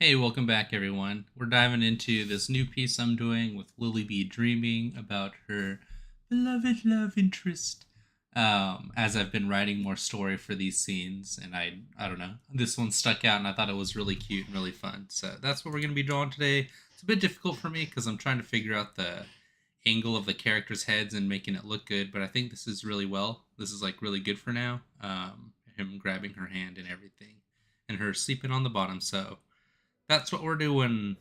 Hey, welcome back everyone. We're diving into this new piece I'm doing with Lily B dreaming about her beloved love interest. As I've been writing more story for these scenes, and I don't know, this one stuck out and I thought it was really cute and really fun. So that's what we're gonna be drawing today. It's a bit difficult for me because I'm trying to figure out the angle of the characters' heads and making it look good, but I think this is really well. This is like really good for now. Him grabbing her hand and everything, and her sleeping on the bottom. So that's what we're doing.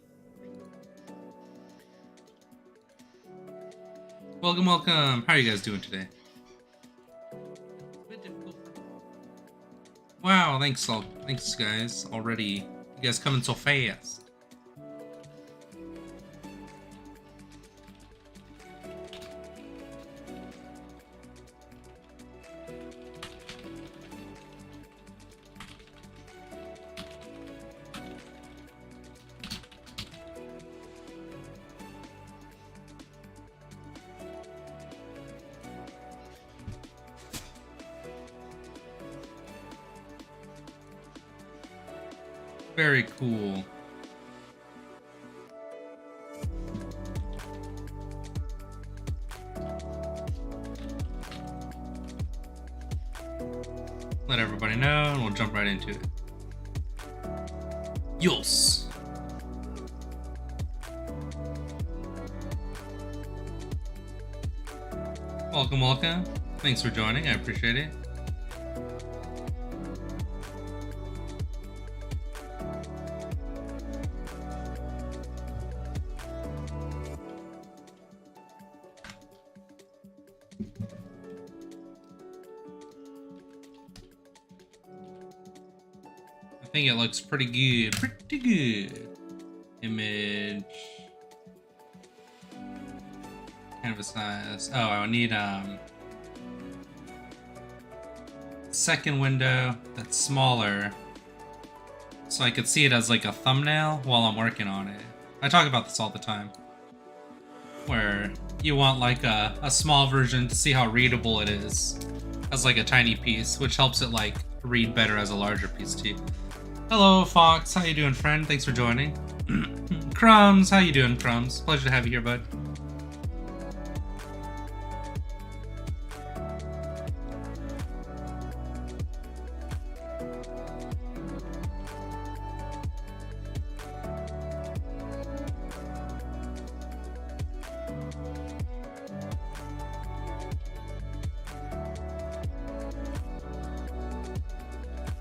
Welcome, welcome. How are you guys doing today? Wow, thanks guys. Already, you guys coming so fast. Very cool. Let everybody know and we'll jump right into it. Yos! Welcome, welcome. Thanks for joining, I appreciate it. I think it looks pretty good. Pretty good. Image. Canvas size. Oh, I need second window that's smaller so I could see it as like a thumbnail while I'm working on it. I talk about this all the time, where you want like a small version to see how readable it is as like a tiny piece, which helps it like read better as a larger piece too. Hello Fox, how you doing friend? Thanks for joining. Crumbs, how you doing Crumbs? Pleasure to have you here, bud.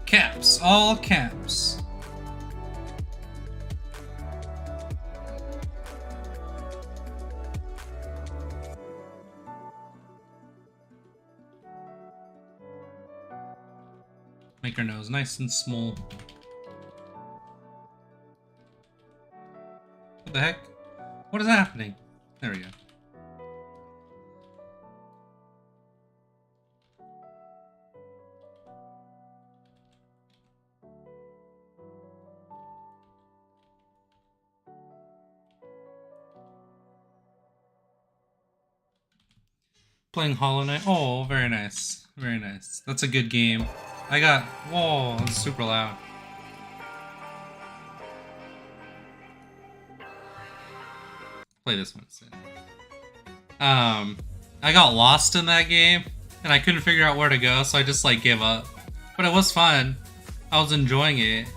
Caps, all caps. Make her nose nice and small. What the heck? What is happening? There we go. Playing Hollow Knight. Oh, very nice. Very nice. That's a good game. I got... Whoa, that's super loud. Play this one instead. I got lost in that game, and I couldn't figure out where to go, so I just, like, gave up. But it was fun. I was enjoying it.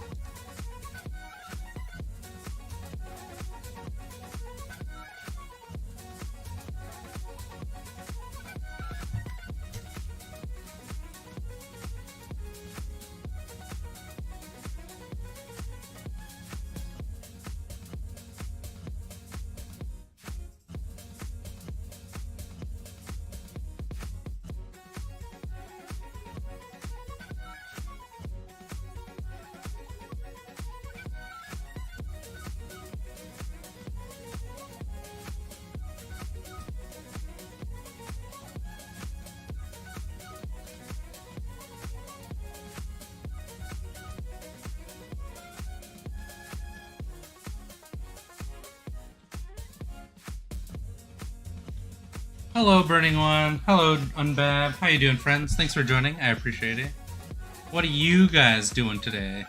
Hello, Burning One. Hello, Unbab. How you doing, friends? Thanks for joining. I appreciate it. What are you guys doing today?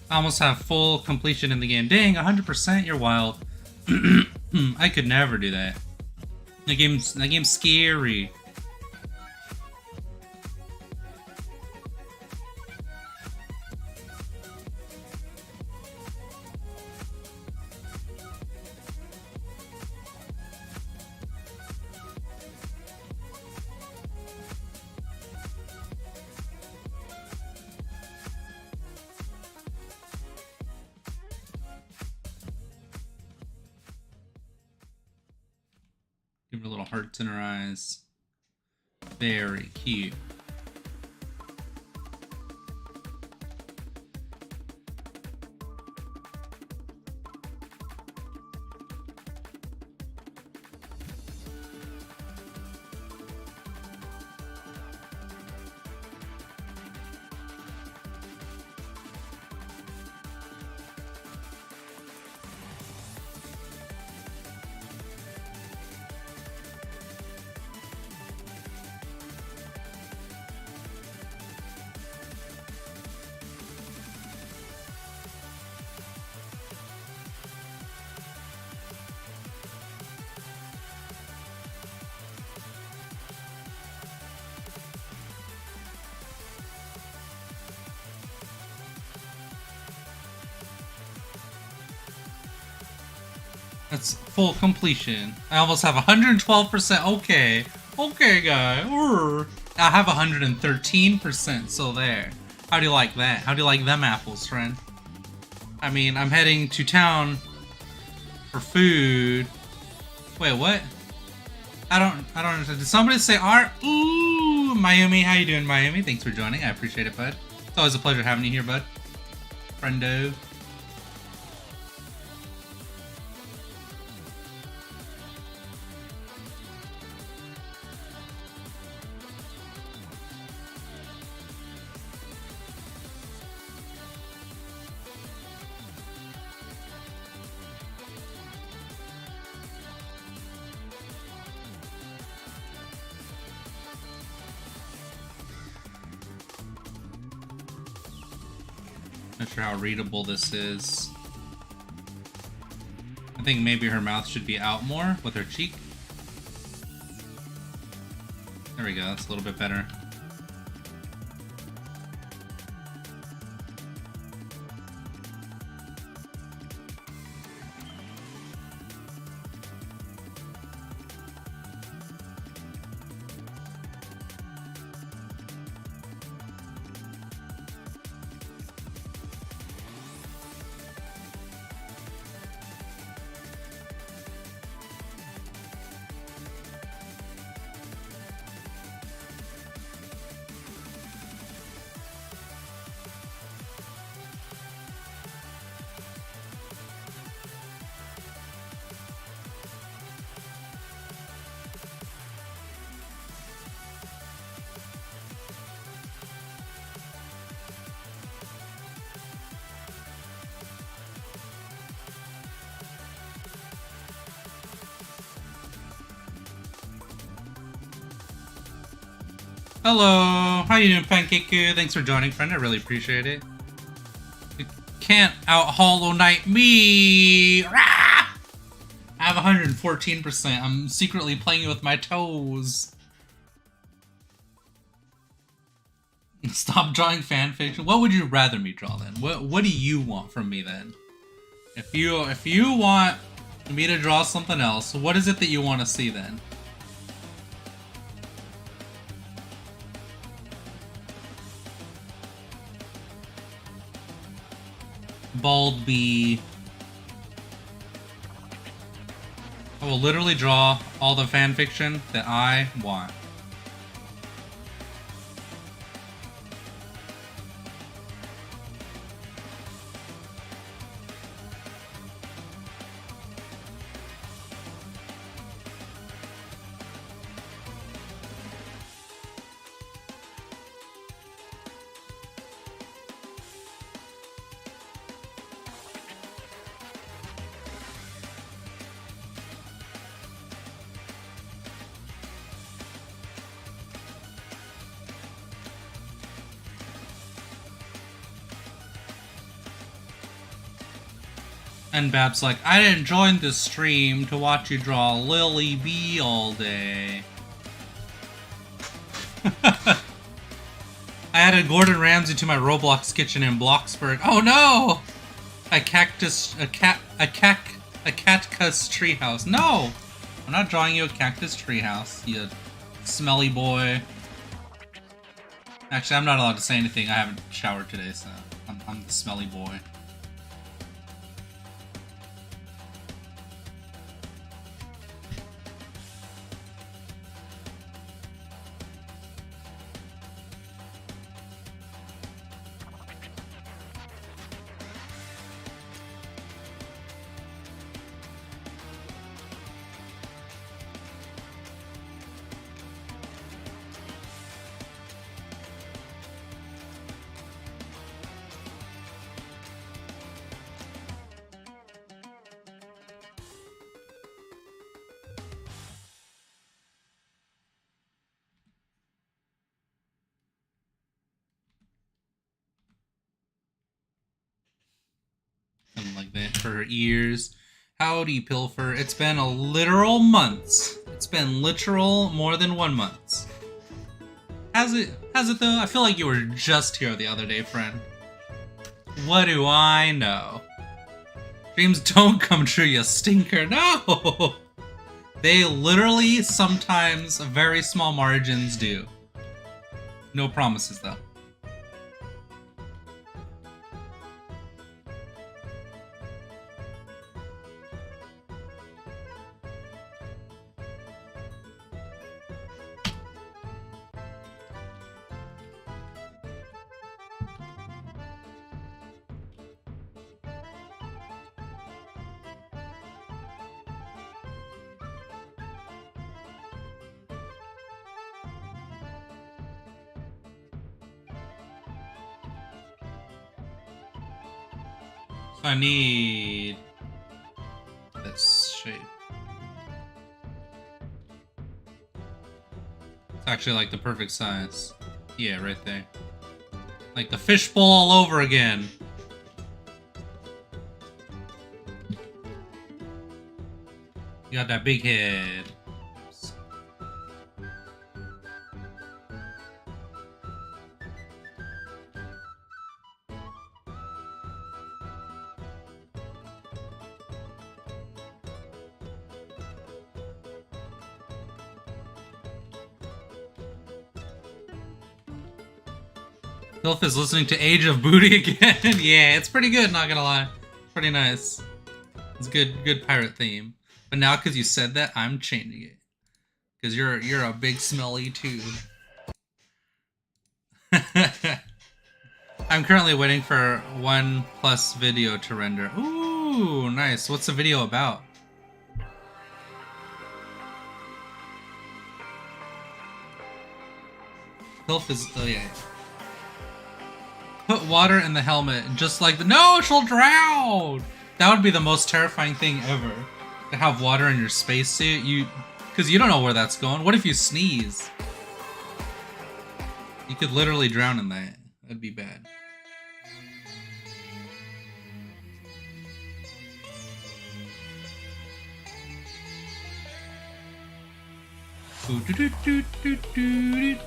I almost have full completion in the game. Dang, 100%, you're wild. I could never do that. That game's scary. Give her little hearts in her eyes. Very cute. That's full completion. I almost have 112%. Okay. Okay, guy. I have 113%, so there. How do you like that? How do you like them apples, friend? I mean, I'm heading to town for food. Wait, what? I don't understand. Did somebody say art? Ooh, Mayumi, how you doing, Mayumi? Thanks for joining. I appreciate it, bud. It's always a pleasure having you here, bud. Friendo. Not sure how readable this is. I think maybe her mouth should be out more with her cheek. There we go, that's a little bit better. Hello, how you doing, Pancake? Thanks for joining, friend. I really appreciate it. You can't out Hollow Knight me. Rah! I have 114%. I'm secretly playing with my toes. Stop drawing fan fiction. What would you rather me draw then? What do you want from me then? If you want me to draw something else, what is it that you want to see then? Bald bee. I will literally draw all the fan fiction that I want. And Bab's like, I didn't join this stream to watch you draw Lily B all day. I added Gordon Ramsay to my Roblox kitchen in Bloxburg. Oh no! A cactus treehouse. No! I'm not drawing you a cactus treehouse, you smelly boy. Actually, I'm not allowed to say anything. I haven't showered today, so I'm the smelly boy. Something like that for her ears. Howdy, Pilfer. It's been a literal months. It's been literal more than 1 month. Has it though? I feel like you were just here the other day, friend. What do I know? Dreams don't come true, you stinker. No! They literally, sometimes, very small margins do. No promises, though. I need this shape. It's actually like the perfect size. Yeah, right there. Like the fishbowl all over again. You got that big head. Philip is listening to Age of Booty again. Yeah, it's pretty good, not gonna lie. Pretty nice. It's a good pirate theme. But now, because you said that, I'm changing it. Because you're a big smelly too. I'm currently waiting for 1+ video to render. Ooh, nice. What's the video about? Philip is... Oh, yeah. Put water in the helmet, just like the... No, she'll drown! That would be the most terrifying thing ever. To have water in your spacesuit, because you don't know where that's going. What if you sneeze? You could literally drown in that. That'd be bad. Ooh, doo -doo -doo -doo -doo -doo.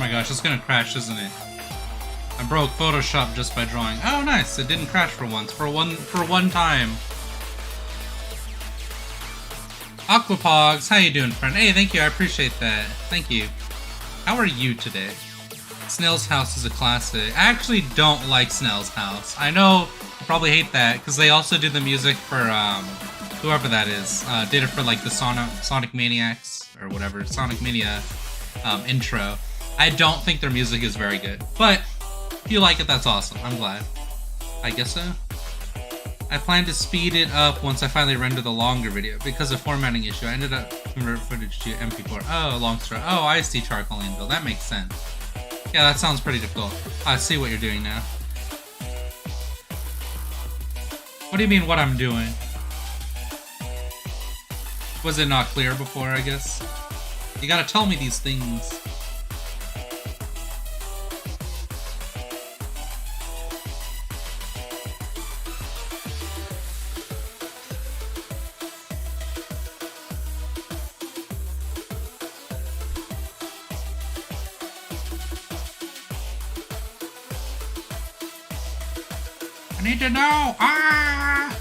my gosh, it's gonna crash, isn't it? I broke Photoshop just by drawing. Oh, nice! It didn't crash for once. For one time. Aquapogs, how you doing, friend? Hey, thank you. I appreciate that. Thank you. How are you today? Snail's House is a classic. I actually don't like Snail's House. I know you probably hate that because they also do the music for whoever that is. Did it for like the Sonic Maniacs or whatever, Sonic Mania intro. I don't think their music is very good, but if you like it, that's awesome. I'm glad. I guess so. I plan to speed it up once I finally render the longer video because of formatting issue. I ended up converting footage to MP4. Oh, long story. Oh, I see charcoal anvil. That makes sense. Yeah, that sounds pretty difficult. I see what you're doing now. What do you mean what I'm doing? Was it not clear before, I guess? You gotta tell me these things. I need to know! Ah!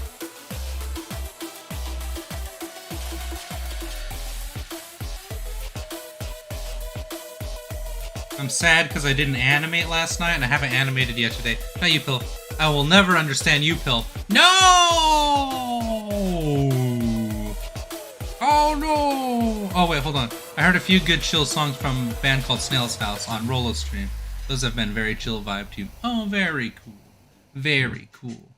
I'm sad because I didn't animate last night and I haven't animated yet today. No, you pill. I will never understand you, pill. No! Oh no! Oh wait, hold on. I heard a few good chill songs from a band called Snail's House on Livestream. Those have been very chill vibe too. Oh, very cool. Very cool.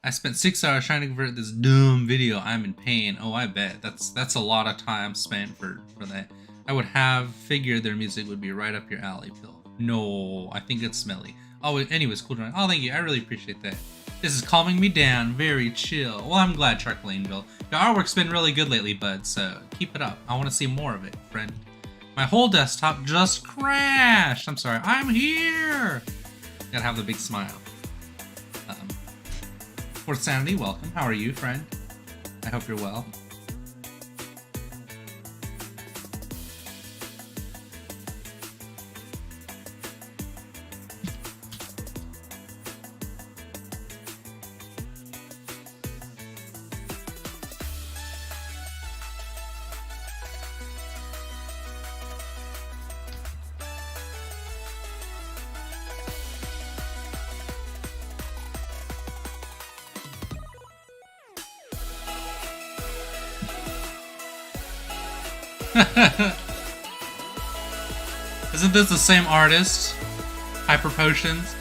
I spent 6 hours trying to convert this dumb video. I'm in pain. Oh, I bet. That's a lot of time spent for that. I would have figured their music would be right up your alley, Pill. No, I think it's smelly. Oh, anyways, cool drawing. Oh, thank you. I really appreciate that. This is calming me down. Very chill. Well, I'm glad, Charcoalaneville. Your artwork's been really good lately, bud, so keep it up. I want to see more of it, friend. My whole desktop just crashed. I'm sorry. I'm here. Gotta have the big smile. Fourth Sanity, welcome. How are you, friend? I hope you're well. Isn't this the same artist? Hyper Potions?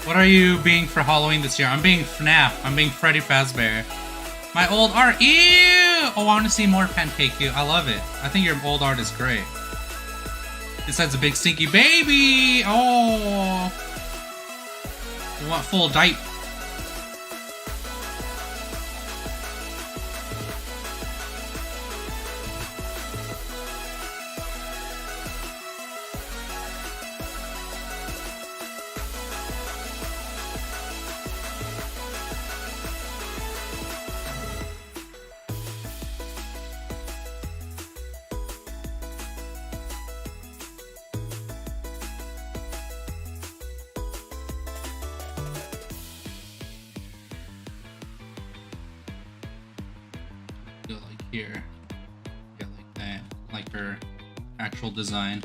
What are you being for Halloween this year? I'm being FNAF. I'm being Freddy Fazbear. My old art. Ew! Oh, I want to see more Pancake You. I love it. I think your old art is great. Besides a big stinky baby. Oh. You want full diaper? Here. Yeah, like that. Like her actual design.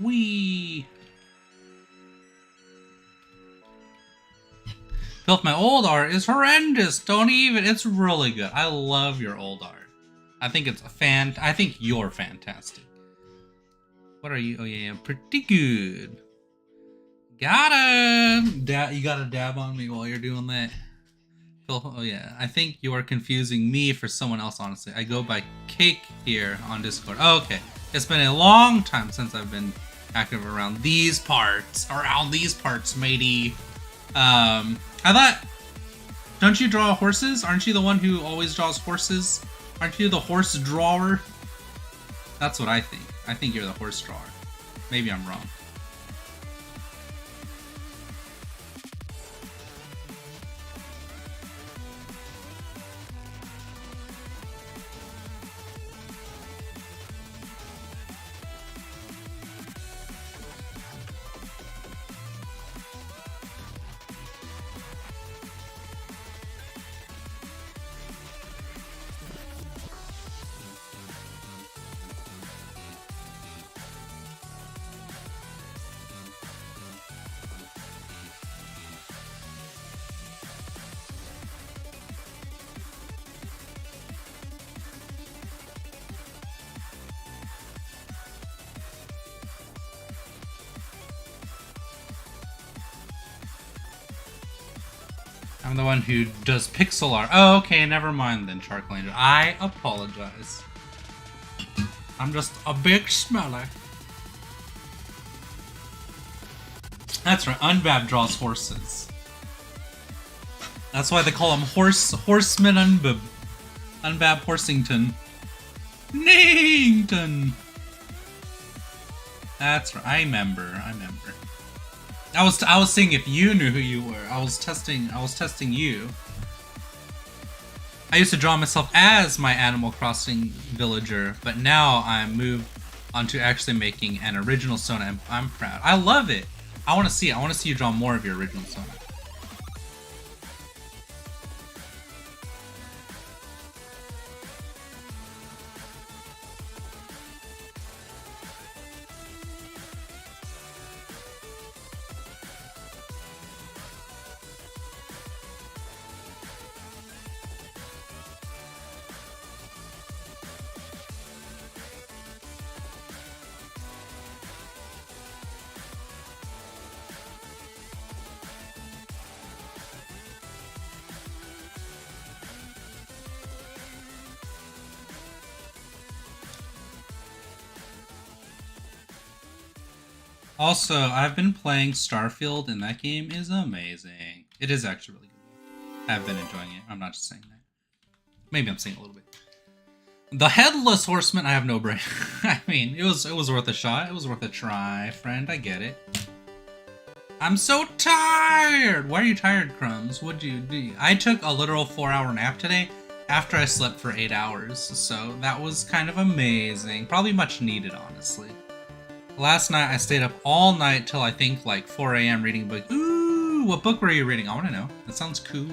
Wee. Filth, my old art is horrendous. Don't even. It's really good. I love your old art. I think it's I think you're fantastic. What are you? Oh yeah, pretty good. Got him. You got to dab on me while you're doing that. Oh yeah, I think you are confusing me for someone else. Honestly, I go by Cake here on Discord. Oh, okay, it's been a long time since I've been active around these parts. Matey. I thought, don't you draw horses? Aren't you the one who always draws horses? Aren't you the horse drawer? That's what I think. I think you're the horse drawer. Maybe I'm wrong. I'm the one who does pixel art. Oh, okay, never mind then, Charklander. I apologize. I'm just a big smeller. That's right, Unbab draws horses. That's why they call him Horseman Unbab. Unbab Horsington. Nington! That's right, I remember. I was seeing if you knew who you were. I was testing you. I used to draw myself as my Animal Crossing villager, but now I'm moved onto actually making an original Sona. I'm proud. I love it. I want to see it. I want to see you draw more of your original Sona. Also, I've been playing Starfield, and that game is amazing. It is actually really good. I've been enjoying it. I'm not just saying that. Maybe I'm saying a little bit. The Headless Horseman, I have no brain. I mean, it was worth a shot. It was worth a try, friend. I get it. I'm so tired! Why are you tired, Crumbs? What'd you do? I took a literal 4-hour nap today after I slept for 8 hours, so that was kind of amazing. Probably much needed, honestly. Last night, I stayed up all night till I think like 4 a.m. reading a book. Ooh, what book were you reading? I want to know. That sounds cool.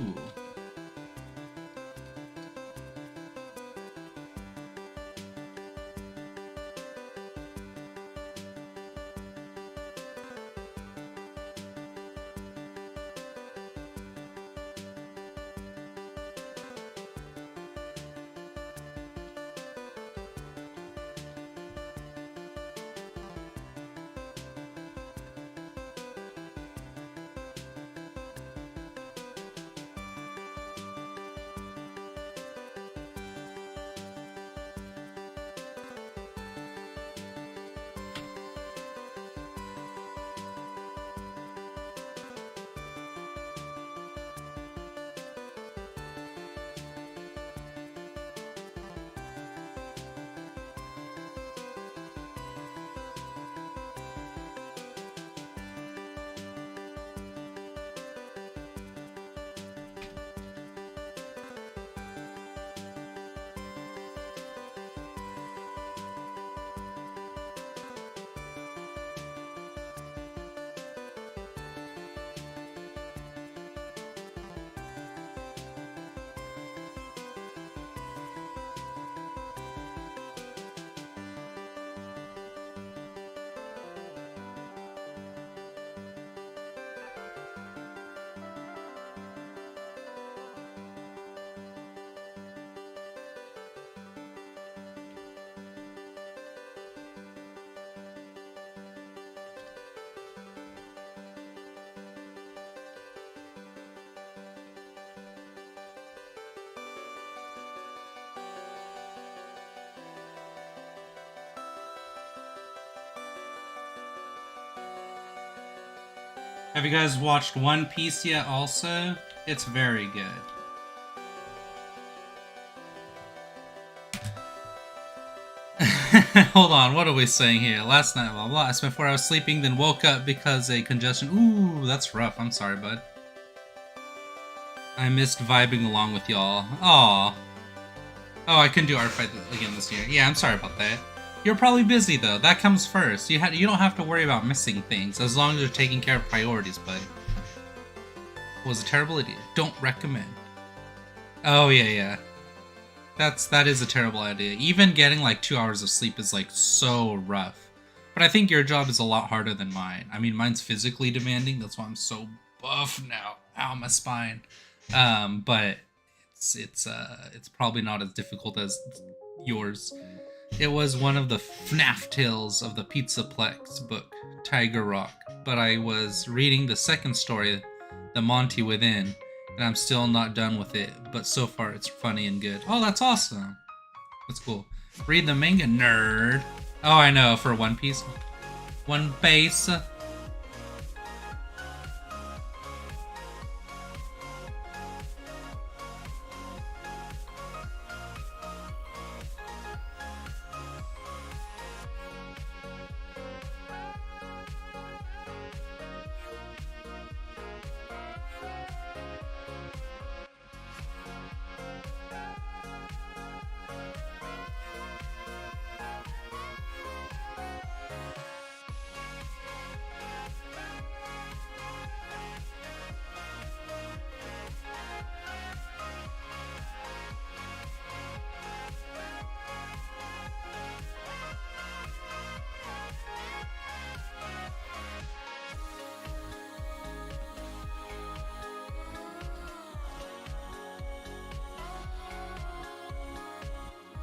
Have you guys watched One Piece yet also? It's very good. Hold on, what are we saying here? Last night, blah blah. I spent 4 hours sleeping, then woke up because a congestion. Ooh, that's rough. I'm sorry, bud. I missed vibing along with y'all. Aw. Oh, I couldn't do art fight again this year. Yeah, I'm sorry about that. You're probably busy though. That comes first. You don't have to worry about missing things as long as you're taking care of priorities, bud. It was a terrible idea. Don't recommend. Oh yeah. That is a terrible idea. Even getting like 2 hours of sleep is like so rough. But I think your job is a lot harder than mine. I mean, mine's physically demanding. That's why I'm so buff now. Ow, my spine. But it's probably not as difficult as yours. It was one of the FNAF tales of the Pizzaplex book, Tiger Rock. But I was reading the second story, The Monty Within, and I'm still not done with it. But so far, it's funny and good. Oh, that's awesome. That's cool. Read the manga, nerd. Oh, I know, for One Piece. One Piece.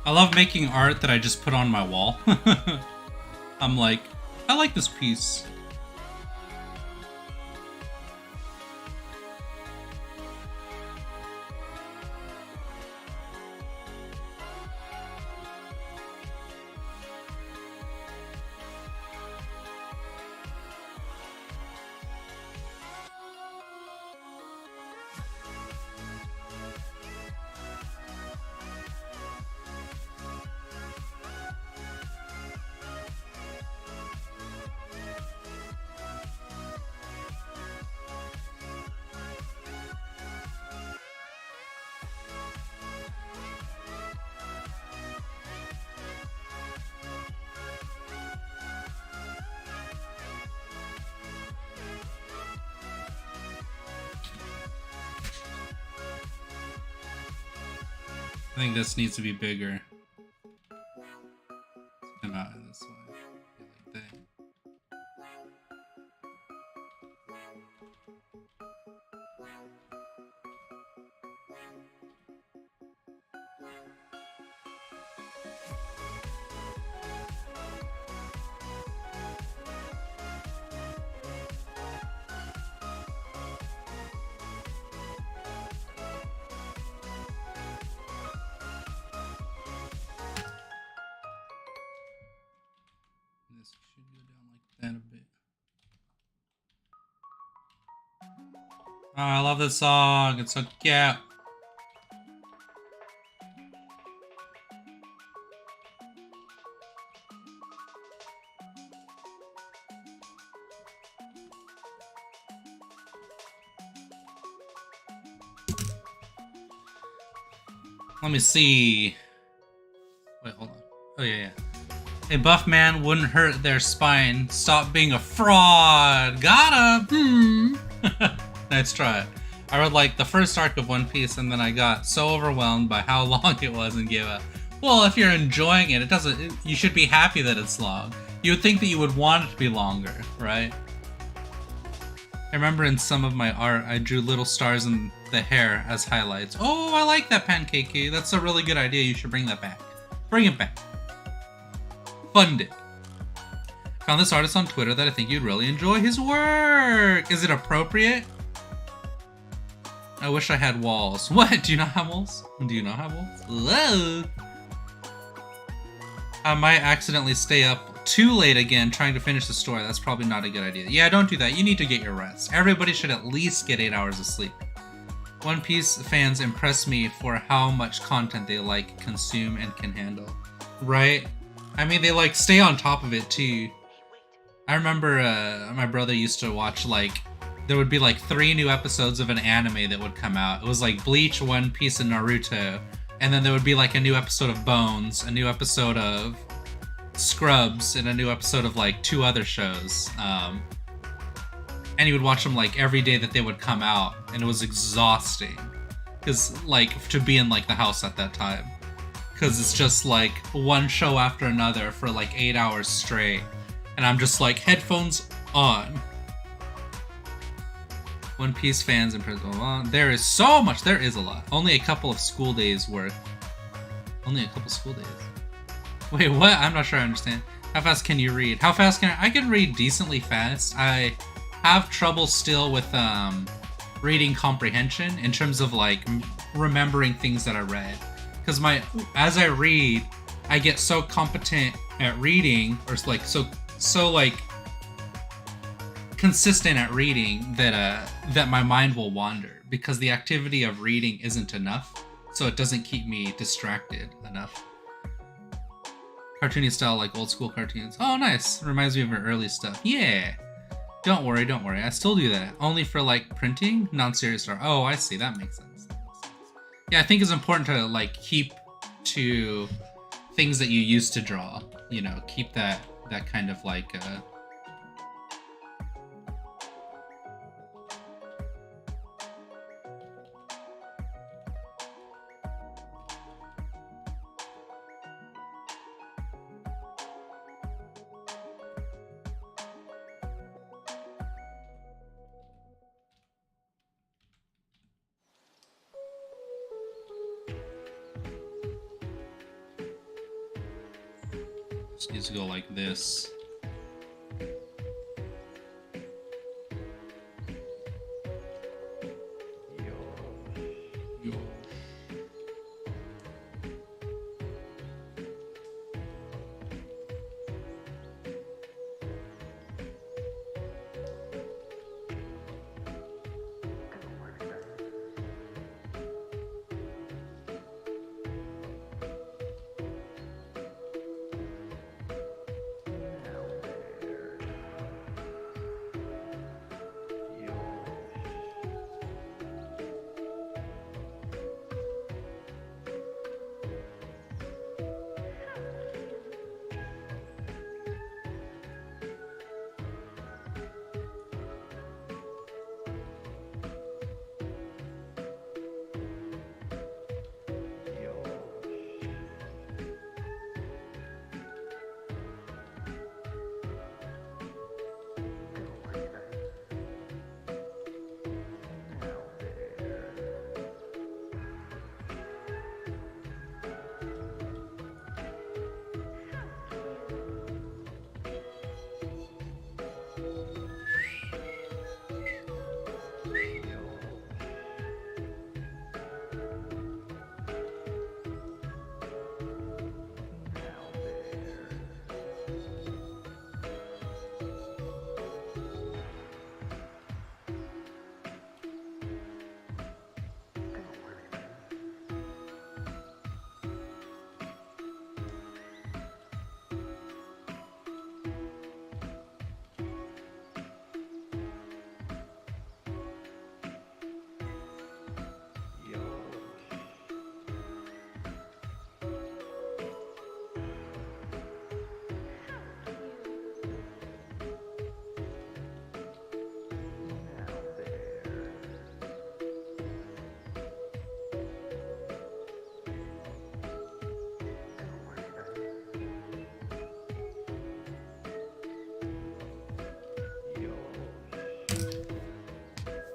I love making art that I just put on my wall. I'm like, I like this piece. I think this needs to be bigger. Come out in this way. Like that. This should go down like that a bit. Oh, I love this song. It's so cute. Let me see. Wait, hold on. Oh, yeah. A buff man wouldn't hurt their spine. Stop being a fraud. Got him. Nice try. I read like the first arc of One Piece and then I got so overwhelmed by how long it was and gave up. Well, if you're enjoying it, you should be happy that it's long. You would think that you would want it to be longer, right? I remember in some of my art, I drew little stars in the hair as highlights. Oh, I like that, Pancakey. That's a really good idea. You should bring that back. Bring it back. Fund it. Found this artist on Twitter that I think you'd really enjoy his work. Is it appropriate? I wish I had walls. What? Do you not have walls? Do you not have walls? Hello? I might accidentally stay up too late again trying to finish the story. That's probably not a good idea. Yeah, don't do that. You need to get your rest. Everybody should at least get 8 hours of sleep. One Piece fans impress me for how much content they like, consume, and can handle. Right? I mean, they like stay on top of it too. I remember my brother used to watch like, there would be like 3 new episodes of an anime that would come out. It was like Bleach, One Piece, and Naruto. And then there would be like a new episode of Bones, a new episode of Scrubs, and a new episode of like 2 other shows. And he would watch them like every day that they would come out, and it was exhausting because like to be in like the house at that time, because it's just like one show after another for like 8 hours straight, and I'm just like headphones on. One Piece fans in prison. There is so much. There is a lot. Only a couple of school days worth. Only a couple school days. Wait, what? I'm not sure I understand. How fast can you read? How fast can I can read decently fast. I have trouble still with reading comprehension in terms of like remembering things that I read, because as I read, I get so competent at reading, or like so like consistent at reading that my mind will wander, because the activity of reading isn't enough, so it doesn't keep me distracted enough. Cartoony style, like old school cartoons. Oh, nice. Reminds me of our early stuff. Yeah. Don't worry. I still do that. Only for like printing, non-serious art. Oh, I see. That makes sense. Yeah, I think it's important to like keep to things that you used to draw. You know, keep that kind of like just needs to go like this.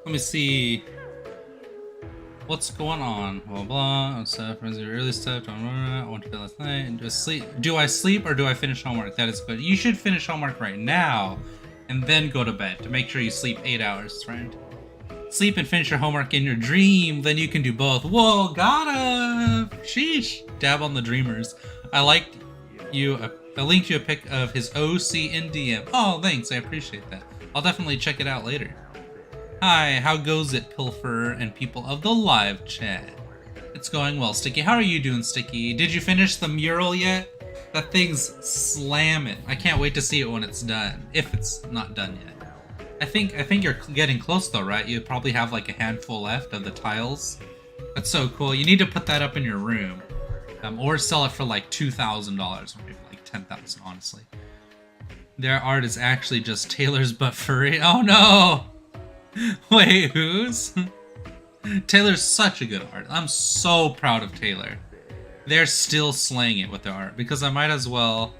Let me see what's going on. Blah blah. Stuff. Early stuff. I went to bed last night and just sleep. Do I sleep or do I finish homework? That is good. You should finish homework right now, and then go to bed to make sure you sleep 8 hours, friend. Sleep and finish your homework in your dream. Then you can do both. Whoa, gotta. Sheesh. Dab on the dreamers. I liked you I linked you a pic of his OC in DM. Oh, thanks. I appreciate that. I'll definitely check it out later. Hi, how goes it, Pilfer and people of the live chat? It's going well, Sticky. How are you doing, Sticky? Did you finish the mural yet? That thing's slamming. I can't wait to see it when it's done. If it's not done yet. I think you're getting close though, right? You probably have like a handful left of the tiles. That's so cool. You need to put that up in your room. Or sell it for like $2,000 or maybe like $10,000, honestly. Their art is actually just Taylor's but furry. Oh no! Wait, whose? Taylor's such a good art. I'm so proud of Taylor. They're still slaying it with their art because I might as well.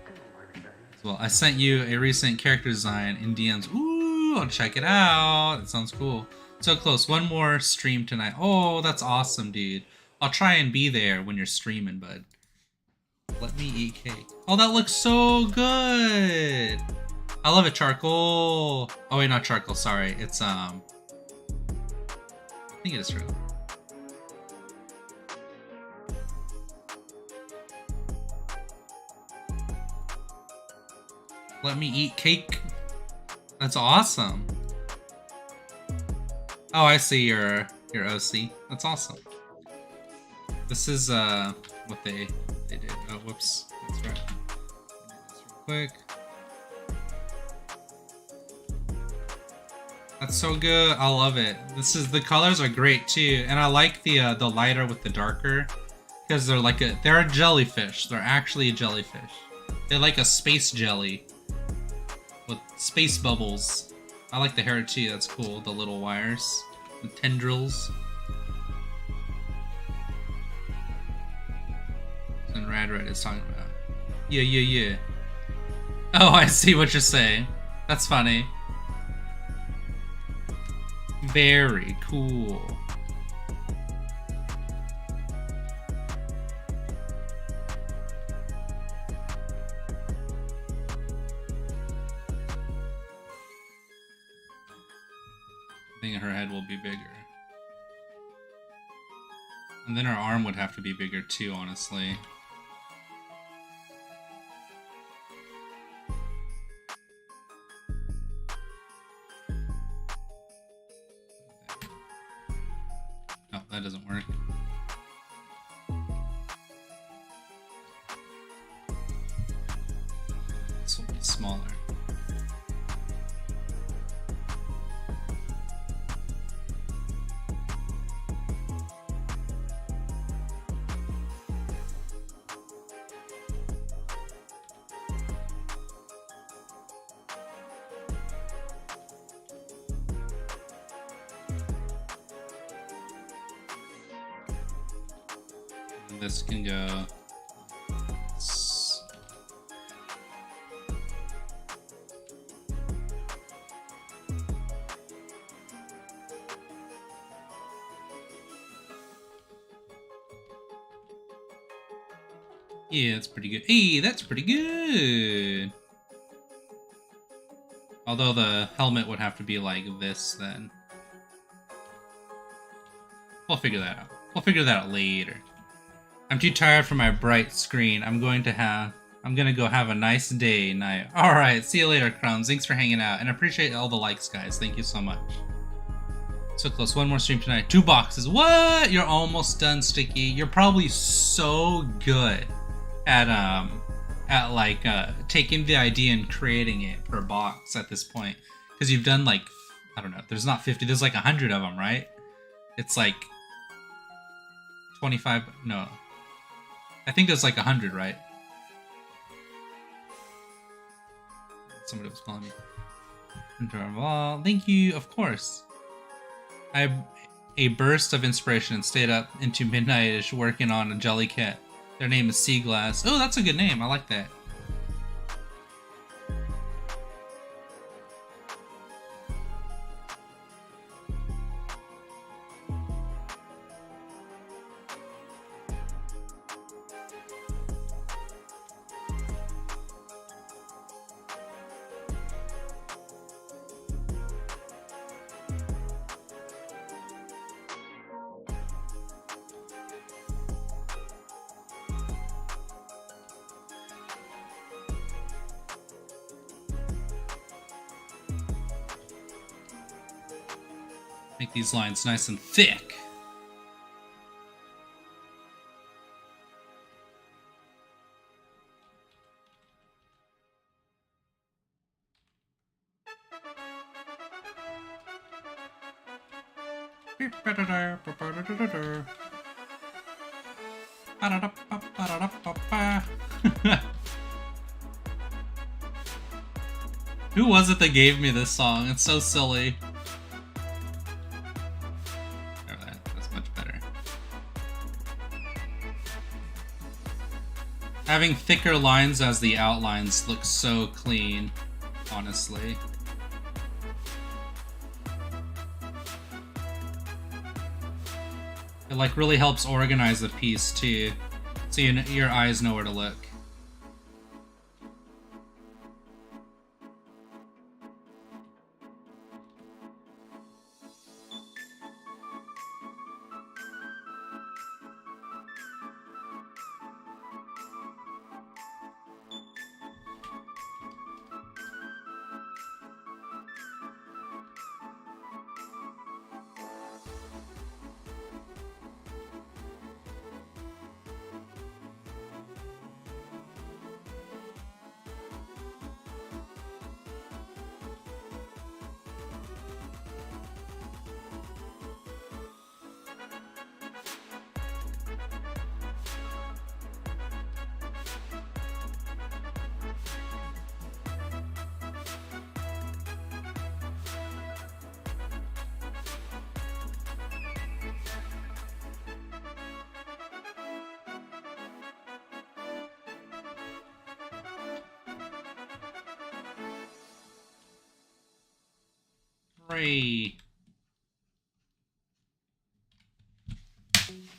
I sent you a recent character design in DMs. Ooh, I'll check it out. It sounds cool. So close. One more stream tonight. Oh, that's awesome, dude. I'll try and be there when you're streaming, bud. Let me eat cake. Oh, that looks so good. I love it, charcoal. Oh wait, not charcoal. Sorry, it's I think it is charcoal. Let me eat cake. That's awesome. Oh, I see your OC. That's awesome. This is what they did. Oh, whoops. That's right. This real quick. That's so good. I love it. The colors are great too, and I like the lighter with the darker because they're a jellyfish. They're actually a jellyfish. They're like a space jelly with space bubbles. I like the hair too. That's cool. The little wires, the tendrils. And Red is talking about. Yeah. Oh, I see what you're saying. That's funny. Very cool. I think her head will be bigger. And then her arm would have to be bigger too, honestly. No, that doesn't work. This will be smaller. This can go. Yeah, that's pretty good. Hey, that's pretty good. Although the helmet would have to be like this then. We'll figure that out. We'll figure that out later. I'm too tired for my bright screen. I'm gonna go have a nice day night. Alright, see you later, Crumbs. Thanks for hanging out. And I appreciate all the likes, guys. Thank you so much. So close. One more stream tonight. 2 boxes. What? You're almost done, Sticky. You're probably so good at taking the idea and creating it per box at this point. Because you've done like, I don't know, there's not 50, there's like 100 of them, right? It's like 25, no. I think there's like 100, right? Somebody was calling me. Well, thank you, of course. I had a burst of inspiration and stayed up into midnight-ish working on a jelly cat. Their name is Sea Glass. Oh, that's a good name. I like that. Make these lines nice and thick. Who was it that gave me this song? It's so silly. That's much better. Having thicker lines as the outlines looks so clean, honestly. It like really helps organize the piece too, so your eyes know where to look.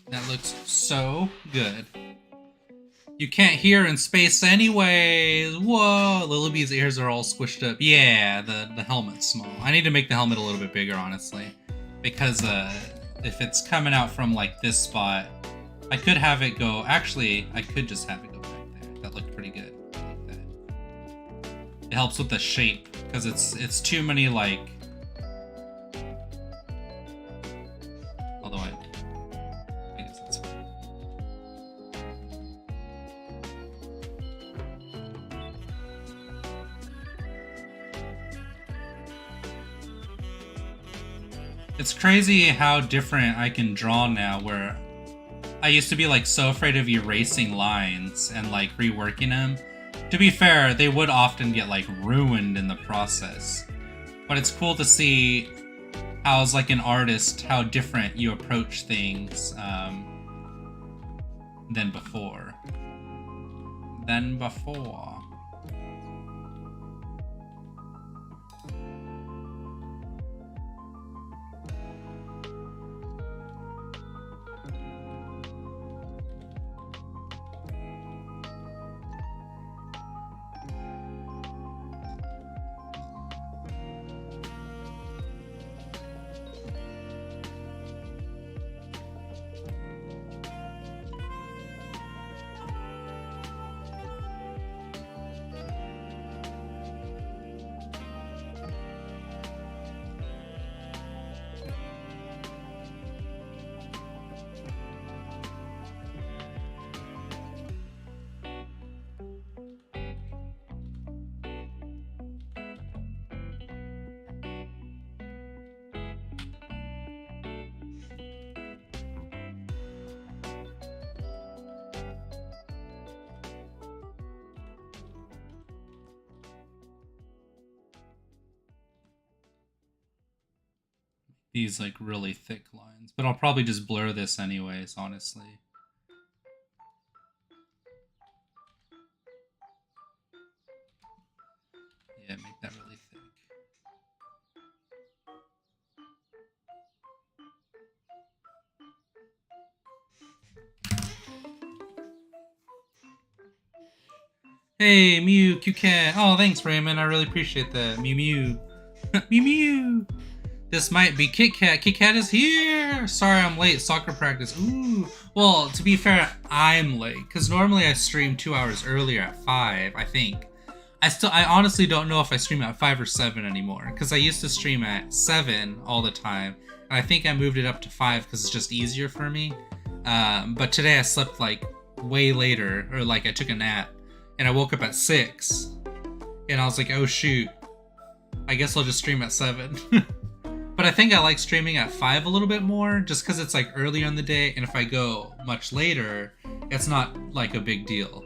That looks so good. You can't hear in space anyways. Whoa, Lilybee's ears are all squished up. Yeah, the helmet's small. I need to make the helmet a little bit bigger, honestly. Because if it's coming out from like this spot, I could have it go... Actually, I could just have it go back there. That looked pretty good. I like that. It helps with the shape, because it's too many like... Although I guess that's fine. It's crazy how different I can draw now, where I used to be like so afraid of erasing lines and like reworking them. To be fair, they would often get like ruined in the process. But it's cool to see how, as like an artist, how different you approach things than before. These like really thick lines, but I'll probably just blur this anyways, honestly. Yeah, make that really thick. Hey, Mew, Q-Cat. Oh, thanks, Raymond. I really appreciate that. Mew, Mew. Mew, Mew. This might be Kit Kat. Kit Kat is here. Sorry I'm late. Soccer practice. Ooh. Well, to be fair, I'm late. Because normally I stream 2 hours earlier at 5, I think. I honestly don't know if I stream at 5 or 7 anymore, because I used to stream at 7 all the time, and I think I moved it up to 5 because it's just easier for me. But today I slept like way later, or like I took a nap, and I woke up at 6, and I was like, oh shoot, I guess I'll just stream at 7. But I think I like streaming at 5 a little bit more, just because it's like earlier in the day, and if I go much later, it's not like a big deal.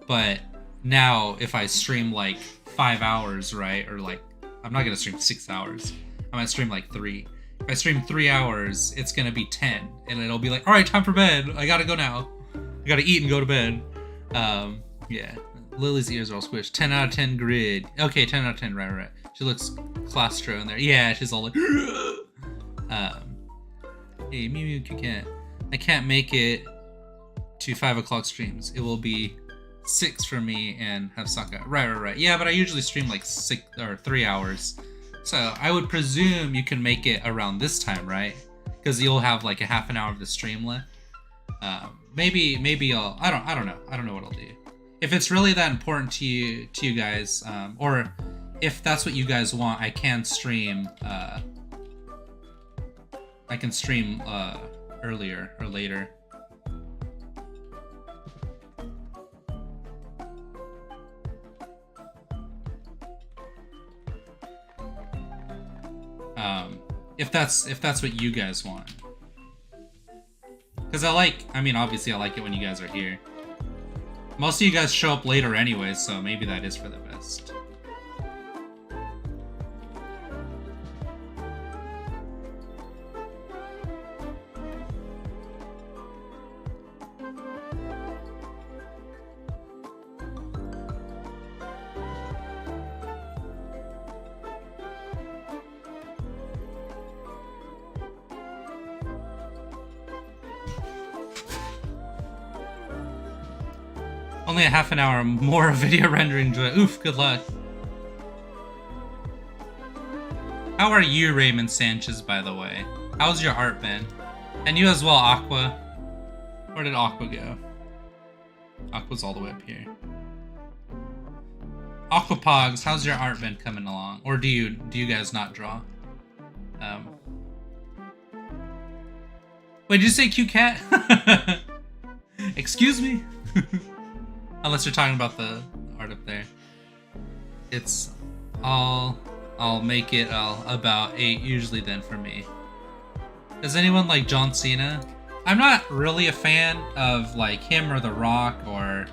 But now if I stream like 5 hours, right, or like, I'm not gonna stream 6 hours, I might stream like 3. If I stream 3 hours, it's gonna be 10, and it'll be like, all right, time for bed, I gotta go now, I gotta eat and go to bed. Yeah, Lily's ears are all squished. 10 out of 10 grid. Okay, 10 out of 10, right. She looks claustro in there. Yeah, she's all like, hey, Mew can't. I can't make it to 5 o'clock streams. It will be 6 for me and have Saka. Right. Yeah, but I usually stream like 6 or 3 hours. So I would presume you can make it around this time, right? Because you'll have like a half an hour of the stream left. Maybe I'll. I don't know. I don't know what I'll do. If it's really that important to you guys, or if that's what you guys want, I can stream. I can stream earlier or later. If that's what you guys want. Because I mean, obviously I like it when you guys are here. Most of you guys show up later anyway, so maybe that is for the best. Only a half an hour more of video rendering joy. Oof, good luck. How are you, Raymond Sanchez, by the way? How's your art been? And you as well, Aqua. Where did Aqua go? Aqua's all the way up here. Aquapogs, how's your art been coming along? Or do you guys not draw? Wait, did you say cute cat? Excuse me? Unless you're talking about the art up there. It's I'll make it about 8 usually then for me. Does anyone like John Cena? I'm not really a fan of like him or The Rock or,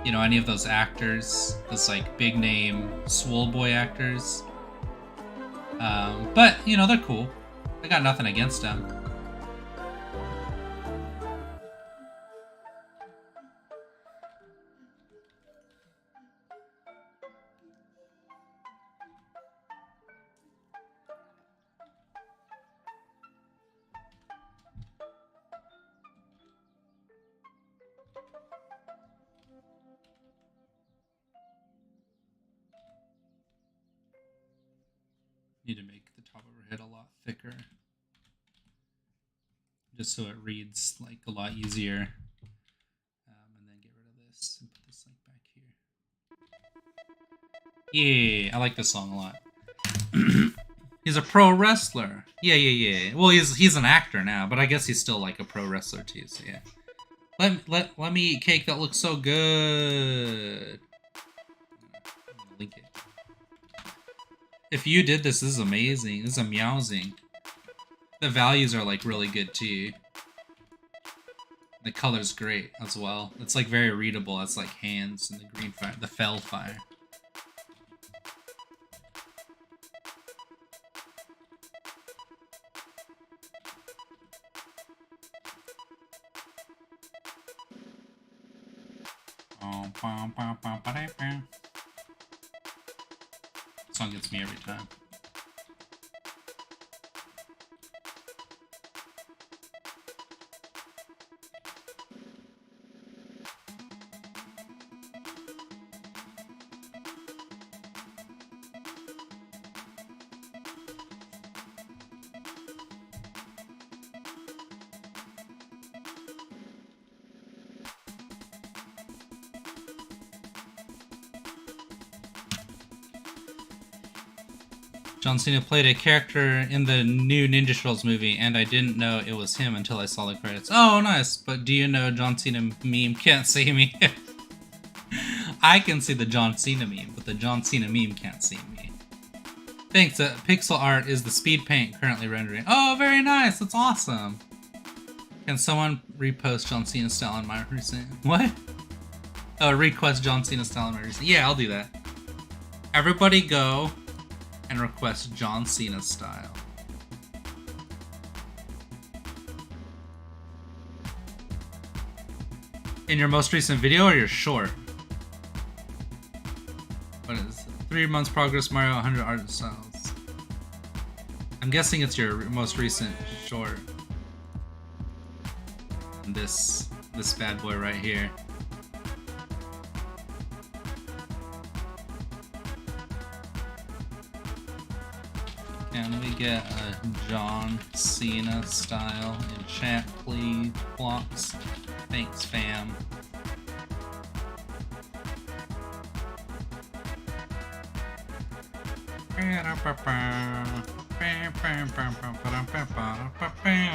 you know, any of those actors, those like big name swole boy actors. But you know, they're cool. I got nothing against them. Need to make the top of her head a lot thicker, just so it reads like a lot easier. And then get rid of this and put this like back here. Yeah, I like this song a lot. He's a pro wrestler. Yeah. Well, he's an actor now, but I guess he's still like a pro wrestler too. So yeah. Let me eat cake that looks so good. I'm gonna link it. If you did this is amazing. This is meowsing. The values are like really good too. The color's great as well. It's like very readable. It's like hands and the green fire, the fell fire. Song gets me every time. John Cena played a character in the new Ninja Turtles movie, and I didn't know it was him until I saw the credits. Oh, nice. But do you know John Cena meme can't see me? I can see the John Cena meme, but the John Cena meme can't see me. Thanks. Pixel art is the speed paint currently rendering. Oh, very nice. That's awesome. Can someone repost John Cena style in my recent... What? Oh, request John Cena style in my recent... Yeah, I'll do that. Everybody go and request John Cena style. In your most recent video or your short? What is it? 3 months progress Mario 100 art styles. I'm guessing it's your most recent short. And this bad boy right here. Can we get a John Cena style in chat, please, blocks? Thanks, fam.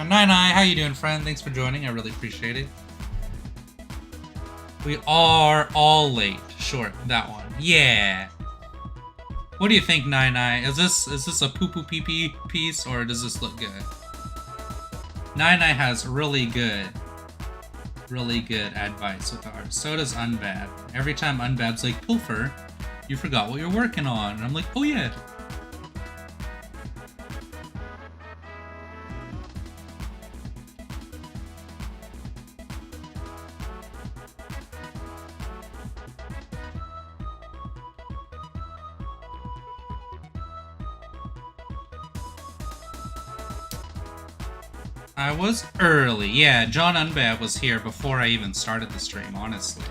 Nine, how you doing, friend? Thanks for joining. I really appreciate it. We are all late. Short, that one. Yeah. What do you think, Nine? Is this a poo poo pee pee piece, or does this look good? Nine has really good advice with the art. So does Unbad. Every time Unbad's like, Pilfer, you forgot what you're working on. And I'm like, oh yeah. I was early. Yeah, John Unbad was here before I even started the stream, honestly.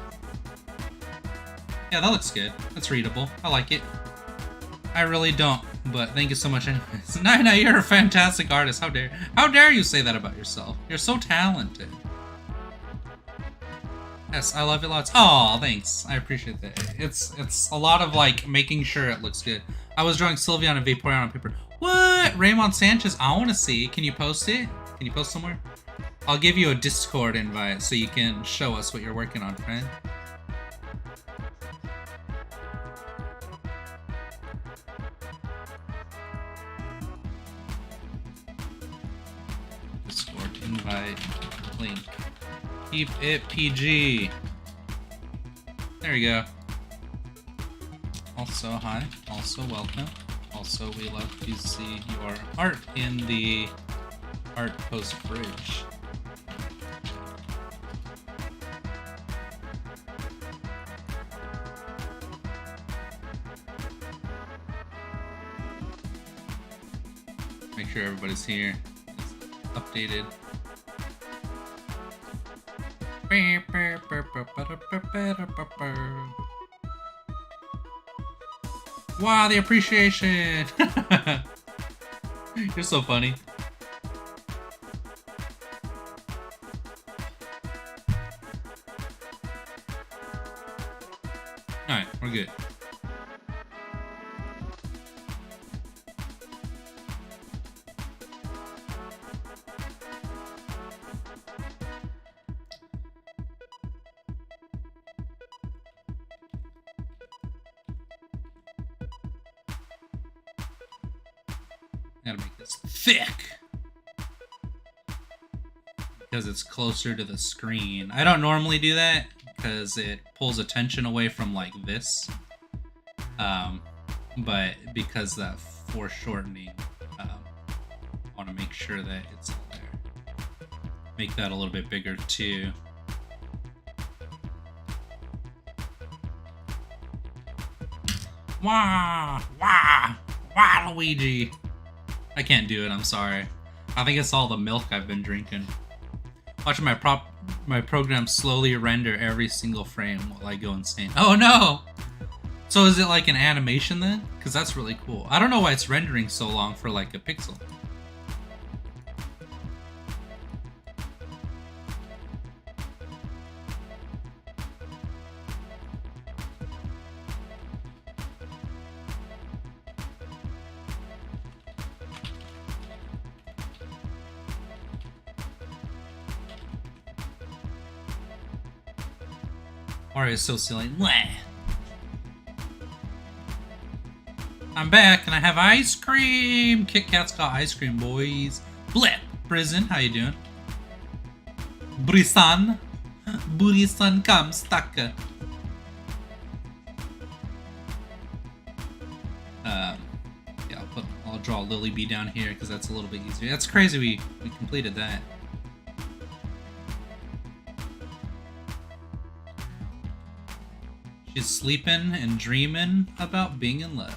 Yeah, that looks good. That's readable. I like it. I really don't, but thank you so much anyways. Nina, you're a fantastic artist. How dare you say that about yourself? You're so talented. Yes, I love it lots. Oh, thanks. I appreciate that. It's a lot of like making sure it looks good. I was drawing Sylvia on a Vaporeon on paper. What? Raymond Sanchez? I want to see. Can you post it? Can you post somewhere? I'll give you a Discord invite so you can show us what you're working on, friend. Discord invite link. Keep it PG. There you go. Also, hi. Also, welcome. Also, we love to see your art in the art post bridge. Make sure everybody's here. It's updated. Wow, the appreciation! You're so funny. Alright, we're good. Gotta make this thick because it's closer to the screen. I don't normally do that because it pulls attention away from like this, but because that foreshortening, I want to make sure that it's there. Make that a little bit bigger too. Wah, wah, wah, Luigi. I can't do it, I'm sorry. I think it's all the milk I've been drinking. Watching my program slowly render every single frame while I go insane. Oh no! So is it like an animation then? Because that's really cool. I don't know why it's rendering so long for like a pixel. Wario is so silly. Bleh. I'm back and I have ice cream. Kit Kat's got ice cream, boys. Blip. Prison, how you doing? Brisan. Burisan come stuck. Yeah, I'll draw Lily B down here because that's a little bit easier. That's crazy we completed that. She's sleeping and dreaming about being in love.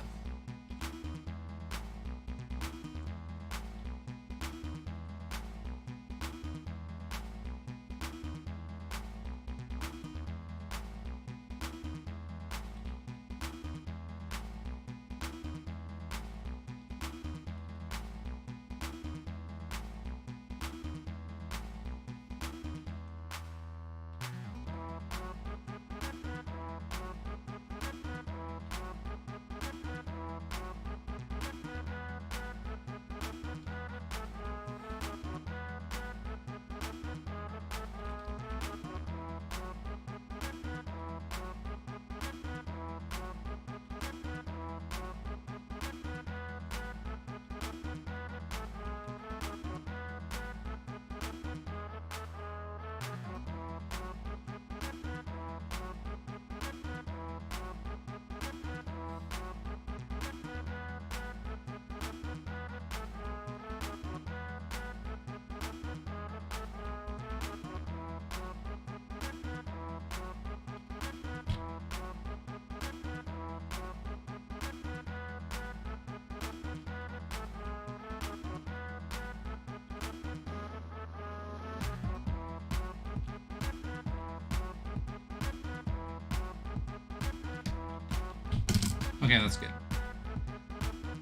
Okay, that's good.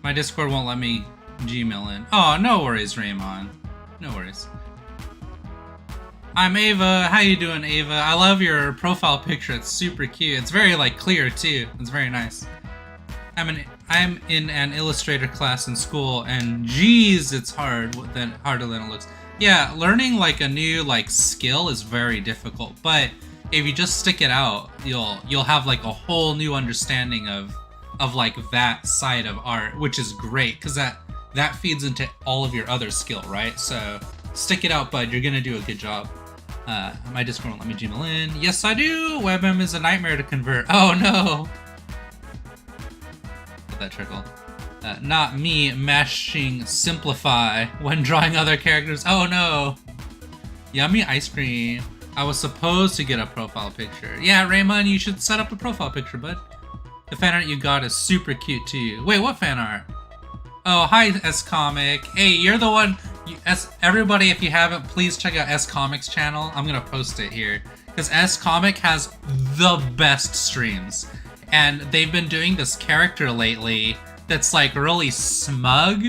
My Discord won't let me Gmail in. Oh, no worries, Raymond. No worries. I'm Ava. How you doing, Ava? I love your profile picture. It's super cute. It's very like clear too. It's very nice. I'm in an illustrator class in school, and geez, it's harder than it looks. Yeah, learning like a new like skill is very difficult, but if you just stick it out, you'll have like a whole new understanding of like that side of art, which is great because that feeds into all of your other skill, right? So stick it out, bud. You're gonna do a good job. My Discord won't let me Gmail in. Yes, I do. WebM is a nightmare to convert. Oh no. Let that trickle. Not me mashing simplify when drawing other characters. Oh no. Yummy ice cream. I was supposed to get a profile picture. Yeah, Raymond, you should set up a profile picture, bud. The fan art you got is super cute too. Wait, what fan art? Oh, hi S-Comic. Hey, you're the one. Everybody, if you haven't, please check out S-Comic's channel. I'm gonna post it here. Because S-Comic has the best streams. And they've been doing this character lately that's like really smug.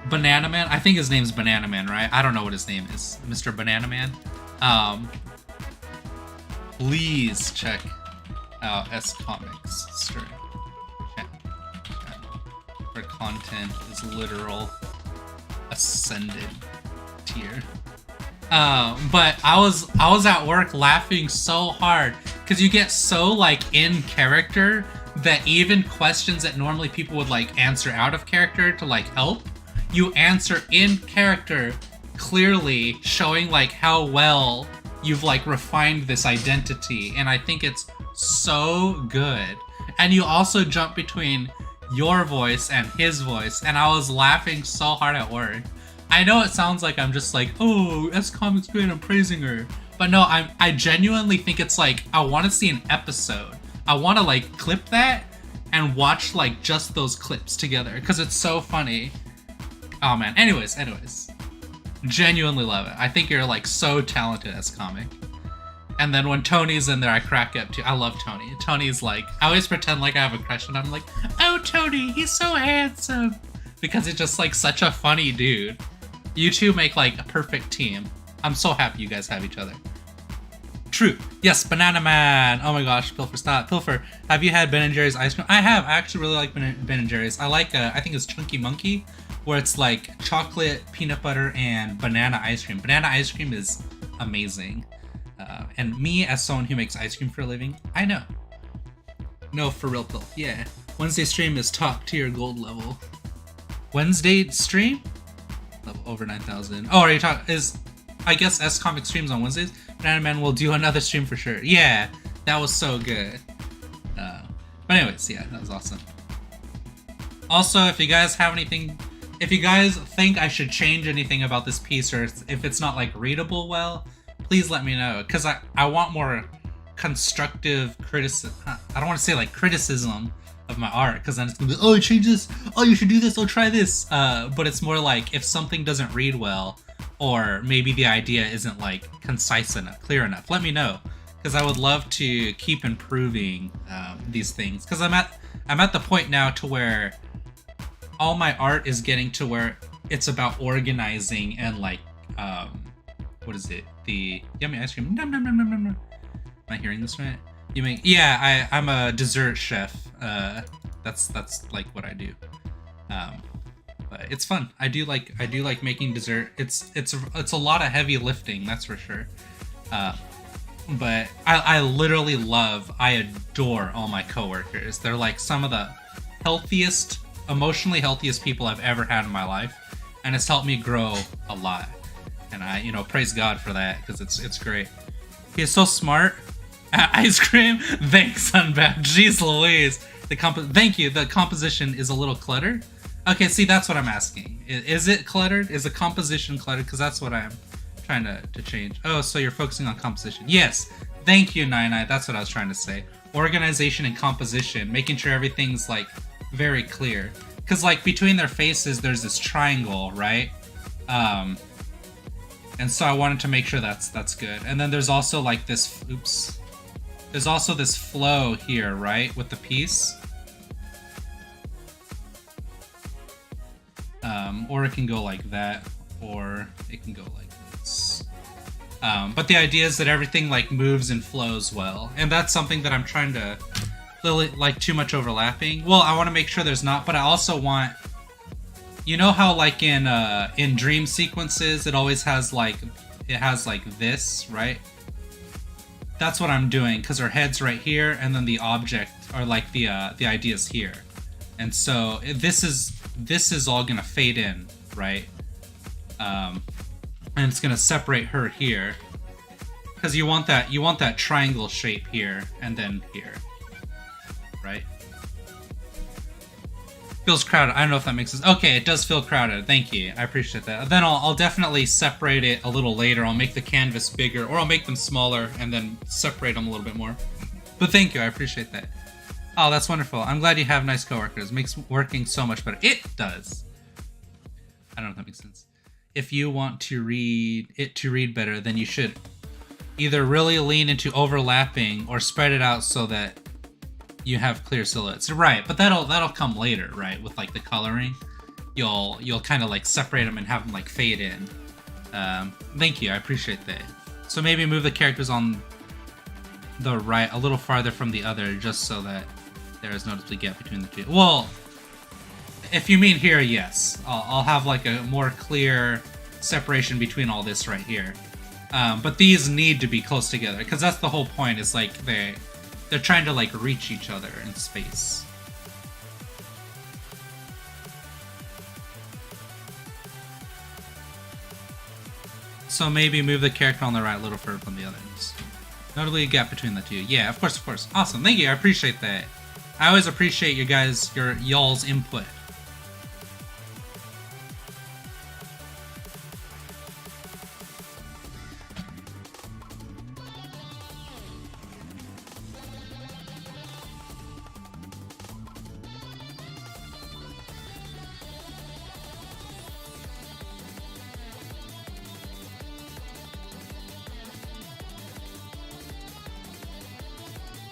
Banana Man. I think his name's Banana Man, right? I don't know what his name is. Mr. Banana Man. Please check out S-Comics stream channel. Her content is literal ascended tier. But I was at work laughing so hard because you get so like in character that even questions that normally people would like answer out of character to like help, you answer in character, clearly showing like how well you've like refined this identity, and I think it's so good. And you also jump between your voice and his voice, and I was laughing so hard at work. I know it sounds like I'm just like, oh, S-Comic's great, I'm praising her. But no, I genuinely think it's like, I want to see an episode. I want to like clip that and watch like just those clips together because it's so funny. Oh man, anyways. Genuinely love it. I think you're like so talented as comic. And then when Tony's in there, I crack up too. I love Tony. Tony's like, I always pretend like I have a crush on him. I'm like, oh, Tony, he's so handsome. Because he's just like such a funny dude. You two make like a perfect team. I'm so happy you guys have each other. True. Yes, Banana Man. Oh my gosh, Pilfer, stop. Pilfer, have you had Ben & Jerry's ice cream? I have. I actually really like Ben & Jerry's. I like, I think it's Chunky Monkey, where it's like chocolate, peanut butter, and banana ice cream. Banana ice cream is amazing. And me, as someone who makes ice cream for a living, I know. No, for real though. Yeah. Wednesday stream is top tier gold level. Wednesday stream? Level over 9,000. Oh, are you talking? I guess S Comic streams on Wednesdays? Banana Man will do another stream for sure. Yeah, that was so good. But anyways, yeah, that was awesome. Also, if you guys have anything, if you guys think I should change anything about this piece, or if it's not like readable well, please let me know, because I want more constructive criticism. I don't want to say like criticism of my art, because then it's gonna be, oh, change this, oh, you should do this, oh, try this. But it's more like if something doesn't read well, or maybe the idea isn't like concise enough, clear enough, let me know, because I would love to keep improving these things, because I'm at the point now to where all my art is getting to where it's about organizing and like what is it, the yummy ice cream, nom, nom, nom, nom, nom, nom. Am I hearing this right? You make, yeah, I'm a dessert chef. That's like what I do. But it's fun. I do like making dessert. It's a lot of heavy lifting, that's for sure. But I literally I adore all my coworkers. They're like some of the healthiest, emotionally healthiest people I've ever had in my life, and it's helped me grow a lot. And I, praise God for that, because it's great. He's so smart. Ice cream. Thanks, Unbound. Jeez Louise. Thank you. The composition is a little cluttered. Okay, see, that's what I'm asking. Is it cluttered? Is the composition cluttered? Because that's what I'm trying to change. Oh, so you're focusing on composition. Yes. Thank you, Nine. That's what I was trying to say. Organization and composition, making sure everything's like very clear. Because like between their faces, there's this triangle, right? And so I wanted to make sure that's good. And then there's also like this. Oops. There's also this flow here, right, with the piece. Or it can go like that, or it can go like this. But the idea is that everything like moves and flows well, and that's something that I'm trying to like too much overlapping. Well, I want to make sure there's not, but I also want, how like in dream sequences it always has like this, right? That's what I'm doing, because her head's right here, and then the object, or like the idea's here, and so this is all gonna fade in, right? And it's gonna separate her here, because you want that triangle shape here, and then here, right? Feels crowded. I don't know if that makes sense. Okay, it does feel crowded. Thank you. I appreciate that. Then I'll definitely separate it a little later. I'll make the canvas bigger, or I'll make them smaller and then separate them a little bit more. But thank you. I appreciate that. Oh, that's wonderful. I'm glad you have nice coworkers. It makes working so much better. It does. I don't know if that makes sense. If you want to read better, then you should either really lean into overlapping or spread it out so that you have clear silhouettes, right? But that'll come later, right? With like the coloring, you'll kind of like separate them and have them like fade in. Thank you, I appreciate that. So maybe move the characters on the right a little farther from the other, just so that there is noticeably gap between the two. Well, if you mean here, yes, I'll have like a more clear separation between all this right here. But these need to be close together, because that's the whole point. Is like they're trying to like reach each other in space. So maybe move the character on the right a little further from the others. Notably a gap between the two. Yeah, of course, of course. Awesome, thank you, I appreciate that. I always appreciate y'all's input.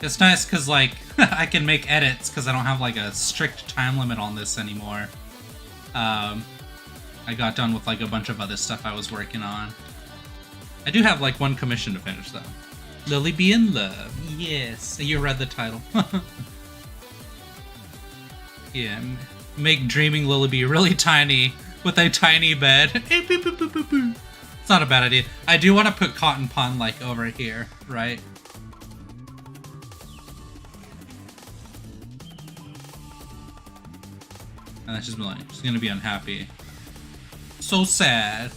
It's nice because, like, I can make edits because I don't have, like, a strict time limit on this anymore. I got done with, like, a bunch of other stuff I was working on. I do have, like, one commission to finish, though. Lily Be in Love. Yes. You read the title. Yeah. Make Dreaming Lily Be really tiny with a tiny bed. It's not a bad idea. I do want to put Cotton Pond like over here, right? And that's just like, she's gonna be unhappy. So sad.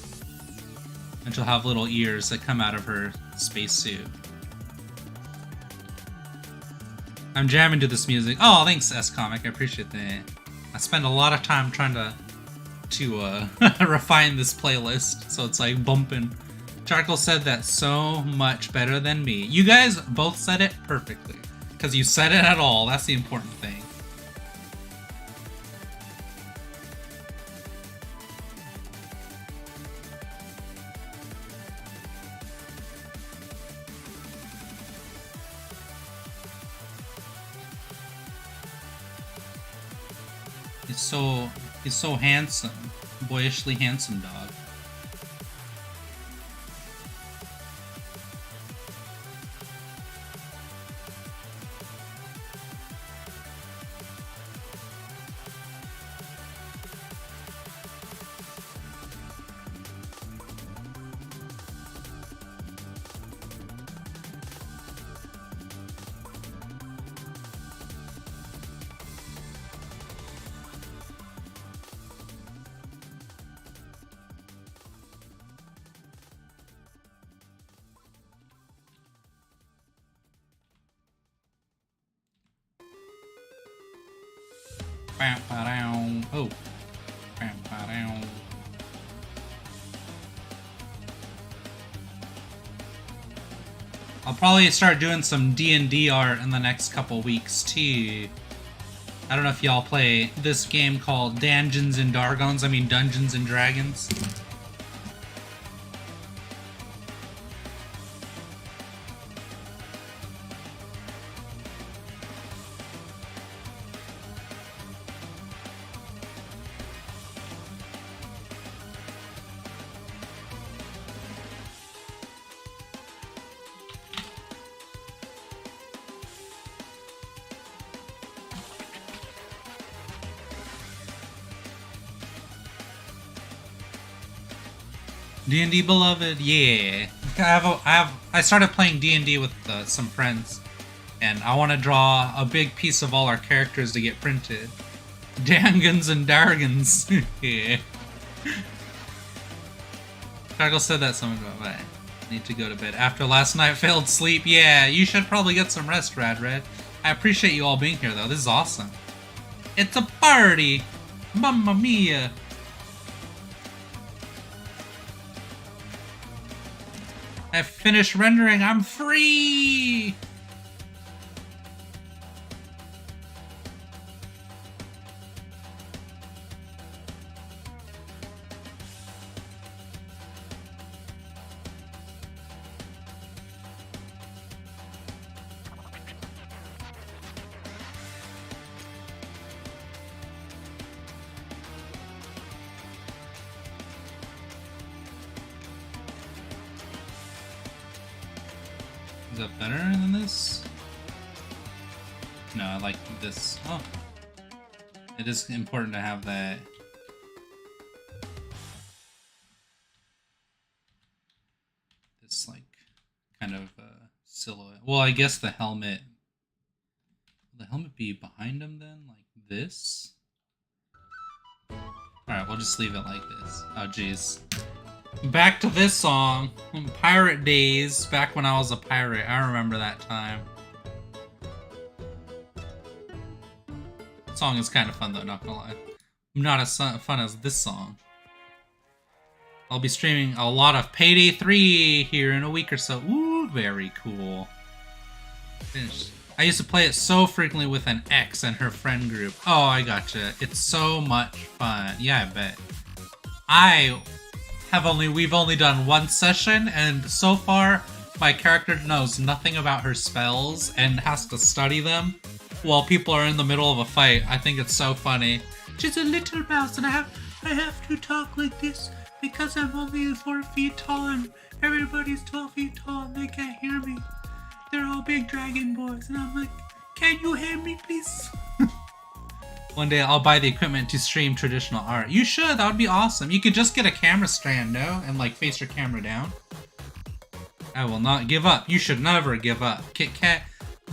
And she'll have little ears that come out of her spacesuit. I'm jamming to this music. Oh, thanks, S-Comic. I appreciate that. I spend a lot of time trying to refine this playlist, so it's like bumping. Charcoal said that so much better than me. You guys both said it perfectly, because you said it at all. That's the important thing. He's so handsome. Boyishly handsome dog. Oh. I'll probably start doing some D&D art in the next couple weeks too. I don't know if y'all play this game called Dungeons and Dragons. I mean Dungeons and Dragons. D&D beloved, yeah. I started playing D&D with some friends, and I want to draw a big piece of all our characters to get printed. Dangans and Dargans, yeah. Cargill said that someone about I need to go to bed after last night failed sleep. Yeah, you should probably get some rest, Rad Red. I appreciate you all being here though. This is awesome. It's a party, mamma mia. I finished rendering. I'm free! Is that better than this? No, I like this. Oh. It is important to have that. This, like, kind of silhouette. Well, I guess the helmet. Will the helmet be behind him then? Like this? Alright, we'll just leave it like this. Oh, jeez. Back to this song. Pirate days, back when I was a pirate. I remember that time. The song is kind of fun though, not gonna lie. Not as fun as this song. I'll be streaming a lot of Payday 3 here in a week or so. Ooh, very cool. Finished. I used to play it so frequently with an ex and her friend group. Oh, I gotcha. It's so much fun. Yeah, I bet. We've only done one session, and so far my character knows nothing about her spells and has to study them while people are in the middle of a fight. I think it's so funny. She's a little mouse and I have to talk like this because I'm only 4 feet tall and everybody's 12 feet tall and they can't hear me. They're all big dragon boys and I'm like, can you hear me please? One day I'll buy the equipment to stream traditional art. You should. That would be awesome. You could just get a camera stand, no? And like face your camera down. I will not give up. You should never give up. Kit Kat,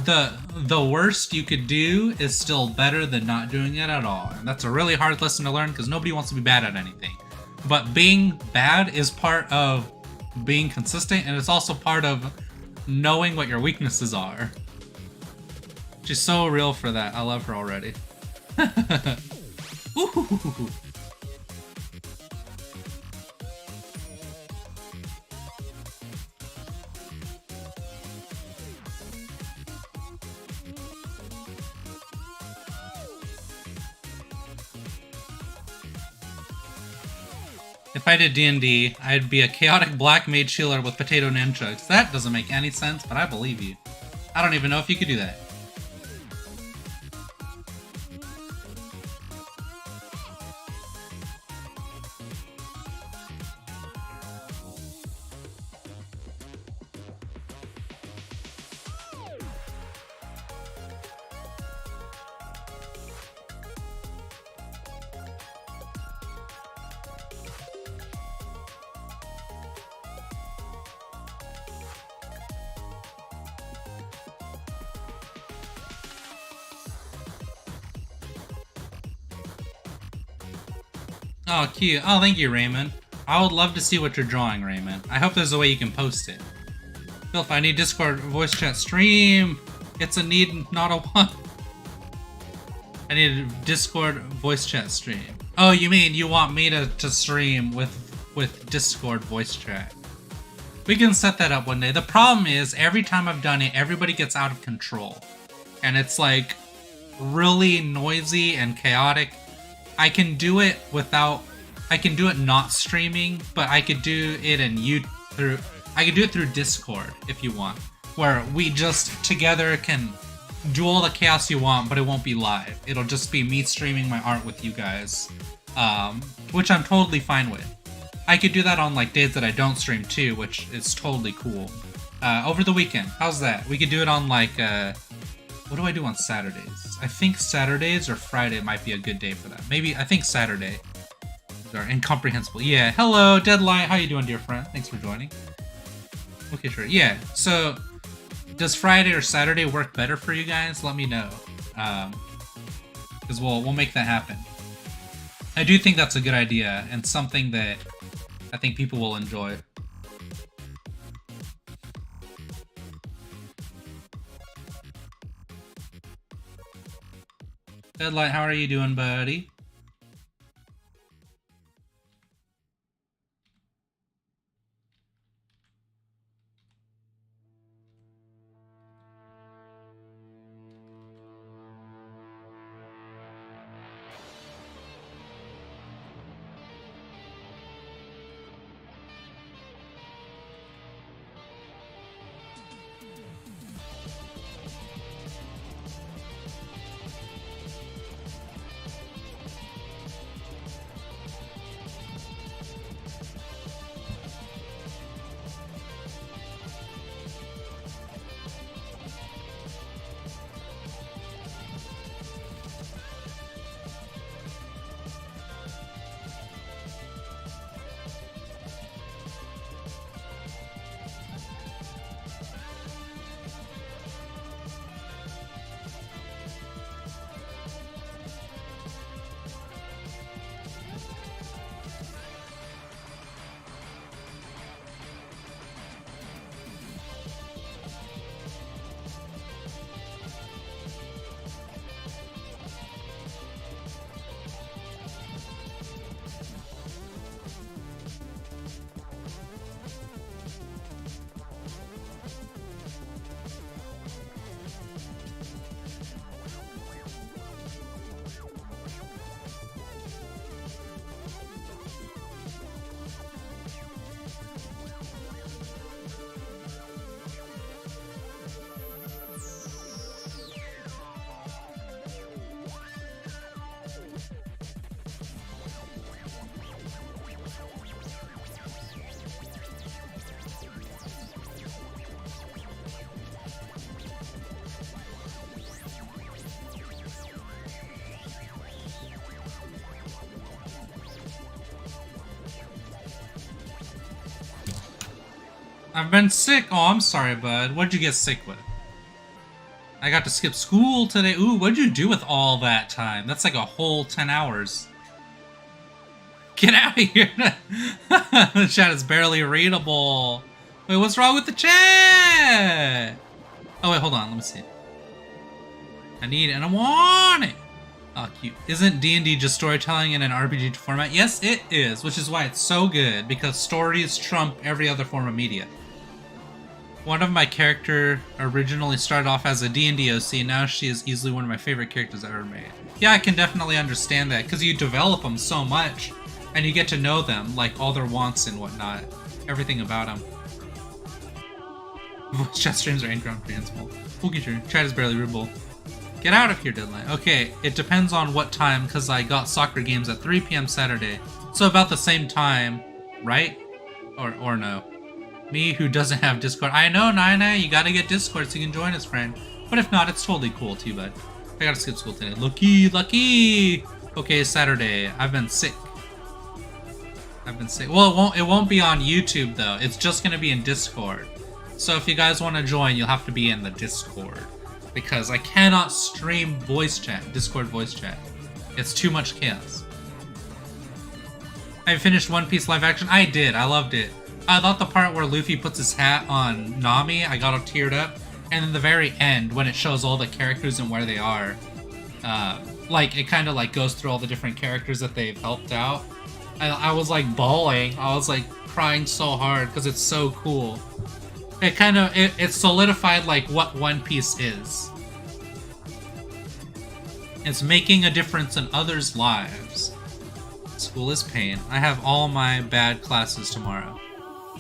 the worst you could do is still better than not doing it at all. And that's a really hard lesson to learn because nobody wants to be bad at anything. But being bad is part of being consistent, and it's also part of knowing what your weaknesses are. She's so real for that. I love her already. Ooh. If I did D&D, I'd be a chaotic black mage healer with potato nunchucks. That doesn't make any sense, but I believe you. I don't even know if you could do that. Oh, cute. Oh, thank you, Raymond. I would love to see what you're drawing, Raymond. I hope there's a way you can post it. Phil, I need Discord voice chat stream. It's a need, not a want. I need a Discord voice chat stream. Oh, you mean you want me to stream with Discord voice chat? We can set that up one day. The problem is, every time I've done it, everybody gets out of control. And it's like really noisy and chaotic. I can do it not streaming, but I could do it I could do it through Discord if you want, where we just together can do all the chaos you want, but it won't be live. It'll just be me streaming my art with you guys, which I'm totally fine with. I could do that on like days that I don't stream too, which is totally cool. Over the weekend, how's that? We could do it on like, what do I do on Saturdays? I think Saturdays or Friday might be a good day for that. Maybe, I think Saturday. They're incomprehensible. Yeah, hello, Deadlight. How you doing, dear friend? Thanks for joining. Okay, sure. Yeah, so does Friday or Saturday work better for you guys? Let me know. Because we'll make that happen. I do think that's a good idea and something that I think people will enjoy. Deadlight, how are you doing, buddy? I've been sick. Oh, I'm sorry, bud. What'd you get sick with? I got to skip school today. Ooh, what'd you do with all that time? That's like a whole 10 hours. Get out of here! The chat is barely readable. Wait, what's wrong with the chat? Oh, wait, hold on. Let me see. I need it and I want it. Oh, cute. Isn't D&D just storytelling in an RPG format? Yes, it is, which is why it's so good, because stories trump every other form of media. One of my character originally started off as a D&D OC, now she is easily one of my favorite characters I've ever made. Yeah, I can definitely understand that, because you develop them so much, and you get to know them, like all their wants and whatnot. Everything about them. Voice chat streams are incomprehensible. Pookie sure. Chat is barely readable. Get out of here, Deadline. Okay, it depends on what time, because I got soccer games at 3 p.m. Saturday. So about the same time, right? Or no. Me, who doesn't have Discord. I know, Nina, you gotta get Discord so you can join us, friend. But if not, it's totally cool too, bud. I gotta skip school today. Lucky! Okay, Saturday. I've been sick. Well, it won't be on YouTube, though. It's just gonna be in Discord. So if you guys want to join, you'll have to be in the Discord. Because I cannot stream voice chat, Discord voice chat. It's too much chaos. I finished One Piece live action. I did. I loved it. I thought the part where Luffy puts his hat on Nami, I got all teared up. And then the very end, when it shows all the characters and where they are, like, it kind of like goes through all the different characters that they've helped out. I was like bawling. I was like crying so hard because it's so cool. It kind of, it solidified like what One Piece is. It's making a difference in others' lives. School is pain. I have all my bad classes tomorrow.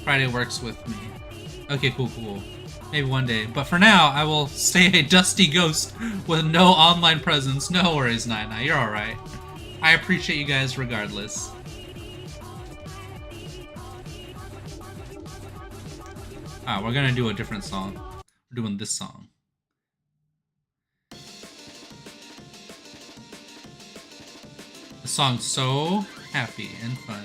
Friday works with me. Okay, cool. Maybe one day. But for now, I will stay a dusty ghost with no online presence. No worries, Nina. You're alright. I appreciate you guys regardless. Ah, we're gonna do a different song. We're doing this song. The song's so happy and fun.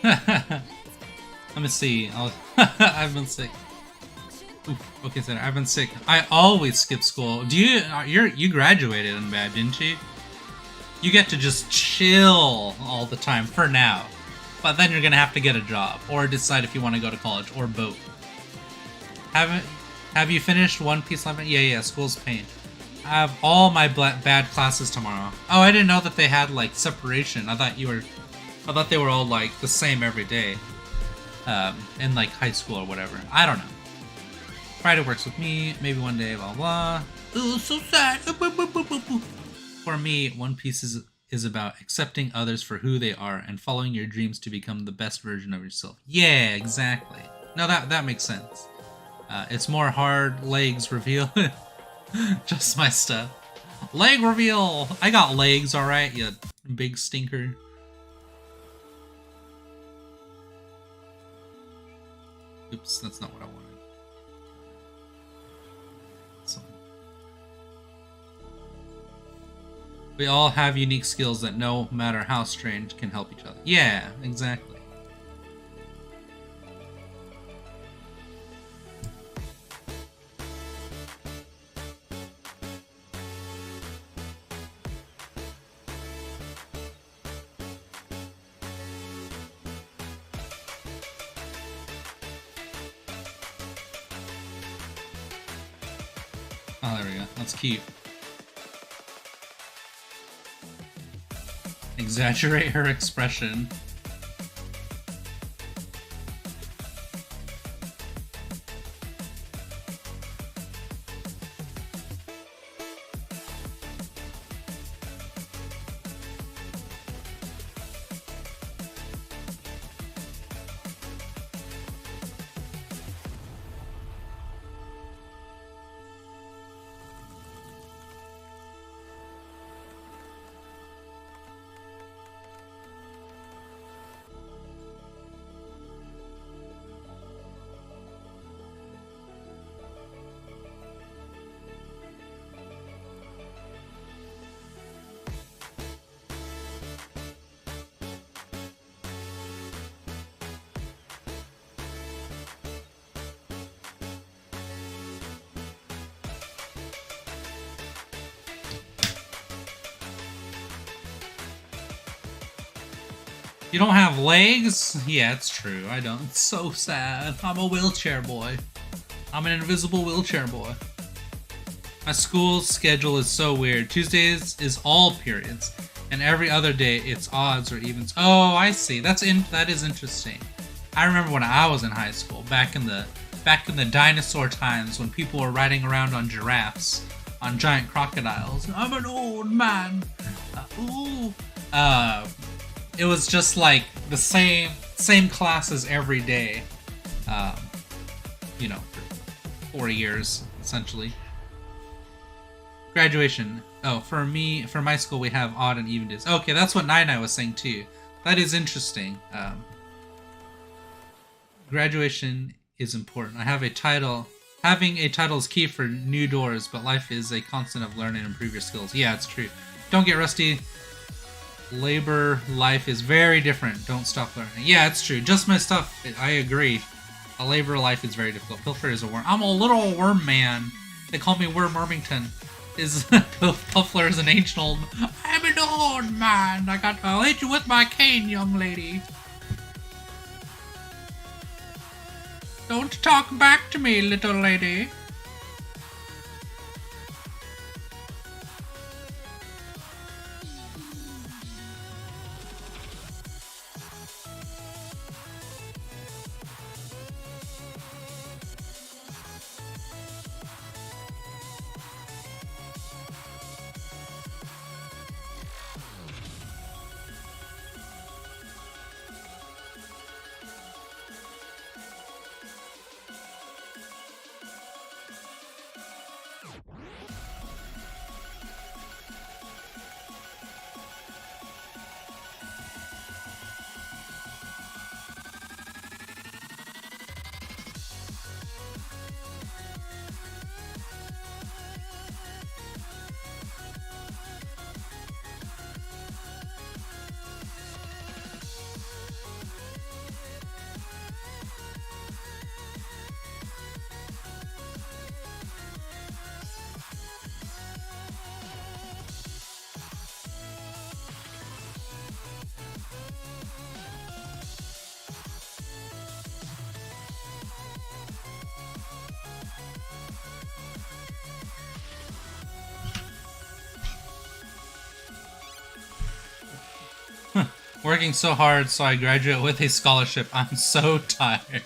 Let me see. I've been sick. Oof, okay, so I've been sick. I always skip school. Do you graduated in bad, didn't you? You get to just chill all the time for now. But then you're gonna have to get a job or decide if you want to go to college or both. Have you finished One Piece Live? Yeah, school's pain. I have all my bad classes tomorrow. Oh, I didn't know that they had like separation. I thought they were all like the same every day, in like high school or whatever. I don't know. Friday works with me. Maybe one day, blah blah. Ooh, so sad. For me, One Piece is about accepting others for who they are and following your dreams to become the best version of yourself. Yeah, exactly. No, that makes sense. It's more hard legs reveal. Just my stuff. Leg reveal! I got legs, alright, you big stinker. Oops, that's not what I wanted. So. We all have unique skills that no matter how strange can help each other. Yeah, exactly. Oh, there we go. That's cute. Exaggerate her expression. You don't have legs? Yeah, it's true. I don't. It's so sad. I'm a wheelchair boy. I'm an invisible wheelchair boy. My school schedule is so weird. Tuesdays is all periods, and every other day it's odds or evens. Oh, I see. That is interesting. I remember when I was in high school, back in the dinosaur times when people were riding around on giraffes, on giant crocodiles. I'm an old man. It was just like the same classes every day, you know, for 4 years essentially. Graduation. Oh, for my school we have odd and even days. Okay, that's what Nine was saying too. That is interesting. Graduation is important. I have a title. Having a title is key for new doors, but life is a constant of learn and improve your skills. Yeah, it's true. Don't get rusty. Labor life is very different. Don't stop learning. Yeah, it's true. Just my stuff. I agree. A labor life is very difficult. Pilfer is a worm. I'm a little worm man. They call me Worm Wormington. Puffler is an ancient old. I'm an old man. I'll hit you with my cane, young lady. Don't talk back to me, little lady. Working so hard so I graduate with a scholarship. I'm so tired.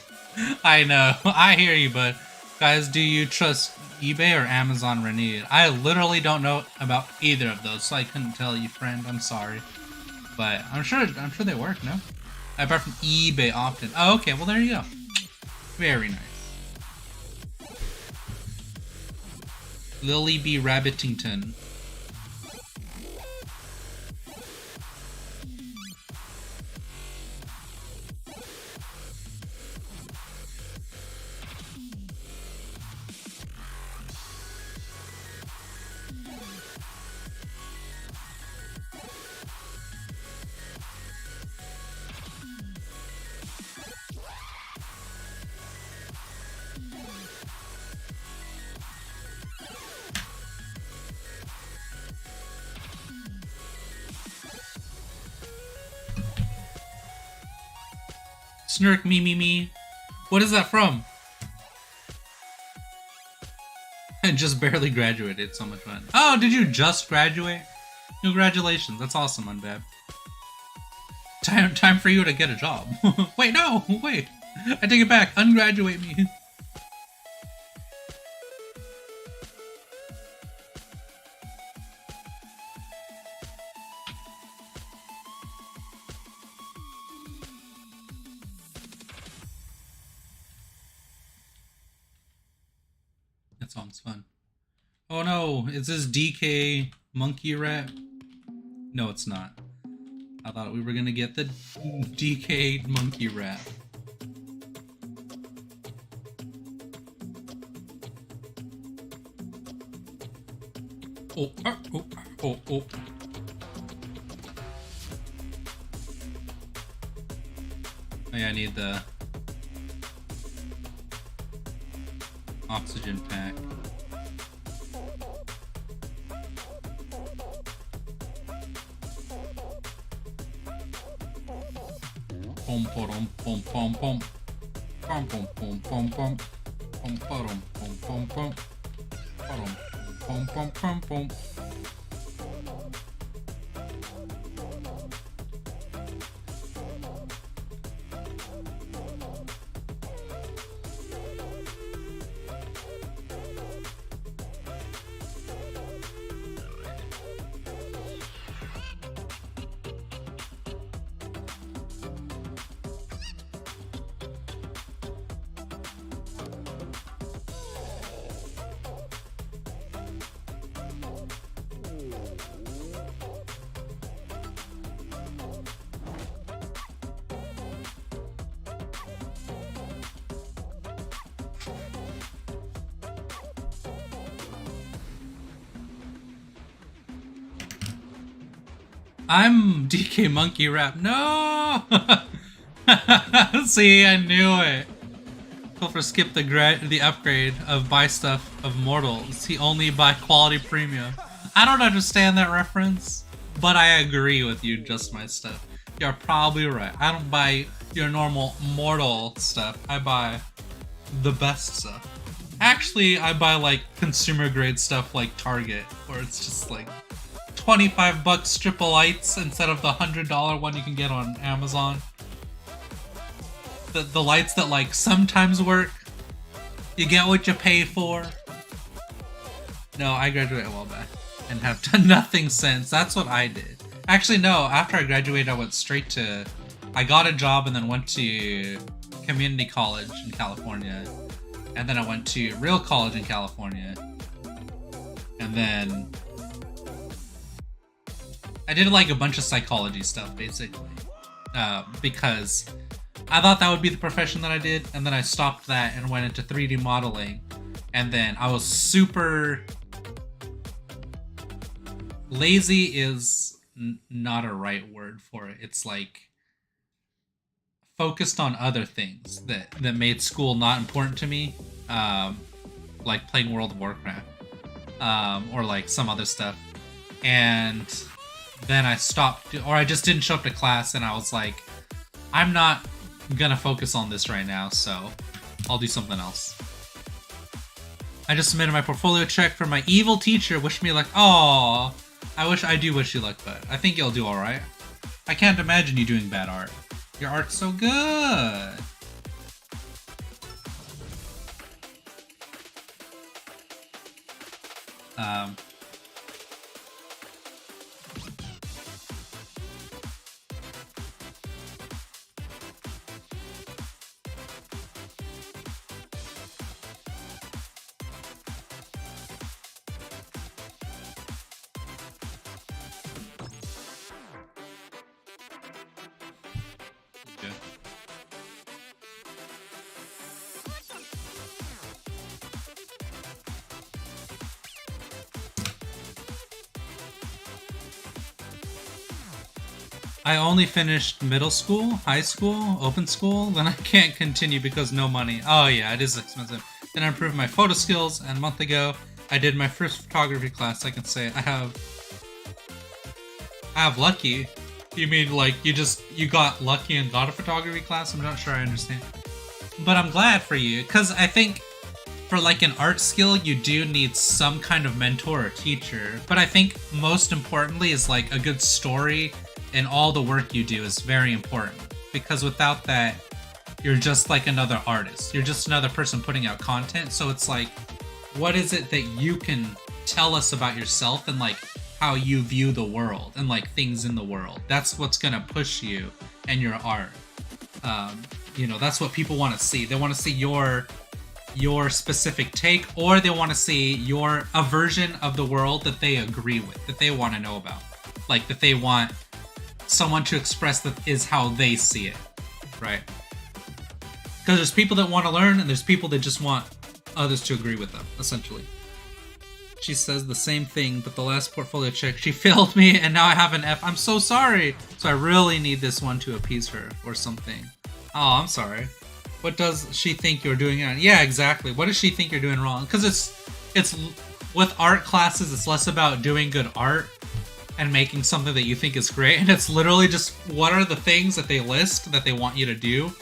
I know. I hear you, but guys, do you trust eBay or Amazon Renewed? I literally don't know about either of those, so I couldn't tell you, friend. I'm sorry. But I'm sure they work, no? I buy from eBay often. Oh, okay. Well, there you go. Very nice. Lily B. Rabbitington. Snurk me. What is that from? I just barely graduated. So much fun. Oh, did you just graduate? Congratulations. That's awesome, Unbab. Time for you to get a job. Wait, no! Wait! I take it back. Ungraduate me. That sounds fun. Oh no, is this DK monkey rat? No, it's not. I thought we were gonna get the DK monkey rat. Oh. Oh yeah, I need the oxygen pack. Pom pom pom pom pom pom pom pom pom pom pom pom pom pom pom pom pom pom. I'm DK Monkey Rap. No! See, I knew it. Pilfer skipped the upgrade of buy stuff of mortals. He only buy quality premium. I don't understand that reference, but I agree with you, just my stuff. You're probably right. I don't buy your normal mortal stuff. I buy the best stuff. Actually, I buy like consumer grade stuff like Target, where it's just like 25 bucks strip of lights instead of the $100 one you can get on Amazon. The lights that like sometimes work. You get what you pay for. No, I graduated a while back and have done nothing since. That's what I did. Actually, no, after I graduated, I went straight to... I got a job and then went to community college in California. And then I went to real college in California. And then I did like a bunch of psychology stuff, basically. Because I thought that would be the profession that I did. And then I stopped that and went into 3D modeling. And then I was super... Lazy is not a right word for it. It's like focused on other things that made school not important to me, like playing World of Warcraft, or like some other stuff. And then I stopped, or I just didn't show up to class, and I was like, I'm not gonna focus on this right now, so I'll do something else. I just submitted my portfolio check for my evil teacher. Wish me luck. Aww. I do wish you luck, but I think you'll do alright. I can't imagine you doing bad art. Your art's so good. I only finished middle school, high school, open school, then I can't continue because no money. Oh yeah, it is expensive. Then I improved my photo skills, and a month ago, I did my first photography class. I can say I have lucky. You mean like you got lucky and got a photography class? I'm not sure I understand. But I'm glad for you, because I think for like an art skill, you do need some kind of mentor or teacher. But I think most importantly is like a good story, and all the work you do is very important, because without that, you're just like another artist. You're just another person putting out content. So it's like, what is it that you can tell us about yourself and like how you view the world and like things in the world? That's what's gonna push you and your art. You know, that's what people want to see. They want to see your specific take, or they want to see a version of the world that they agree with, that they want to know about, like that they want someone to express that is how they see it, right? Because there's people that want to learn, and there's people that just want others to agree with them, essentially. She says the same thing, but the last portfolio check, she failed me, and now I have an F. I'm so sorry. So I really need this one to appease her or something. Oh, I'm sorry. What does she think you're doing wrong? Yeah, exactly. What does she think you're doing wrong? Because it's with art classes, it's less about doing good art and making something that you think is great, and it's literally just what are the things that they list that they want you to do,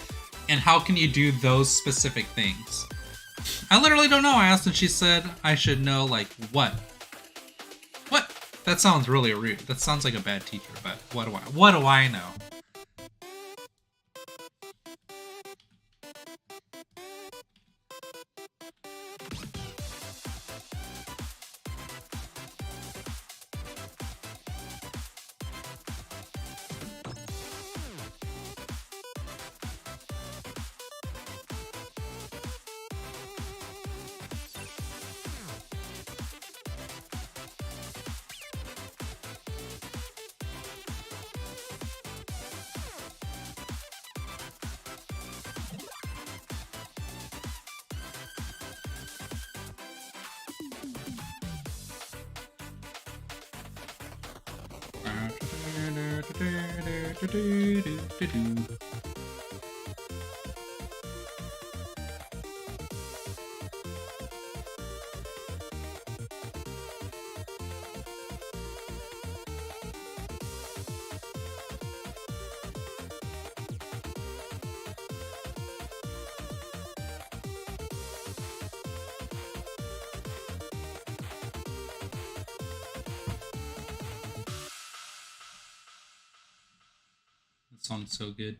and how can you do those specific things. I literally don't know. I asked and she said I should know, like, what? That sounds really rude. That sounds like a bad teacher, but what do I know? That song's so good.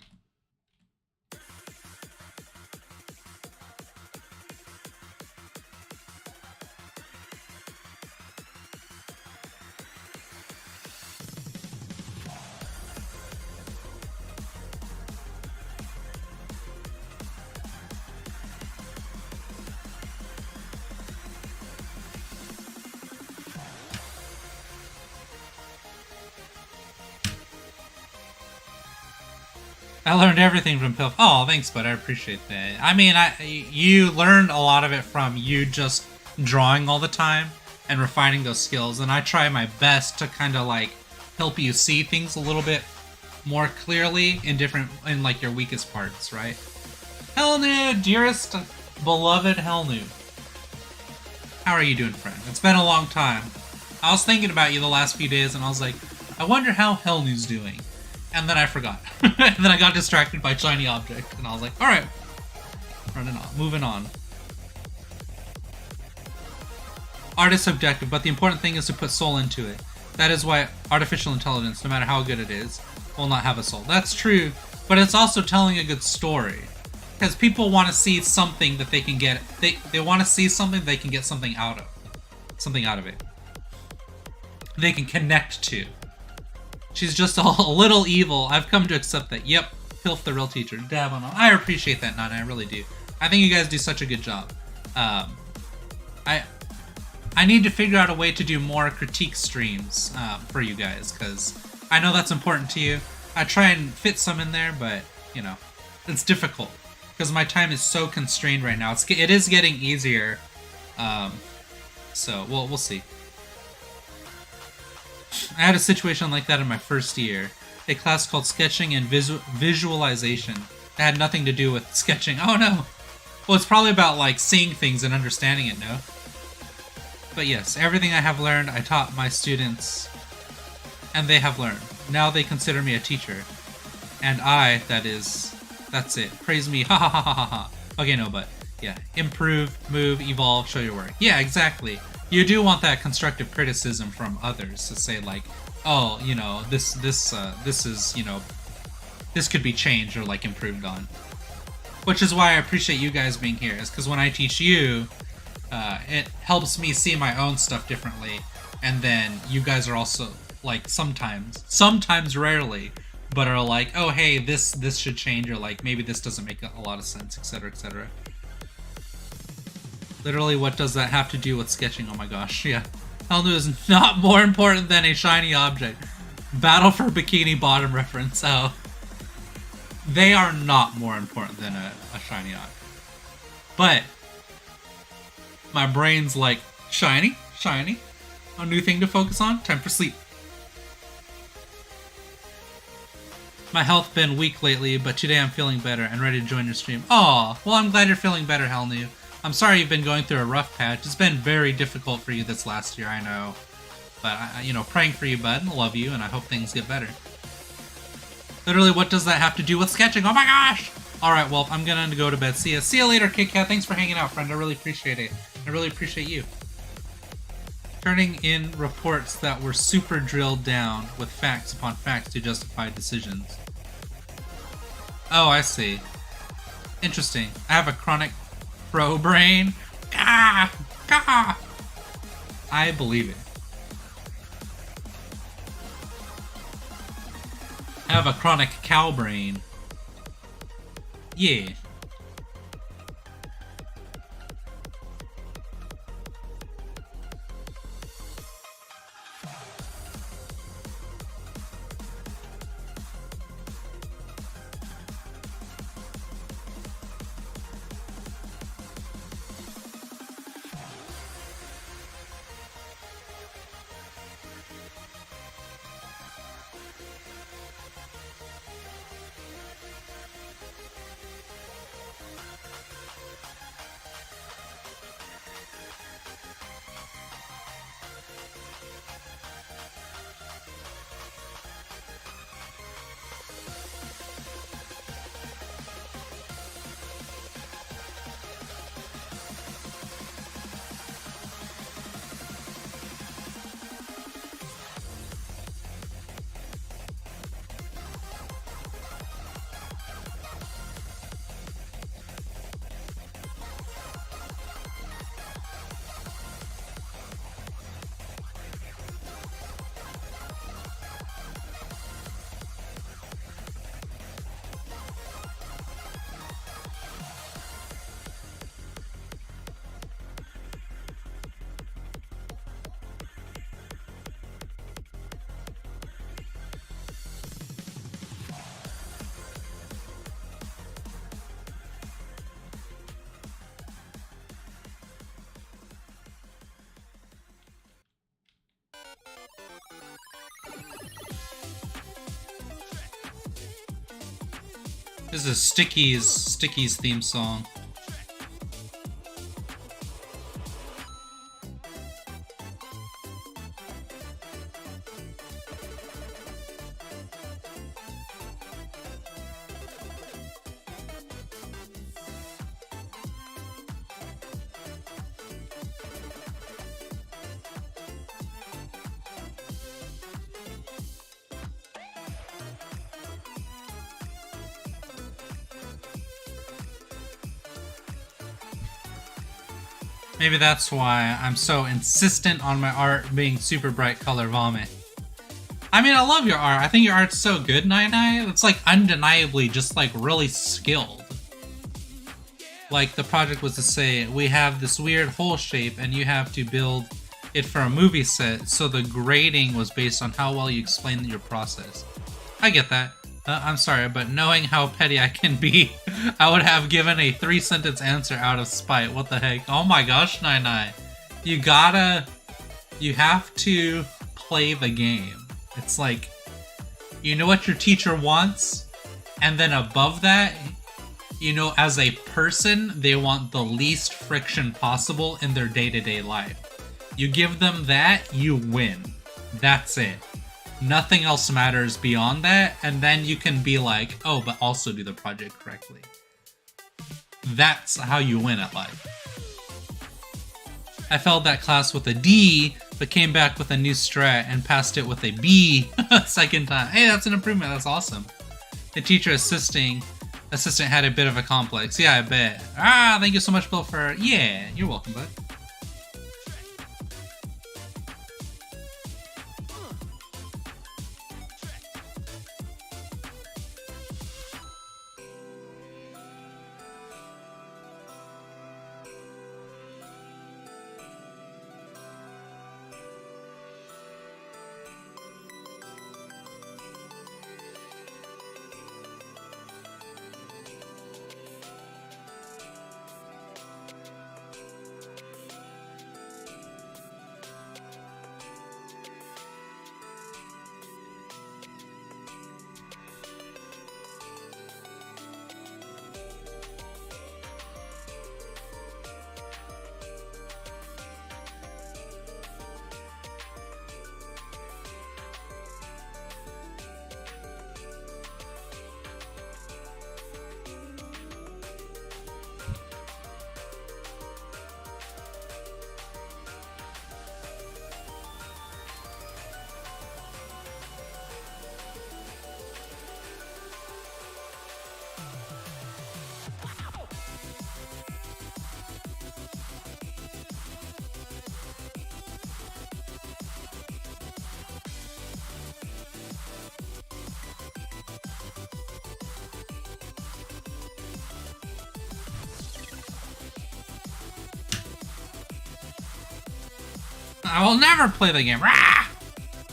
I learned everything from Pilf. Oh, thanks, bud. I appreciate that. I mean, you learned a lot of it from you just drawing all the time and refining those skills, and I try my best to kind of like help you see things a little bit more clearly in like your weakest parts, right? Helnu, dearest, beloved Helnu. How are you doing, friend? It's been a long time. I was thinking about you the last few days, and I was like, I wonder how Helnu's doing. And then I forgot. And then I got distracted by shiny object, and I was like, alright. Running on. Moving on. Art is subjective, but the important thing is to put soul into it. That is why artificial intelligence, no matter how good it is, will not have a soul. That's true, but it's also telling a good story. Because people want to see something that they can get. They want to see something they can get something out of. Something out of it. They can connect to. She's just a little evil. I've come to accept that. Yep, Pilf the real teacher. Dab on. I appreciate that, Nana. I really do. I think you guys do such a good job. I need to figure out a way to do more critique streams for you guys, because I know that's important to you. I try and fit some in there, but, you know, it's difficult, because my time is so constrained right now. It is getting easier, so we'll see. I had a situation like that in my first year. A class called Sketching and Visualization. It had nothing to do with sketching. Oh no! Well, it's probably about, like, seeing things and understanding it, no? But yes, everything I have learned, I taught my students, and they have learned. Now they consider me a teacher. And that's it. Praise me, ha ha ha ha ha. Okay, no, but, yeah. Improve, move, evolve, show your work. Yeah, exactly. You do want that constructive criticism from others to say, like, oh, you know, this is, you know, this could be changed or, like, improved on. Which is why I appreciate you guys being here, is because when I teach you, it helps me see my own stuff differently, and then you guys are also, like, sometimes rarely, but are like, oh hey, this should change, or like, maybe this doesn't make a lot of sense, etc, etc. Literally, what does that have to do with sketching? Oh my gosh, yeah. Hell is not more important than a shiny object. Battle for Bikini Bottom reference. Oh. They are not more important than a shiny object. But my brain's like, shiny, shiny. A new thing to focus on? Time for sleep. My health been weak lately, but today I'm feeling better and ready to join your stream. Aw, well, I'm glad you're feeling better, Helnu. I'm sorry you've been going through a rough patch. It's been very difficult for you this last year, I know. But, you know, praying for you, bud. I love you, and I hope things get better. Literally, what does that have to do with sketching? Oh my gosh! Alright, well, I'm gonna go to bed. See ya. See ya later, Kit Kat. Thanks for hanging out, friend. I really appreciate it. I really appreciate you. Turning in reports that were super drilled down with facts upon facts to justify decisions. Oh, I see. Interesting. I have a chronic pro brain. Gah! Gah! I believe it. I have a chronic cow brain. Yeah. This is Sticky's theme song. Maybe that's why I'm so insistent on my art being super bright color vomit. I mean, I love your art. I think your art's so good, Nai. It's like undeniably just like really skilled. Like the project was to say, we have this weird hole shape and you have to build it for a movie set, so the grading was based on how well you explain your process. I get that. I'm sorry, but knowing how petty I can be, I would have given a 3-sentence answer out of spite. What the heck? Oh my gosh, Nai. You have to play the game. It's like, you know what your teacher wants, and then above that, you know, as a person, they want the least friction possible in their day-to-day life. You give them that, you win. That's it. Nothing else matters beyond that, and then you can be like, oh, but also do the project correctly. That's how you win at life. I failed that class with a D, but came back with a new strat and passed it with a B second time. Hey, that's an improvement. That's awesome. The teacher assistant had a bit of a complex. Yeah, I bet. Ah, thank you so much, Bill, for... Yeah, you're welcome, bud. I will never play the game. Rah!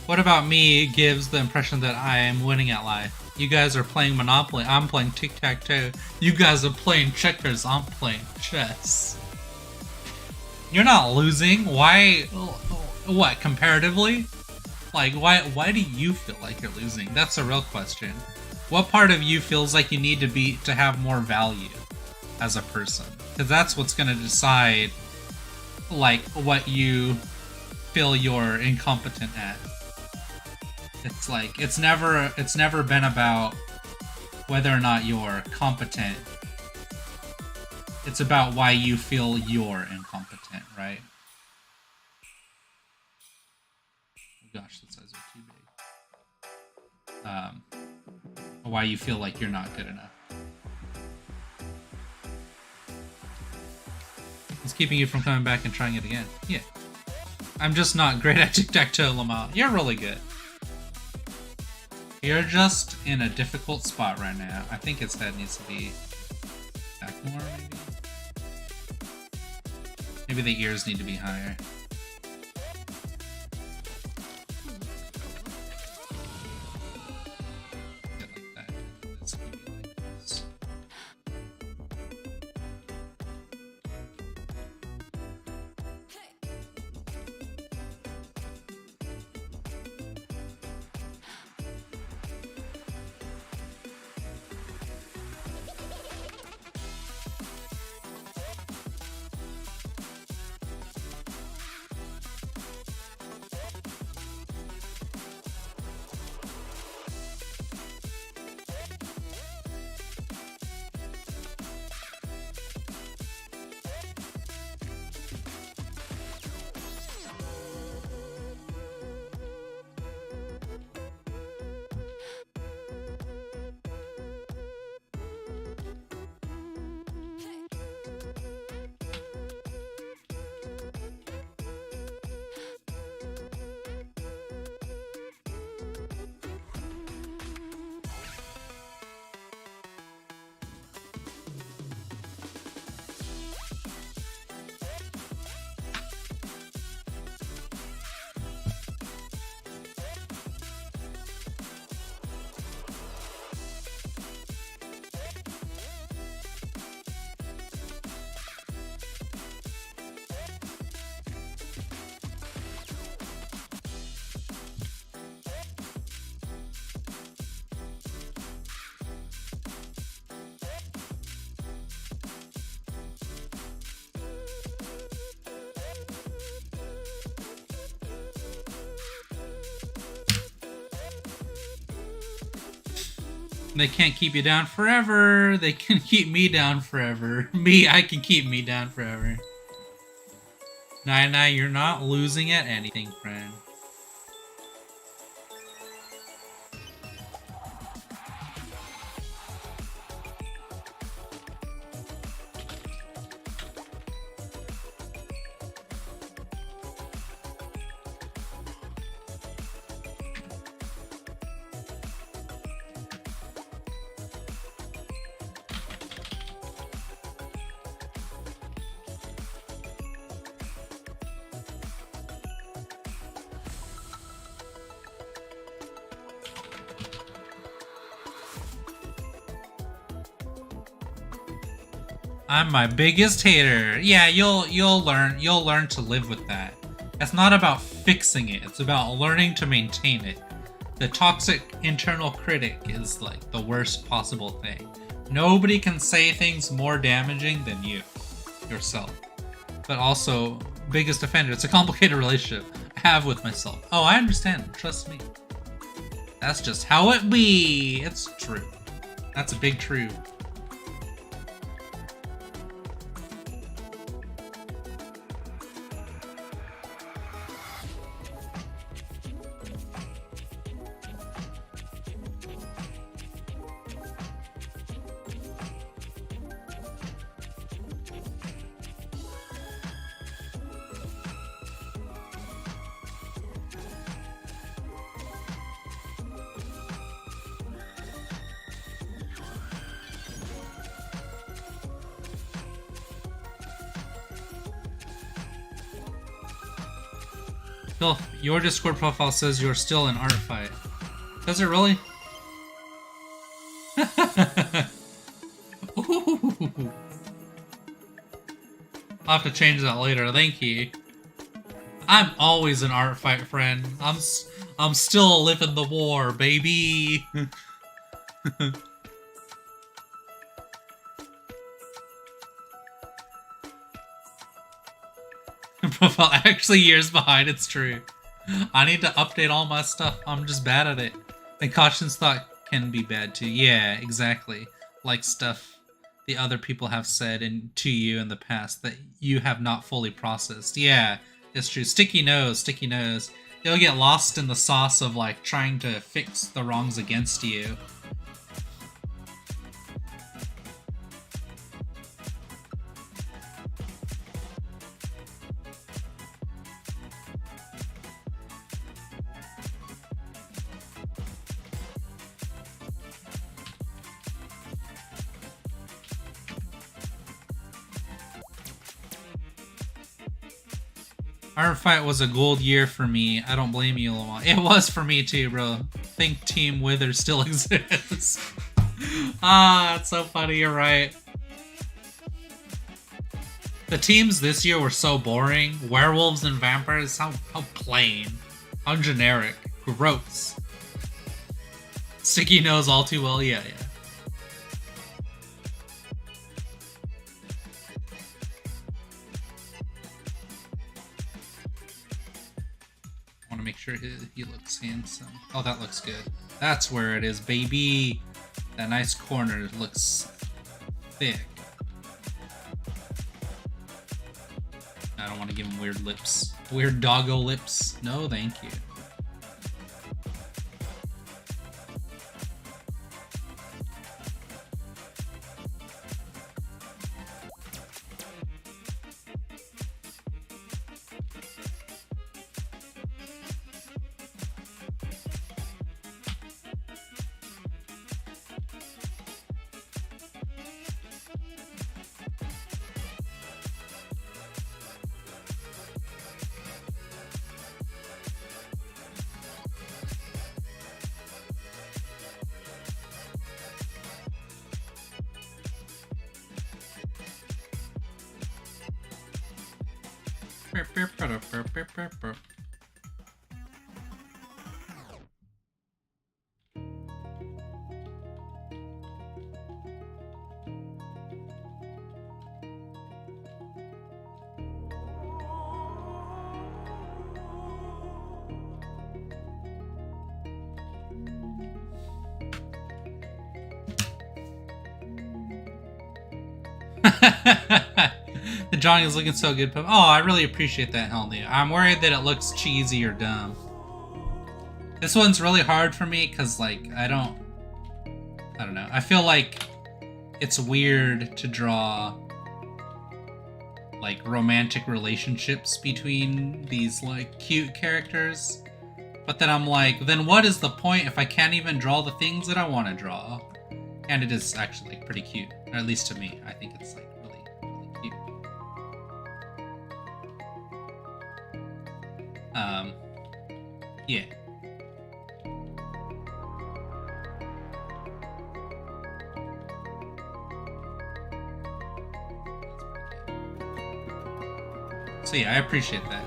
What about me gives the impression that I am winning at life? You guys are playing Monopoly, I'm playing tic-tac-toe. You guys are playing checkers, I'm playing chess. You're not losing. Why? What, comparatively? Like, why do you feel like you're losing? That's a real question. What part of you feels like you need to have more value as a person? Because that's what's going to decide, like, what you feel you're incompetent at. It's like, it's never been about whether or not you're competent. It's about why you feel you're incompetent, right? Oh gosh, the size are too big. Why you feel like you're not good enough. It's keeping you from coming back and trying it again. Yeah. I'm just not great at tic-tac-toe, Lamar. You're really good. You're just in a difficult spot right now. I think its head needs to be back more, maybe? Maybe the ears need to be higher. They can't keep you down forever. They can keep me down forever. I can keep me down forever. Nah, you're not losing at anything, friend. I'm my biggest hater. Yeah, you'll learn to live with that. It's not about fixing it. It's about learning to maintain it. The toxic internal critic is like the worst possible thing. Nobody can say things more damaging than you, yourself. But also, biggest offender. It's a complicated relationship I have with myself. Oh, I understand. Trust me. That's just how it be. It's true. That's a big true. Phil, your Discord profile says you're still in art fight. Does it really? Ooh. I'll have to change that later. Thank you. I'm always an art fight, friend. I'm still living the war, baby. Profile actually years behind, it's true. I need to update all my stuff. I'm just bad at it. And caution's thought can be bad too. Yeah, exactly. Like stuff the other people have said to you in the past that you have not fully processed. Yeah, it's true. Sticky nose, sticky nose. You'll get lost in the sauce of like trying to fix the wrongs against you. Art fight was a gold year for me. I don't blame you, Lamont. It was for me too, bro. Think Team Wither still exists. Ah, it's so funny. You're right. The teams this year were so boring. Werewolves and vampires. How plain. How generic. Gross. Sticky knows all too well. Yeah. Make sure he looks handsome. Oh, that looks good. That's where it is, baby. That nice corner looks thick. I don't want to give him weird lips. Weird doggo lips. No, thank you. The drawing is looking so good. Oh, I really appreciate that, Helny. I'm worried that it looks cheesy or dumb. This one's really hard for me because, like, I don't know. I feel like it's weird to draw, like, romantic relationships between these, like, cute characters. But then I'm like, then what is the point if I can't even draw the things that I want to draw? And it is actually pretty cute. Or at least to me. I think it's, like, really, really cute. Yeah. So yeah, I appreciate that.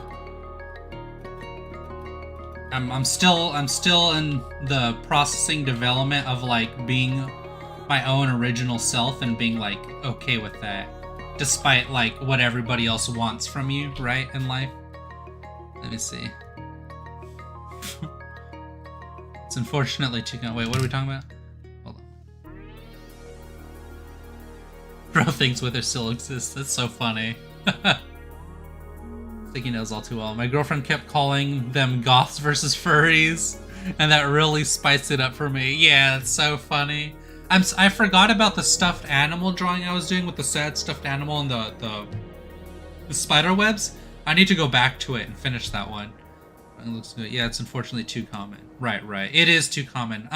I'm still in the processing development of like being my own original self and being like okay with that, despite like what everybody else wants from you, right, in life. Let me see. It's unfortunately too. Wait, what are we talking about? Hold on. Bro thinks Wither still exists. That's so funny. I think he knows all too well. My girlfriend kept calling them goths versus furries, and that really spiced it up for me. Yeah, it's so funny. I forgot about the stuffed animal drawing I was doing with the sad stuffed animal and the spider webs. I need to go back to it and finish that one. It looks good. Yeah, it's unfortunately too common. Right. It is too common.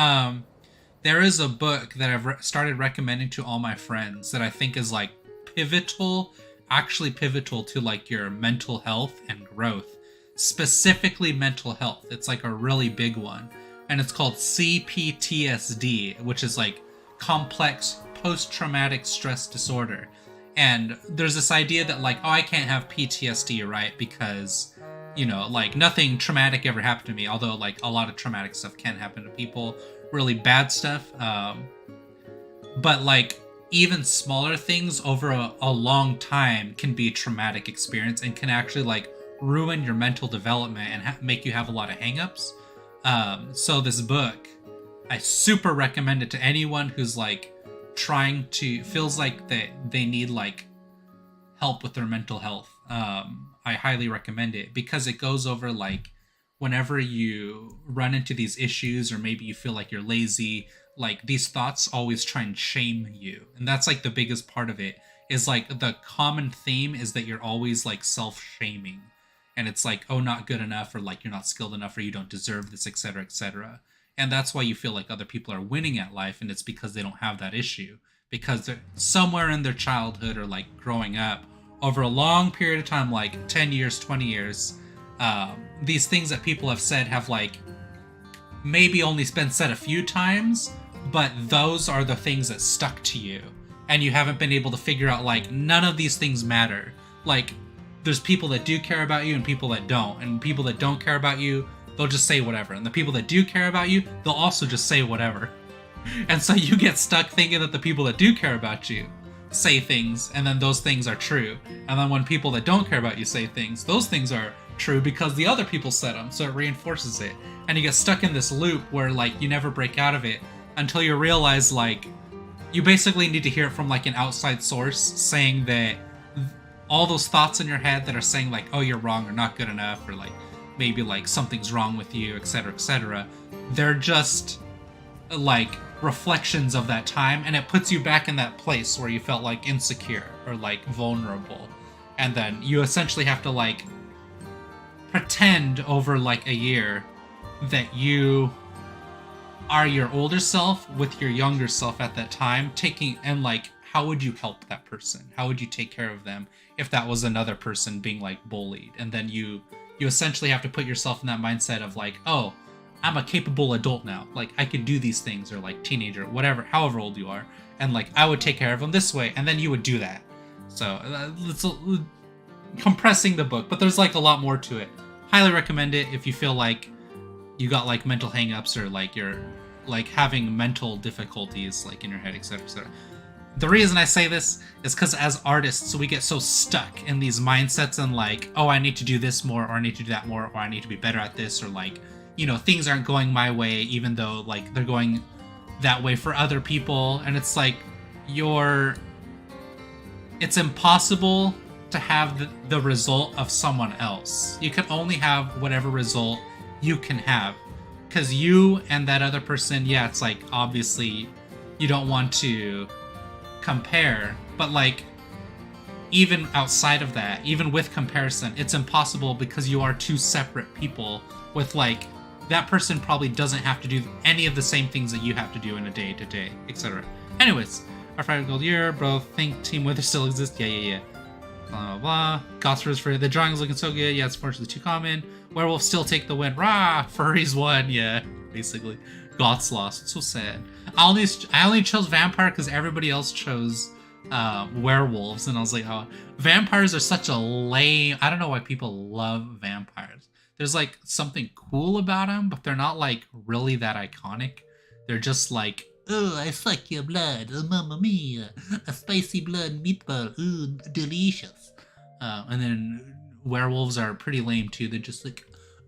There is a book that I've started recommending to all my friends that I think is like pivotal to like your mental health and growth, specifically mental health. It's like a really big one, and it's called CPTSD, which is like complex post-traumatic stress disorder. And there's this idea that like, oh, I can't have PTSD, right? Because, you know, like nothing traumatic ever happened to me, although like a lot of traumatic stuff can happen to people, really bad stuff. But like even smaller things over a long time can be a traumatic experience and can actually like ruin your mental development and make you have a lot of hangups. So this book, I super recommend it to anyone who's like feels like that they need like help with their mental health. I highly recommend it because it goes over like whenever you run into these issues or maybe you feel like you're lazy, like these thoughts always try and shame you. And that's like the biggest part of it is like the common theme is that you're always like self-shaming. And it's like, oh, not good enough, or like you're not skilled enough, or you don't deserve this, etc., etc. And that's why you feel like other people are winning at life, and it's because they don't have that issue. Because they're somewhere in their childhood or like growing up over a long period of time, like 10 years, 20 years, these things that people have said have like maybe only been said a few times, but those are the things that stuck to you. And you haven't been able to figure out like none of these things matter. Like there's people that do care about you and people that don't. And people that don't care about you, they'll just say whatever. And the people that do care about you, they'll also just say whatever. And so you get stuck thinking that the people that do care about you say things, and then those things are true. And then when people that don't care about you say things, those things are true because the other people said them, so it reinforces it. And you get stuck in this loop where like you never break out of it until you realize like you basically need to hear it from like an outside source saying that all those thoughts in your head that are saying like, oh, you're wrong or not good enough, or like maybe like something's wrong with you, etc., etc., they're just like reflections of that time, and it puts you back in that place where you felt like insecure or like vulnerable. And then you essentially have to like pretend over like a year that you are your older self with your younger self at that time, and like how would you help that person, how would you take care of them if that was another person being like bullied. And then you essentially have to put yourself in that mindset of like, oh, I'm a capable adult now, like I could do these things, or like teenager, whatever, however old you are, and like I would take care of them this way, and then you would do that. So it's compressing the book, but there's like a lot more to it. Highly recommend it if you feel like you got like mental hangups, or like you're like having mental difficulties like in your head, etc., etc. The reason I say this is because as artists, we get so stuck in these mindsets and like, oh, I need to do this more, or I need to do that more, or I need to be better at this, or like, you know, things aren't going my way even though like they're going that way for other people. And it's like you're it's impossible to have the result of someone else. You can only have whatever result you can have. Because you and that other person, yeah, it's like, obviously, you don't want to compare, but like, even outside of that, even with comparison, it's impossible because you are two separate people with like, that person probably doesn't have to do any of the same things that you have to do in a day to day, etc. Anyways, our 5 gold year, bro, think Team Wither still exists? Yeah. Blah, blah, blah. Gothra's for the drawing's looking so good. Yeah, it's fortunately too common. Werewolves still take the win. Rah! Furries won. Yeah, basically. Goths lost. It's so sad. I only chose vampire because everybody else chose werewolves, and I was like, oh, vampires are such a lame. I don't know why people love vampires. There's like something cool about them, but they're not like really that iconic. They're just like, oh, I suck your blood, oh mamma mia, a spicy blood meatball, ooh, delicious. And then werewolves are pretty lame too. They're just like,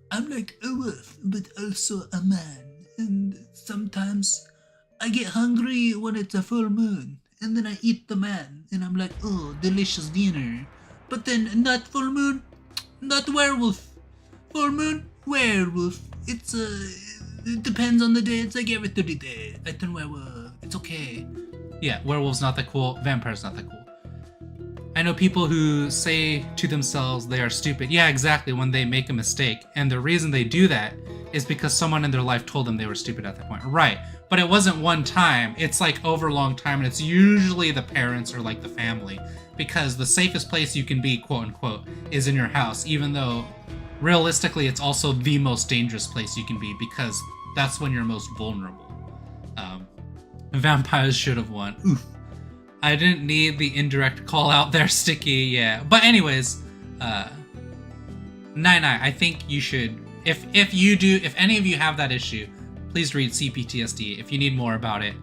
I'm like a wolf, but also a man, and sometimes I get hungry when it's a full moon, and then I eat the man, and I'm like, oh, delicious dinner. But then not full moon, not werewolf. Full moon, werewolf. It depends on the day. It's like every 30 days. I turn werewolf. It's okay. Yeah, werewolf's not that cool. Vampire's not that cool. I know people who say to themselves they are stupid. Yeah, exactly, when they make a mistake. And the reason they do that is because someone in their life told them they were stupid at that point. Right. But it wasn't one time. It's like over a long time. And it's usually the parents or like the family. Because the safest place you can be, quote unquote, is in your house. Even though realistically, it's also the most dangerous place you can be because that's when you're most vulnerable. Vampires should have won. Oof. I didn't need the indirect call out there, Sticky. Yeah. But anyways, Nine, I think you should. If any of you have that issue, please read CPTSD. If you need more about it,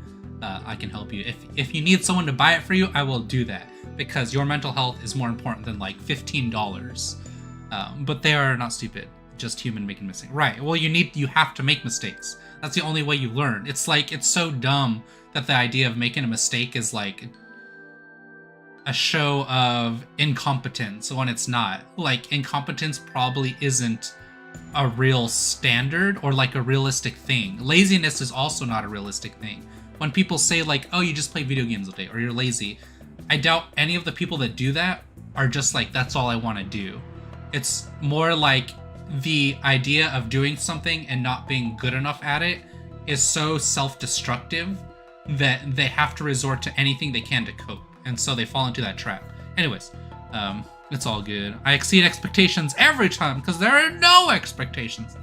I can help you. If you need someone to buy it for you, I will do that because your mental health is more important than like $15. But they are not stupid, just human making mistakes. Right. Well, you have to make mistakes. That's the only way you learn. It's like, it's so dumb that the idea of making a mistake is like a show of incompetence when it's not. Like, incompetence probably isn't a real standard or like a realistic thing. Laziness is also not a realistic thing. When people say like, oh, you just play video games all day or you're lazy, I doubt any of the people that do that are just like, that's all I want to do. It's more like the idea of doing something and not being good enough at it is so self-destructive that they have to resort to anything they can to cope. And so they fall into that trap. Anyways, it's all good. I exceed expectations every time because there are no expectations.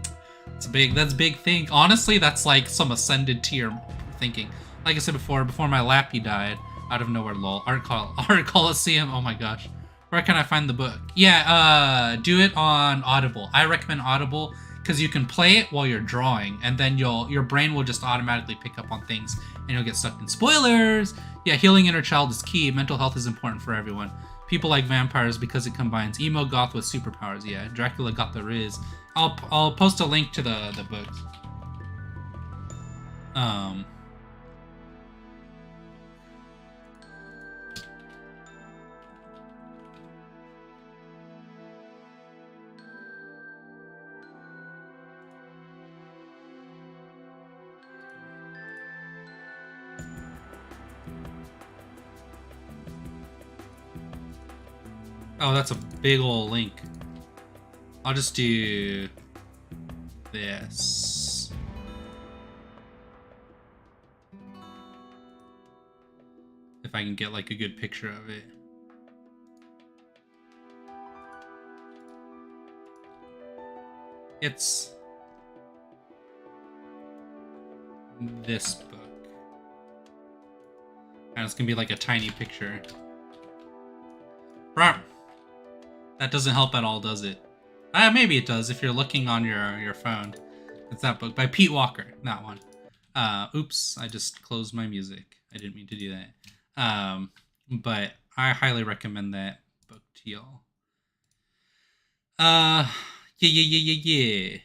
That's a big thing. Honestly, that's like some ascended tier thinking. Like I said before my Lappy died out of nowhere, lol. Art Coliseum, oh my gosh. Where can I find the book? Yeah, do it on Audible. I recommend Audible because you can play it while you're drawing, and then your brain will just automatically pick up on things, and you'll get sucked in. Spoilers! Yeah, healing inner child is key. Mental health is important for everyone. People like vampires because it combines emo goth with superpowers. Yeah, Dracula got the riz. I'll post a link to the books. Oh, that's a big ol' link. I'll just do this. If I can get like a good picture of it. It's this book. And it's gonna be like a tiny picture. That doesn't help at all, does it? Maybe it does if you're looking on your phone. It's that book by Pete Walker, that one. Oops, I just closed my music. I didn't mean to do that. But I highly recommend that book to y'all. Yeah.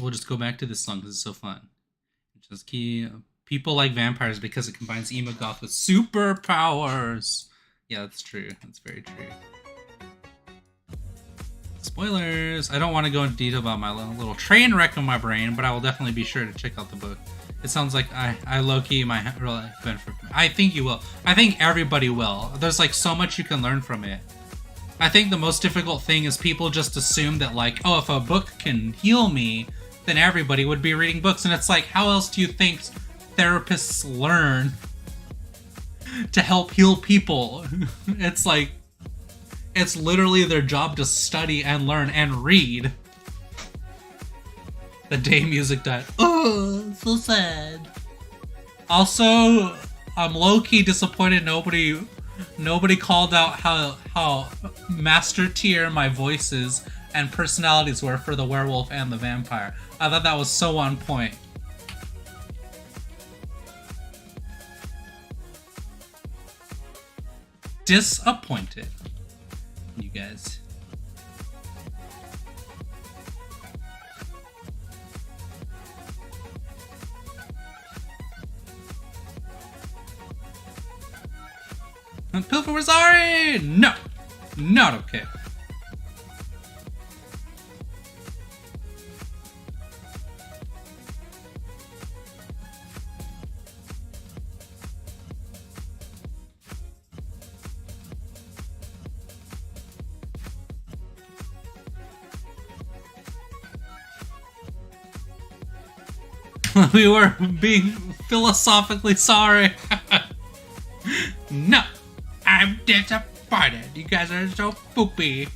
We'll just go back to this song because it's so fun. Just key. People like vampires because it combines emo goth with superpowers. Yeah, that's true. That's very true. Spoilers! I don't want to go into detail about my little train wreck in my brain, but I will definitely be sure to check out the book. It sounds like I low-key might really benefit from it. I think you will. I think everybody will. There's like so much you can learn from it. I think the most difficult thing is people just assume that like, oh, if a book can heal me, then everybody would be reading books. And it's like, how else do you think therapists learn to help heal people? It's like, it's literally their job to study and learn and read. The day music died. Oh, so sad. Also, I'm low-key disappointed nobody called out how master tier my voices and personalities were for the werewolf and the vampire. I thought that was so on point. Disappointed, you guys. Pilfer Rosari! No! Not okay. We were being philosophically sorry. No! I'm disappointed. You guys are so poopy.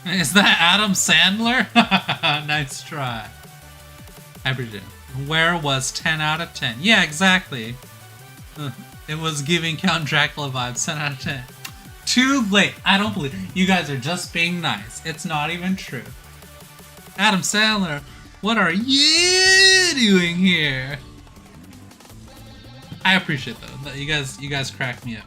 Is that Adam Sandler? Nice try. I appreciate it. Where was 10 out of 10? Yeah, exactly. It was giving Count Dracula vibes. 10 out of 10. Too late. I don't believe it. You guys are just being nice. It's not even true. Adam Sandler, what are you doing here? I appreciate that. You guys crack me up.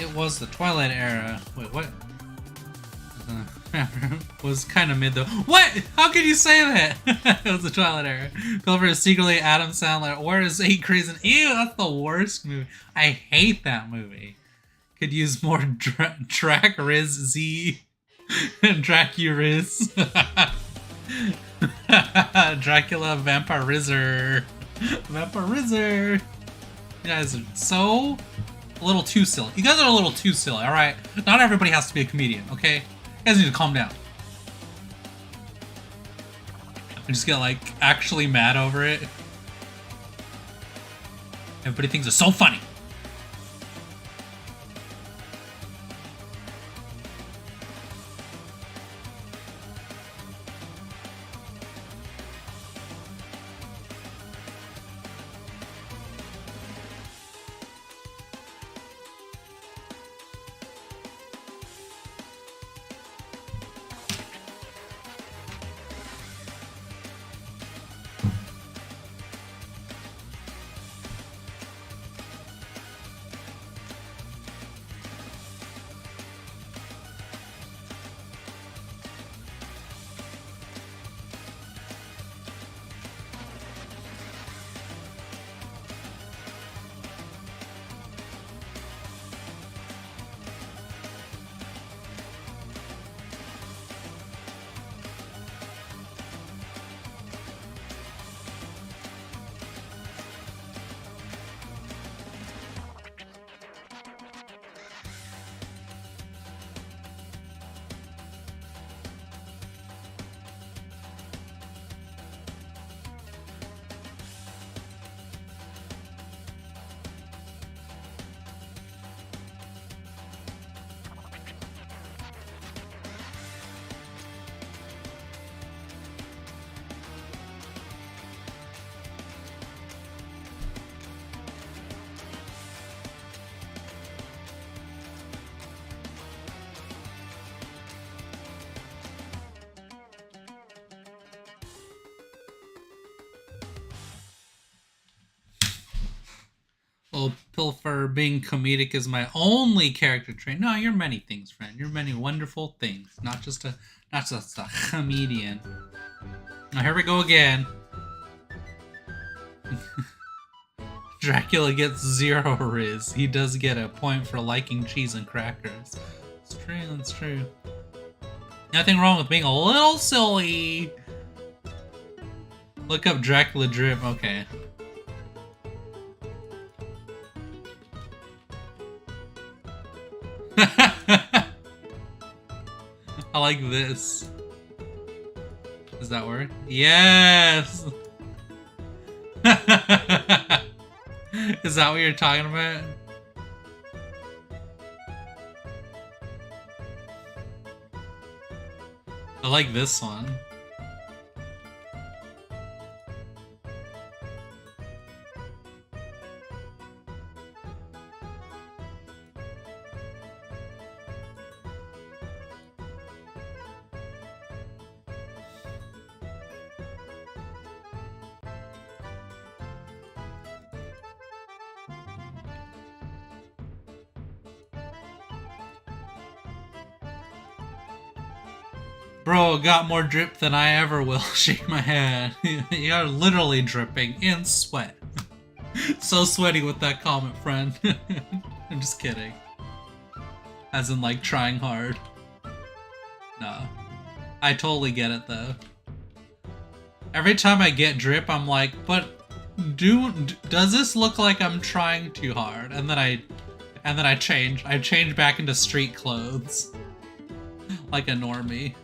It was the Twilight era. Wait, what? Was kind of mid though. What? How could you say that? It was the Twilight era. Pilfer is secretly Adam Sandler. Where is 8 Crazy? Ew, that's the worst movie. I hate that movie. Could use more Drac Riz Z. Dracuriz. Dracula Vampirizer. Vampirizer. You guys are so a little too silly. You guys are a little too silly, alright? Not everybody has to be a comedian, okay? You guys need to calm down. I just get like actually mad over it. Everybody thinks it's so funny. Well, Pilfer being comedic is my only character trait. No, you're many things, friend. You're many wonderful things. Not just a comedian. Now here we go again. Dracula gets 0 Riz. He does get a point for liking cheese and crackers. It's true, it's true. Nothing wrong with being a little silly. Look up Dracula drip. Okay. I like this. Does that work? Yes! Is that what you're talking about? I like this one. Bro, got more drip than I ever will. Shake my head. You're literally dripping in sweat. So sweaty with that comment, friend. I'm just kidding. As in, like, trying hard. No. I totally get it, though. Every time I get drip, I'm like, but does this look like I'm trying too hard? And then I change. I change back into street clothes. Like a normie.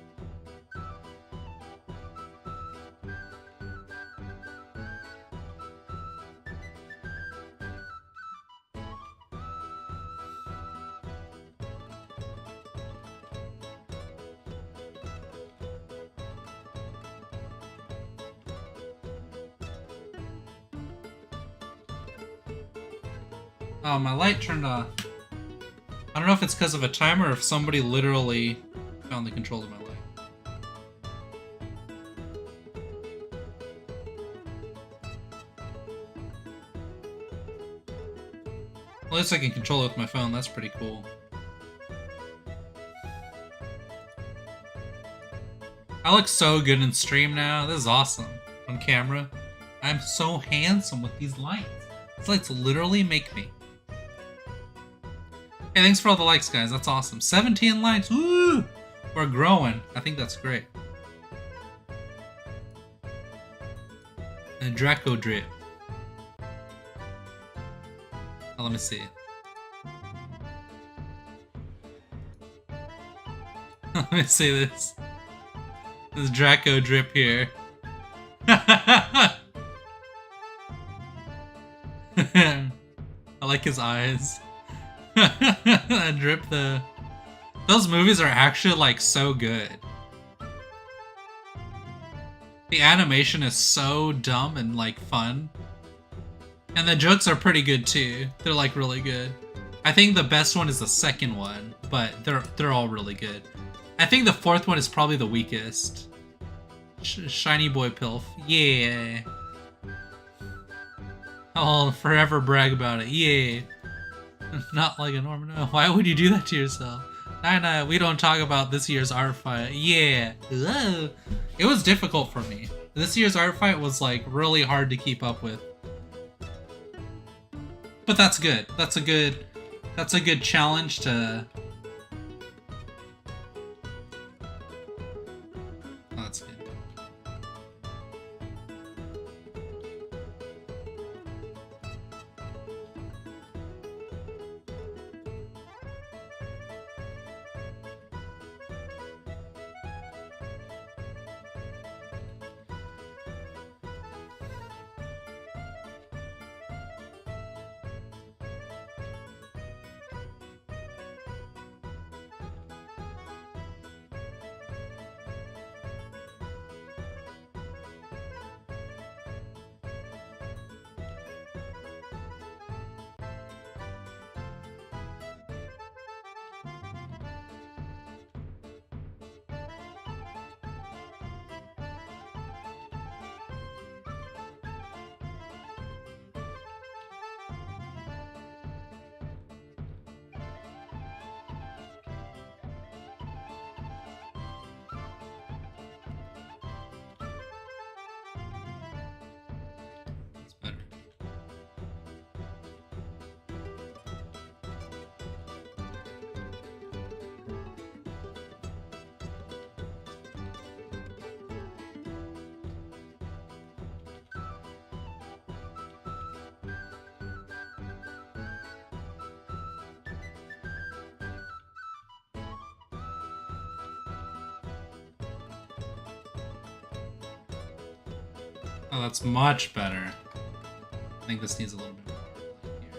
Oh, my light turned off. I don't know if it's because of a timer or if somebody literally found the control of my light. least I can control it with my phone. That's pretty cool. I look so good in stream now. This is awesome. On camera. I'm so handsome with these lights. These lights literally make me. Hey, thanks for all the likes, guys. That's awesome. 17 likes. Woo! We're growing. I think that's great. And Draco drip. Oh, let me see. Let me see this. This Draco drip here. I like his eyes. That drip, those movies are actually like so good. The animation is so dumb and like fun. And the jokes are pretty good too. They're like really good. I think the best one is the second one, but they're all really good. I think the fourth one is probably the weakest. Shiny boy pilf. Yeah. I'll forever brag about it. Yeah. Not like a Norman. No. Why would you do that to yourself? Nah, we don't talk about this year's art fight. Yeah. Ugh. It was difficult for me. This year's art fight was like really hard to keep up with. But that's good. That's a good challenge to... Oh, that's good. Oh, that's much better. I think this needs a little bit more here.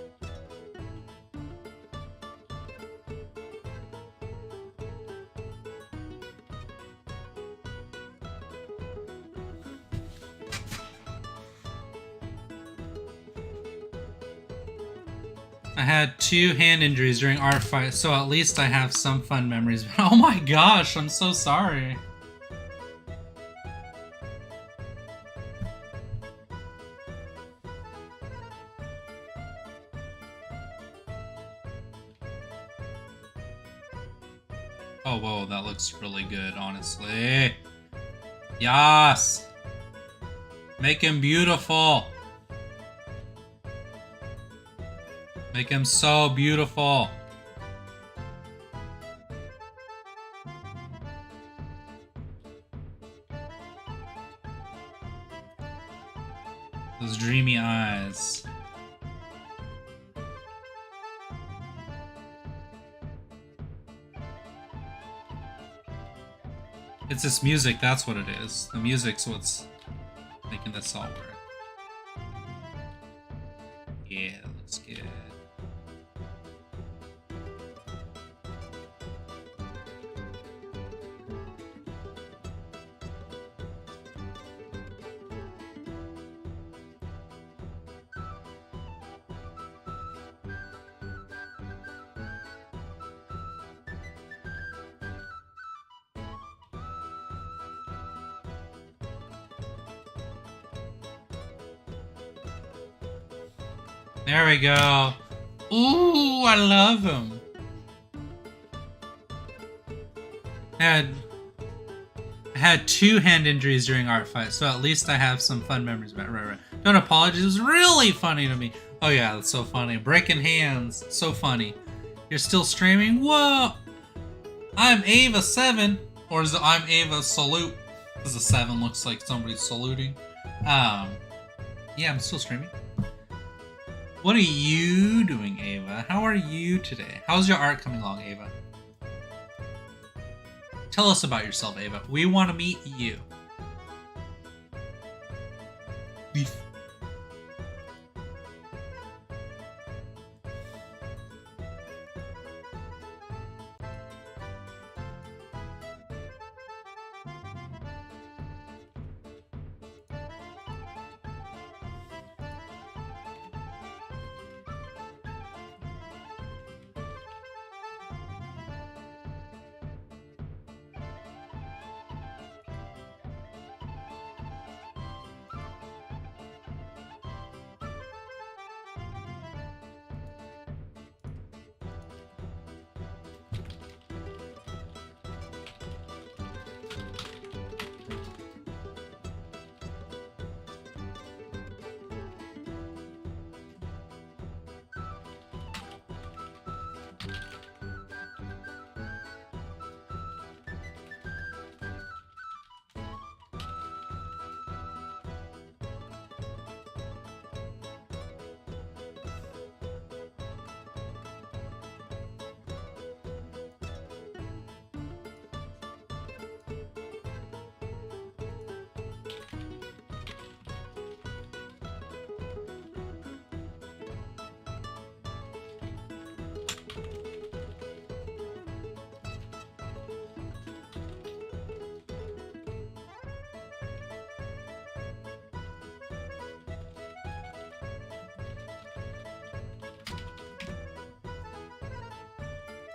I had 2 hand injuries during art fight, so at least I have some fun memories. Oh my gosh, I'm so sorry. Oh, whoa, that looks really good, honestly. Yes! Make him beautiful! Make him so beautiful! Those dreamy eyes. It's this music, that's what it is. The music's what's making this all work. Yeah, that looks good. There we go. Ooh, I love him. I had 2 hand injuries during art fight, so at least I have some fun memories about it. Right. Don't apologize. It was really funny to me. Oh yeah, that's so funny. Breaking hands. So funny. You're still streaming? Whoa! I'm Ava7. Or is it I'm Ava Salute? Because the 7 looks like somebody's saluting. Yeah, I'm still streaming. What are you doing, Ava? How are you today? How's your art coming along, Ava? Tell us about yourself, Ava. We want to meet you. Beef.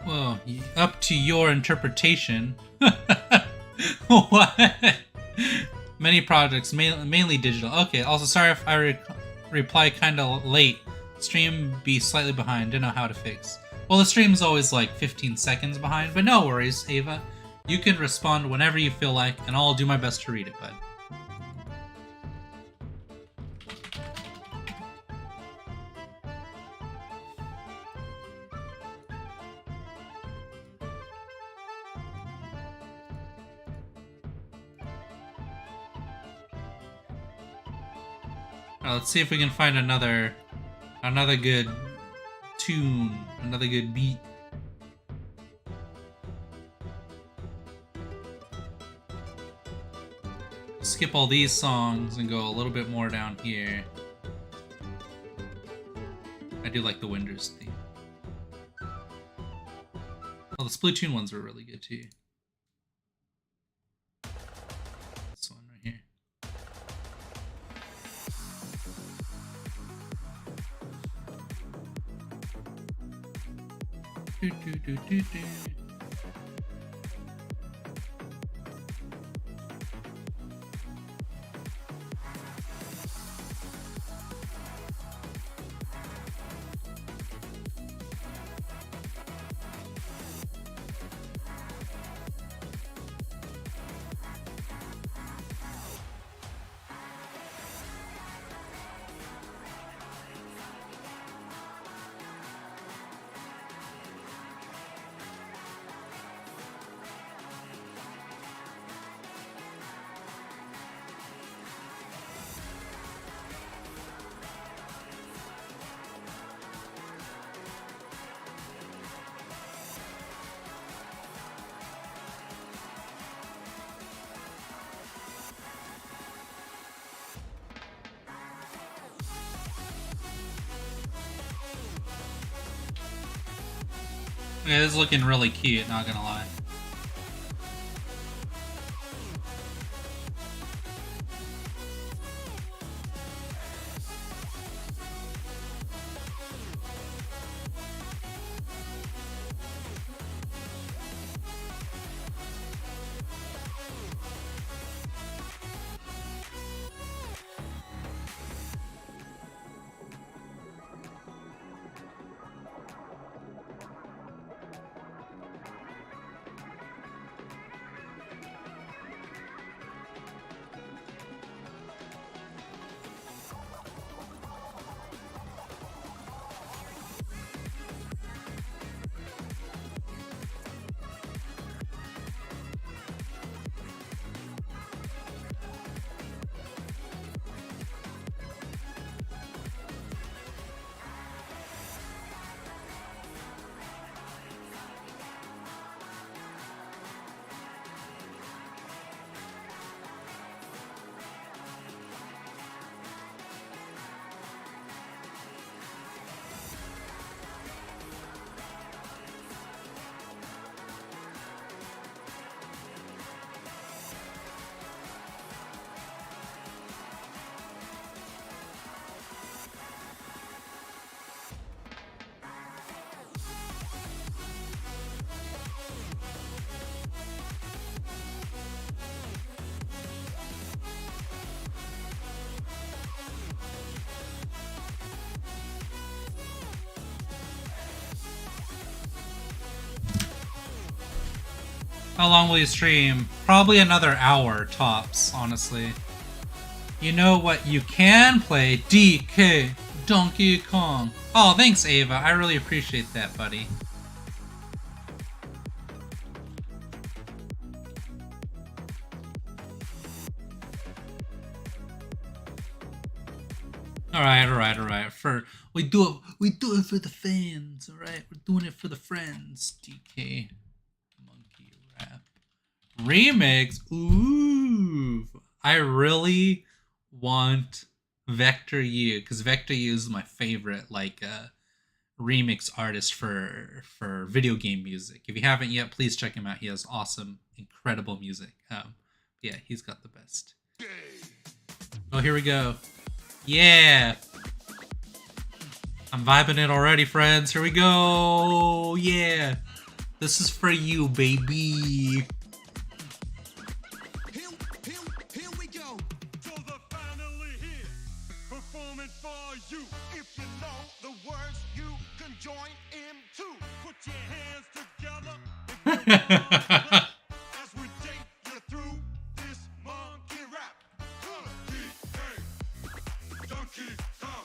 Well, up to your interpretation. What? Many projects, mainly digital. Okay, also sorry if I reply kind of late. Stream be slightly behind. Don't know how to fix. Well, the stream's always like 15 seconds behind, but no worries, Ava. You can respond whenever you feel like, and I'll do my best to read it, bud. Let's see if we can find another good tune, another good beat. Skip all these songs and go a little bit more down here. I do like the Winders theme. Oh, the Splatoon ones were really good too. This one right here. Do, do, do, do, do. Yeah, this is looking really cute, not gonna lie. How long will you stream? Probably another hour tops, honestly. You know what you can play? DK Donkey Kong. Oh, thanks, Ava. I really appreciate that, buddy. All right. We do it for the fans. All right, we're doing it for the friends. DK Monkey Rap remix. Ooh, I really want Vector U because Vector U is my favorite remix artist for video game music. If you haven't yet, please check him out. He has awesome, incredible music. Yeah, he's got the best. Oh, here we go. Yeah. I'm vibing it already, friends. Here we go. Yeah. This is for you, baby. Here we go. So the finally here. Performing for you. If you know the words, you can join in too. Put your hands together. As we take you through this monkey rap. Donkey Kong.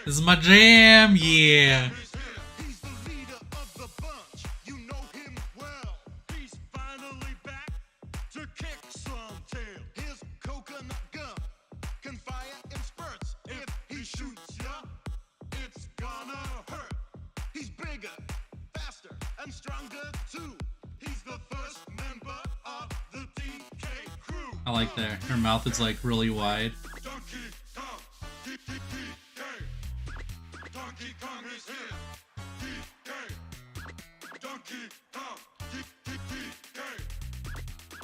This is my jam, yeah. He's the leader of the bunch. You know him well. He's finally back to kick some tail. His coconut gun can fire in spurts. If he shoots ya, it's gonna hurt. He's bigger, faster, and stronger too. He's the first member of the DK crew. I like that. Her mouth is like really wide. Donkey Kong, DK. Donkey Kong is here. DK. Donkey Kong, DK.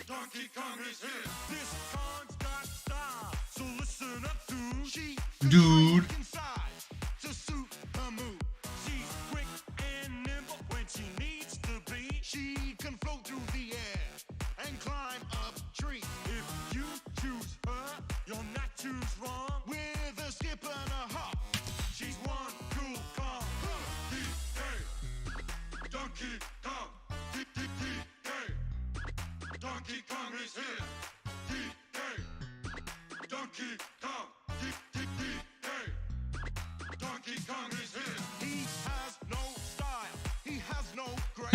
Donkey Kong is here. This Kong's got style, so listen up, dude. She Dude. inside to suit her mood. She's quick and nimble when she needs to be. She can float through the air and climb up trees. If you choose her, you'll not choose wrong. With a skip and a hop, she's one cool Kong. DK. Donkey Kong. DK. Donkey Kong is here. DK. Donkey Kong. DK. Donkey Kong is here. He has no style. He has no grace.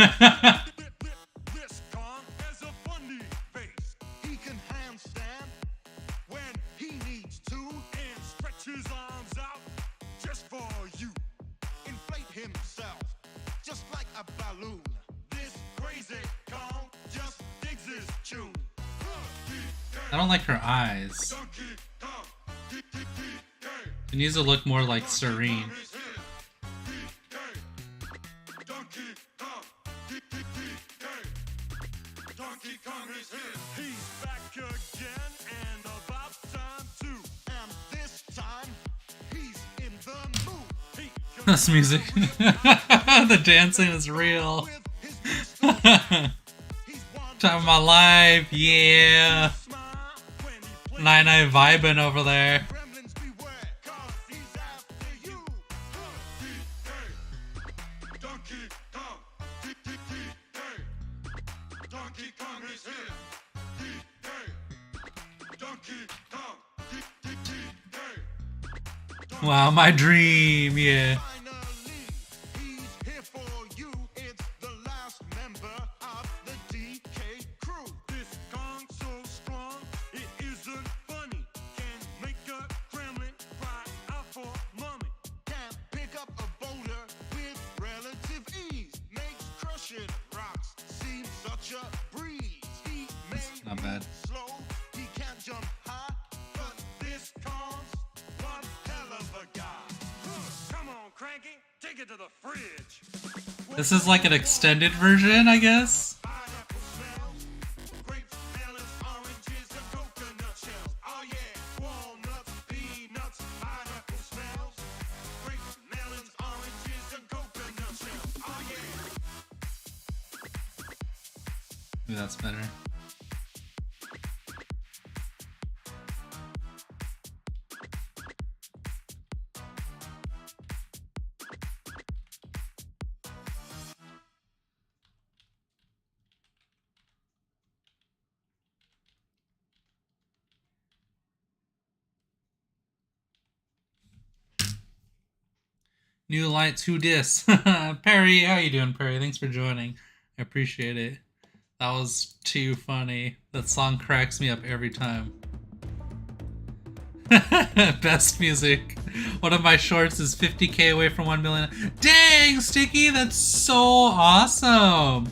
This Kong has a funny face. He can handstand when he needs to and stretch his arms out just for you. Inflate himself just like a balloon. This crazy Kong just digs his tune. I don't like her eyes. Donkey Kong. She needs to look more like Serene. Donkey Kong. Donkey Kong is here. He's back again and about time too. And this time, he's in the mood. He can This music. The dancing is real. with his pistol. He's one Time of my life, yeah. smile when he plays. Nine vibing over there. Gremlins beware, 'cause he's after you. DK. Donkey Kong. Donkey Kong is here. DK. Donkey Kong. Wow, my dream, yeah. Finally, he's here for you. It's the last member of the DK crew. This Kong so strong, it isn't funny. Can make a gremlin cry out for mommy. Can pick up a boulder with relative ease. Makes crushing rocks seem such a breeze. He may Not bad. be slow, he can't jump high, but this Kong's one hell of a guy. Come on, Cranky, take it to the fridge. This is like an extended version, I guess. Pineapple smells, grapes, melons, oranges, and coconut shells. Oh yeah, walnuts, peanuts, pineapple smells, grapes, melons, oranges, and coconut shells. Oh yeah. Maybe that's better. New lights, who dis? Perry, how you doing, Perry? Thanks for joining. I appreciate it. That was too funny. That song cracks me up every time. Best music. One of my shorts is 50k away from 1 million. Dang, Sticky, that's so awesome.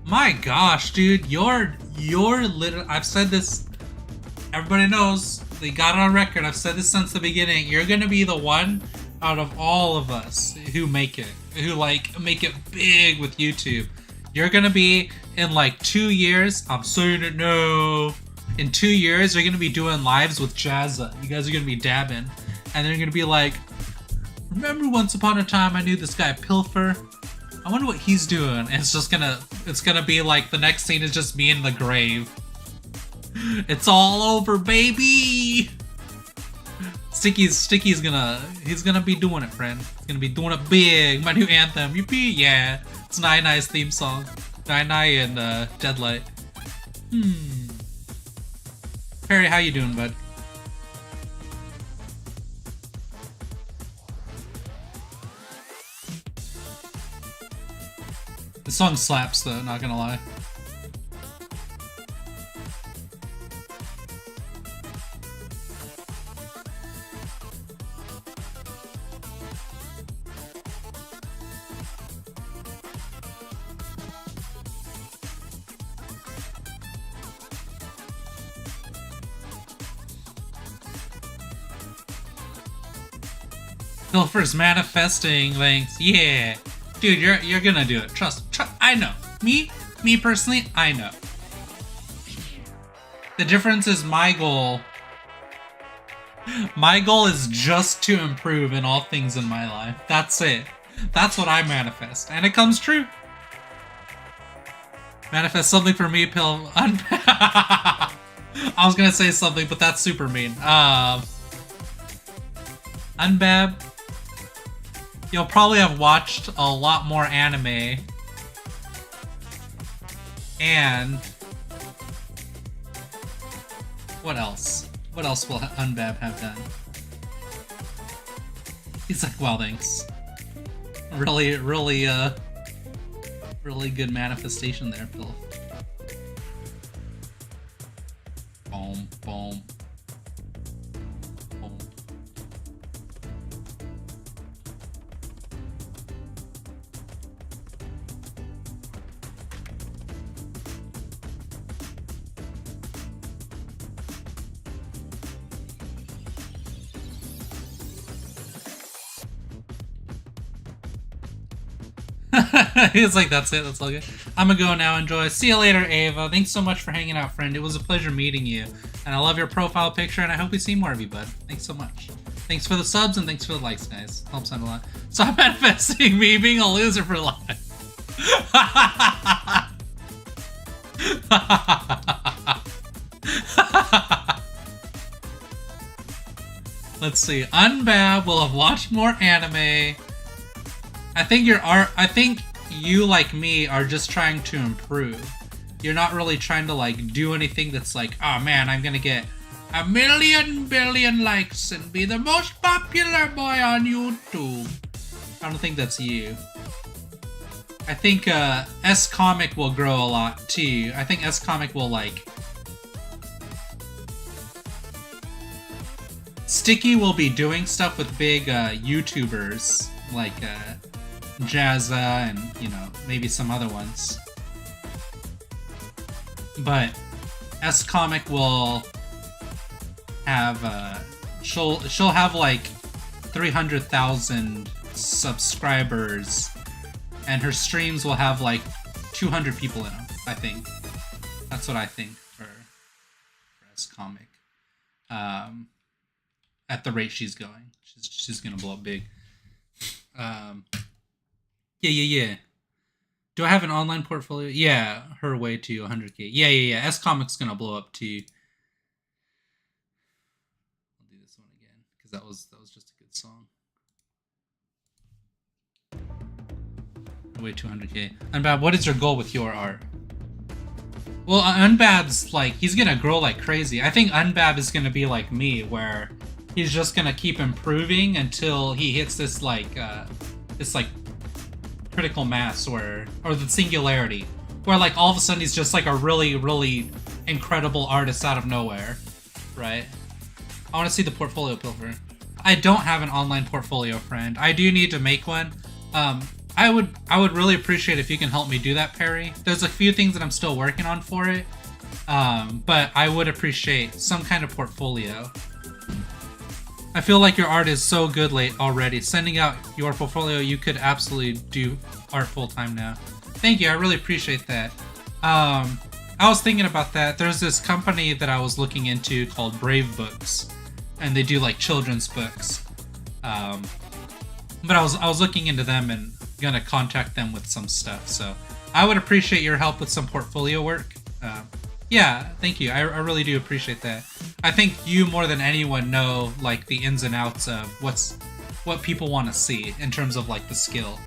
My gosh, dude, you're literally, I've said this, everybody knows, they got it on record, I've said this since the beginning, you're gonna be the one out of all of us who make it, who like make it big with YouTube. You're gonna be, in like 2 years, I'm saying it now, in 2 years, you're gonna be doing lives with Jazza. You guys are gonna be dabbing, and they're gonna be like, remember once upon a time I knew this guy Pilfer? I wonder what he's doing. And it's gonna be like the next scene is just me in the grave. It's all over, baby. Sticky's gonna be doing it, friend. He's gonna be doing it big. My new anthem, yippee, yeah. It's Nine-Ni's theme song. Nine-Ni and Deadlight. Perry, how you doing, bud? The song slaps though, not gonna lie. Pilfer's manifesting links. Yeah. Dude, you're gonna do it. Trust. I know. Me personally, I know. The difference is my goal is just to improve in all things in my life. That's it. That's what I manifest. And it comes true. Manifest something for me, Pill. I was gonna say something, but that's super mean. Unbab. You'll probably have watched a lot more anime. And what else? What else will Unbab have done? He's like, well, thanks. Really good manifestation there, Phil. Boom, boom. Boom. He's like, that's it, that's all good. I'm gonna go now, enjoy. See you later, Ava. Thanks so much for hanging out, friend. It was a pleasure meeting you. And I love your profile picture, and I hope we see more of you, bud. Thanks so much. Thanks for the subs, and thanks for the likes, guys. Helps out a lot. Stop manifesting me being a loser for life. Let's see. Unbab will have watched more anime. I think you, like me, are just trying to improve. You're not really trying to, like, do anything that's like, oh man, I'm gonna get 1 billion likes and be the most popular boy on YouTube. I don't think that's you. I think S-Comic will grow a lot, too. I think S-Comic will, like... Sticky will be doing stuff with big YouTubers, like Jazza and, you know, maybe some other ones. But S-Comic will have, she'll have like 300,000 subscribers, and her streams will have like 200 people in them, I think. That's what I think for S-Comic. At the rate she's going. She's gonna blow up big. Yeah. Do I have an online portfolio? Yeah, her way to 100k. Yeah. S-Comic's gonna blow up too. I'll do this one again because that was just a good song. Way to 100k. Unbab, what is your goal with your art? Well, Unbab's like, he's gonna grow like crazy. I think Unbab is gonna be like me, where he's just gonna keep improving until he hits this like this like critical mass or the singularity, where like all of a sudden he's just like a really, really incredible artist out of nowhere, right? I want to see the portfolio pilfer. I don't have an online portfolio, friend. I do need to make one. I would really appreciate if you can help me do that, Perry. There's a few things that I'm still working on for it, but I would appreciate some kind of portfolio. I feel like your art is so good late already. Sending out your portfolio, you could absolutely do art full-time now. Thank you, I really appreciate that. I was thinking about that. There's this company that I was looking into called Brave Books, and they do like children's books. But I was looking into them and gonna contact them with some stuff. So I would appreciate your help with some portfolio work. Yeah, thank you. I really do appreciate that. I think you more than anyone know like the ins and outs of what people want to see in terms of like the skill.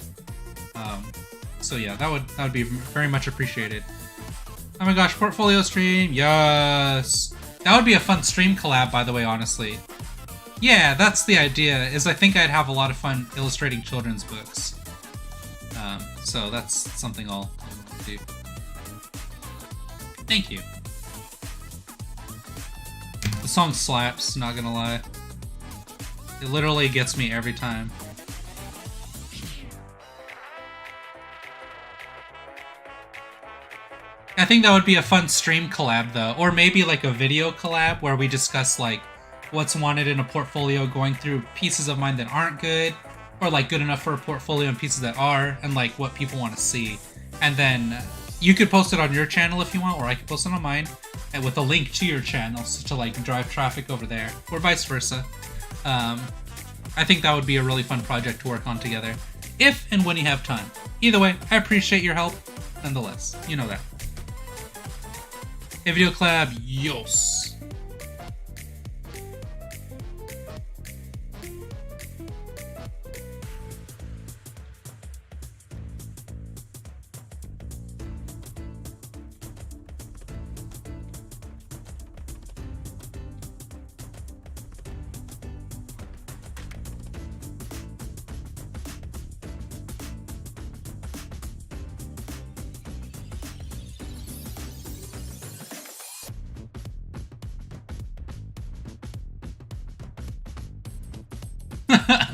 So yeah, that would be very much appreciated. Oh my gosh, portfolio stream, yes. That would be a fun stream collab, by the way, honestly. Yeah, that's the idea, is I think I'd have a lot of fun illustrating children's books. So that's something I'll do. Thank you. The song slaps, not gonna lie. It literally gets me every time. I think that would be a fun stream collab though, or maybe like a video collab where we discuss like what's wanted in a portfolio, going through pieces of mine that aren't good, or like good enough for a portfolio and pieces that are, and like what people want to see. And then you could post it on your channel if you want, or I could post it on mine, and with a link to your channels to like drive traffic over there, or vice versa. I think that would be a really fun project to work on together, if and when you have time. Either way, I appreciate your help nonetheless. You know that. A video collab, yos.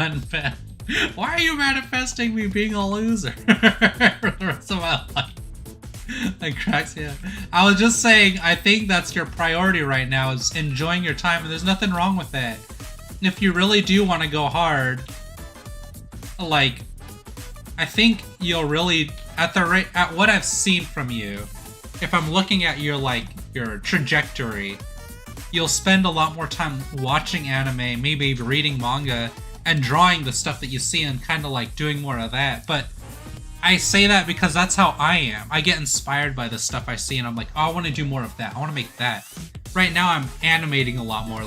Unfat. Why are you manifesting me being a loser for the rest of my life? That cracks me up. I was just saying, I think that's your priority right now, is enjoying your time, and there's nothing wrong with that. If you really do want to go hard, like, I think you'll really, at what I've seen from you, if I'm looking at your trajectory, you'll spend a lot more time watching anime, maybe reading manga, and drawing the stuff that you see and kind of like doing more of that. But I say that because that's how I am. I get inspired by the stuff I see and I'm like, oh, I want to do more of that. I want to make that. Right now I'm animating a lot more.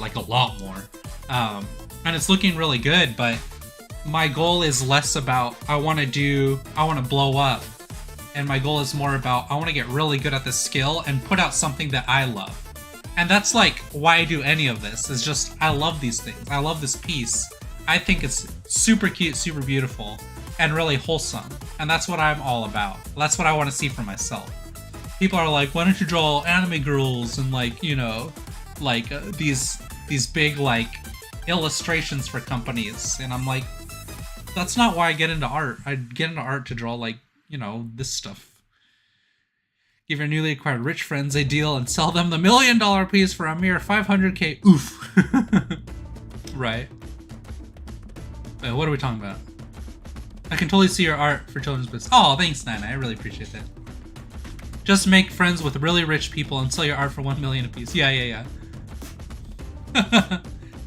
And it's looking really good, but my goal is less about I want to blow up. And my goal is more about I want to get really good at this skill and put out something that I love. And that's like why I do any of this, is just I love these things. I love this piece. I think it's super cute, super beautiful, and really wholesome. And that's what I'm all about. That's what I want to see for myself. People are like, why don't you draw anime girls and like, you know, like these big like illustrations for companies. And I'm like, that's not why I get into art. I get into art to draw like, you know, this stuff. Give your newly acquired rich friends a deal and sell them the $1 million piece for a mere 500k. Oof. Right. Wait, what are we talking about? I can totally see your art for children's books. Oh, thanks, Nana. I really appreciate that. Just make friends with really rich people and sell your art for 1 million apiece. Yeah. Do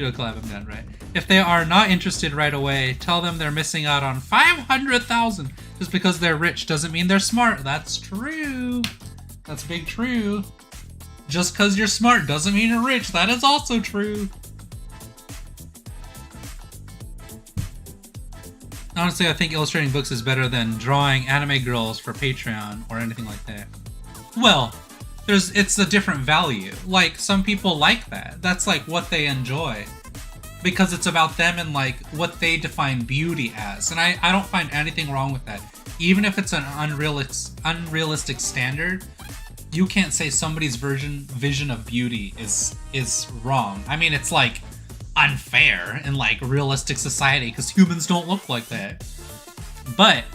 a collab, I'm done, right? If they are not interested right away, tell them they're missing out on 500,000. Just because they're rich doesn't mean they're smart. That's true. That's big true. Just because you're smart doesn't mean you're rich. That is also true. Honestly, I think illustrating books is better than drawing anime girls for Patreon or anything like that. Well, it's a different value. Like, some people like that. That's like what they enjoy. because it's about them and like what they define beauty as. And I don't find anything wrong with that. Even if it's an unrealistic standard, you can't say somebody's vision of beauty is wrong. I mean, it's like unfair in like realistic society because humans don't look like that. But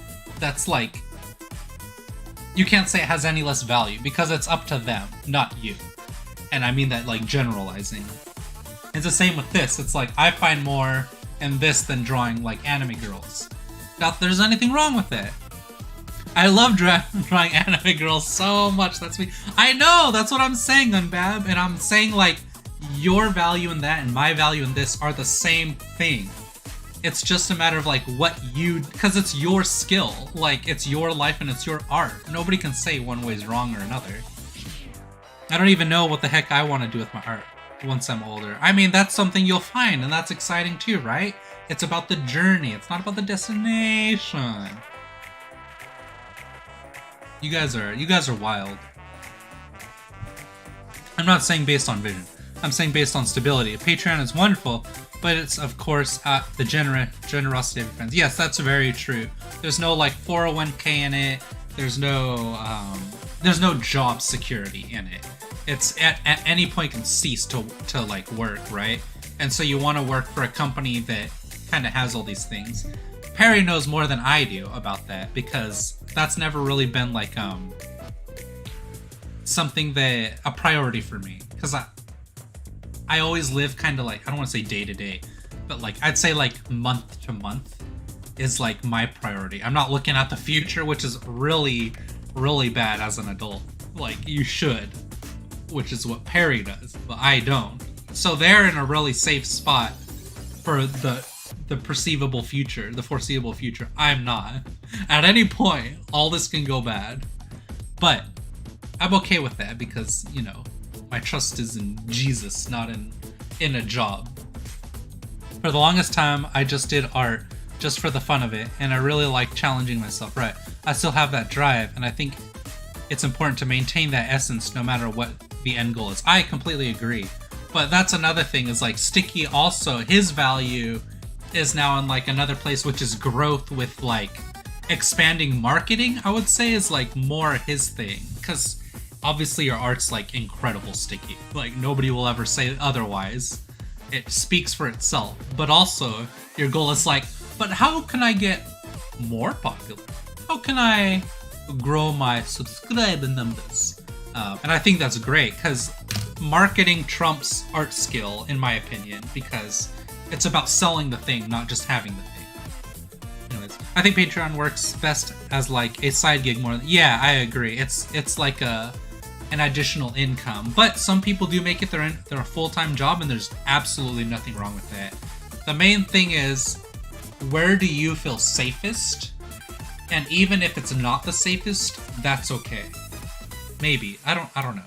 that's like, you can't say it has any less value because it's up to them, not you. And I mean that like generalizing. It's the same with this. It's like, I find more in this than drawing like anime girls. Not that there's anything wrong with it. I love drawing anime girls so much. That's me. I know, that's what I'm saying, Unbab. And I'm saying like, your value in that and my value in this are the same thing. It's just a matter of like what you, because it's your skill. Like, it's your life and it's your art. Nobody can say one way is wrong or another. I don't even know what the heck I want to do with my art once I'm older. I mean, that's something you'll find, and that's exciting too, right? It's about the journey. It's not about the destination. You guys are wild. I'm not saying based on vision. I'm saying based on stability. Patreon is wonderful, but it's of course at the generosity of your friends. Yes, that's very true. There's no like 401k in it. There's no job security in it. It's at any point can cease to like work, right? And so you want to work for a company that kind of has all these things. Perry knows more than I do about that because that's never really been like something that a priority for me, because I always live kind of like, I don't want to say day to day, but like I'd say like month to month is like my priority. I'm not looking at the future, which is really, really bad as an adult. Like, you should, which is what Perry does, but I don't. So they're in a really safe spot for the perceivable future, the foreseeable future. I'm not. At any point, all this can go bad. But I'm okay with that because, you know, my trust is in Jesus, not in a job. For the longest time, I just did art just for the fun of it, and I really like challenging myself, right? I still have that drive, and I think it's important to maintain that essence no matter what the end goal is. I completely agree. But that's another thing, is like Sticky also, his value is now in like another place, which is growth with like expanding marketing, I would say, is like more his thing. Because obviously your art's like incredible, Sticky. Like, nobody will ever say otherwise. It speaks for itself. But also, your goal is like, but how can I get more popular? How can I grow my subscriber numbers? And I think that's great, because marketing trumps art skill, in my opinion, because it's about selling the thing, not just having the thing. Anyways, I think Patreon works best as like a side gig more. Yeah, I agree. It's like an additional income, but some people do make it their full-time job, and there's absolutely nothing wrong with that. The main thing is, where do you feel safest? And even if it's not the safest, that's okay. Maybe. I don't know.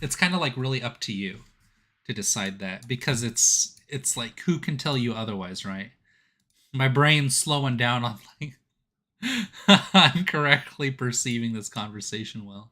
It's kind of like really up to you to decide that, because it's like, who can tell you otherwise, right? My brain's slowing down on like I'm correctly perceiving this conversation well.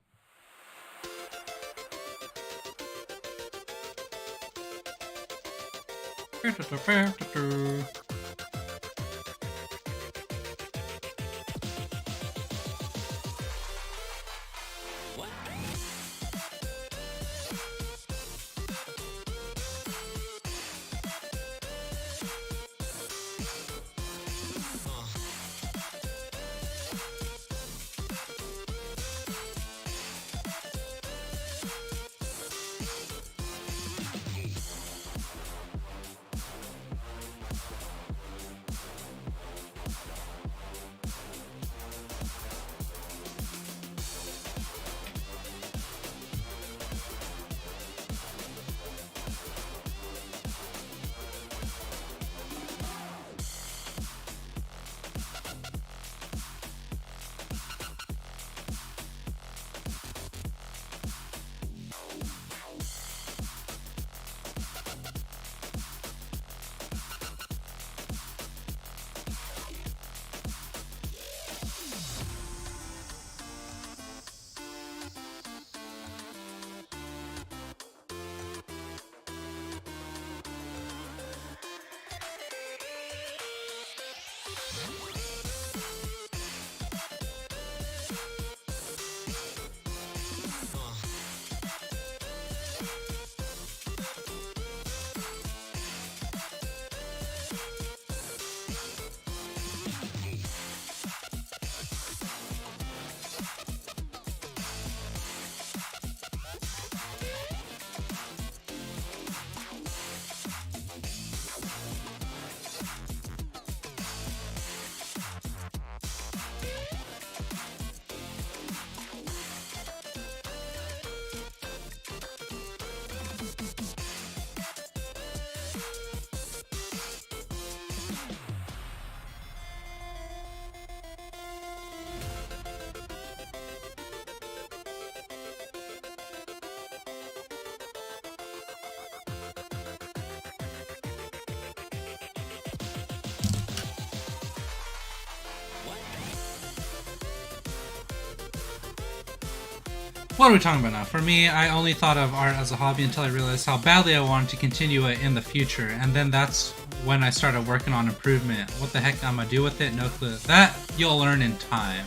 what are we talking about now? For me, I only thought of art as a hobby until I realized how badly I wanted to continue it in the future, and then that's when I started working on improvement. What the heck I'm gonna do with it? No clue. That you'll learn in time.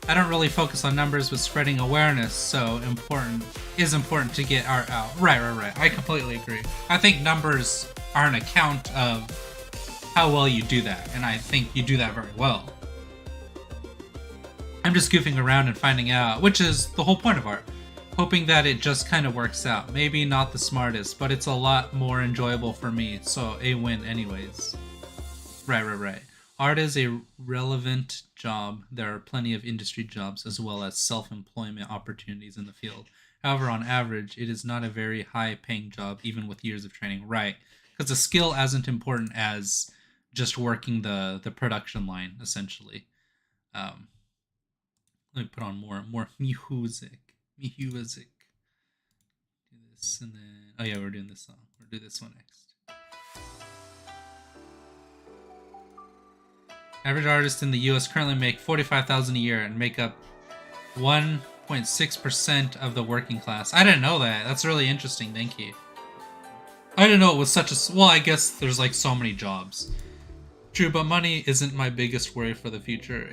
I don't really focus on numbers, but spreading awareness is important to get art out. Right. I completely agree. I think numbers are an account of how well you do that, and I think you do that very well. I'm just goofing around and finding out, which is the whole point of art. Hoping that it just kind of works out. Maybe not the smartest, but it's a lot more enjoyable for me, so a win anyways. Right. Art is a relevant job. There are plenty of industry jobs as well as self-employment opportunities in the field. However, on average, it is not a very high-paying job, even with years of training. Right, because the skill isn't important as just working the production line, essentially. Let me put on more music. Do this and then... Oh yeah, we're doing this song. We'll do this one next. Average artists in the US currently make $45,000 a year and make up 1.6% of the working class. I didn't know that. That's really interesting. Thank you. I didn't know it was such a... Well, I guess there's like so many jobs. True, but money isn't my biggest worry for the future.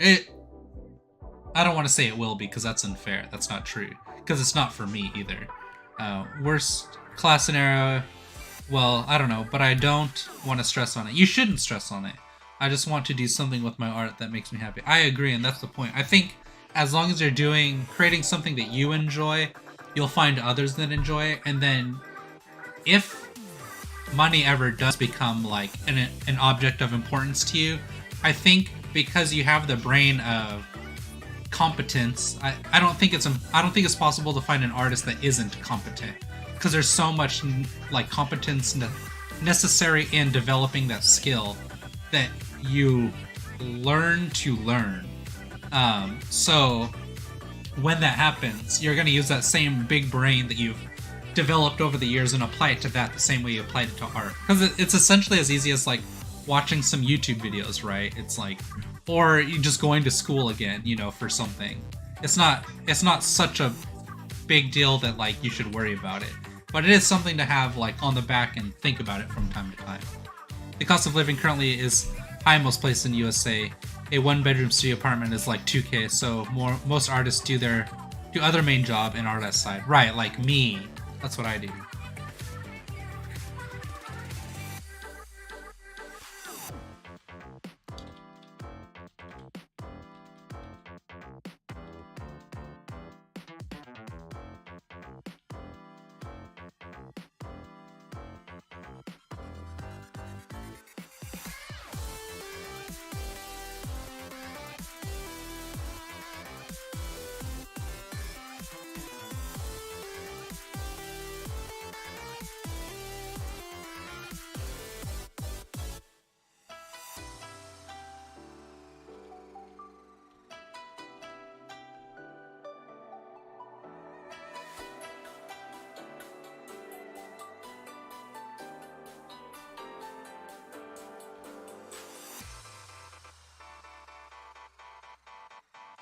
I don't want to say it will be because that's unfair. That's not true. Because it's not for me either. Worst class scenario, well, I don't know, but I don't want to stress on it. You shouldn't stress on it. I just want to do something with my art that makes me happy. I agree, and that's the point. I think as long as you're creating something that you enjoy, you'll find others that enjoy it, and then if money ever does become like an object of importance to you, I think because you have the brain of competence, I don't think it's possible to find an artist that isn't competent, because there's so much like competence necessary in developing that skill that you learn to learn. So when that happens, you're going to use that same big brain that you've developed over the years and apply it to that the same way you applied it to art, because it's essentially as easy as like watching some YouTube videos, right? It's like, or you just going to school again, you know, for something. It's not such a big deal that like you should worry about it, but it is something to have like on the back and think about it from time to time. The cost of living currently is high in most places in USA. A one-bedroom studio apartment is like $2K, so most artists do other main job and art side. Right, like me. That's what I do.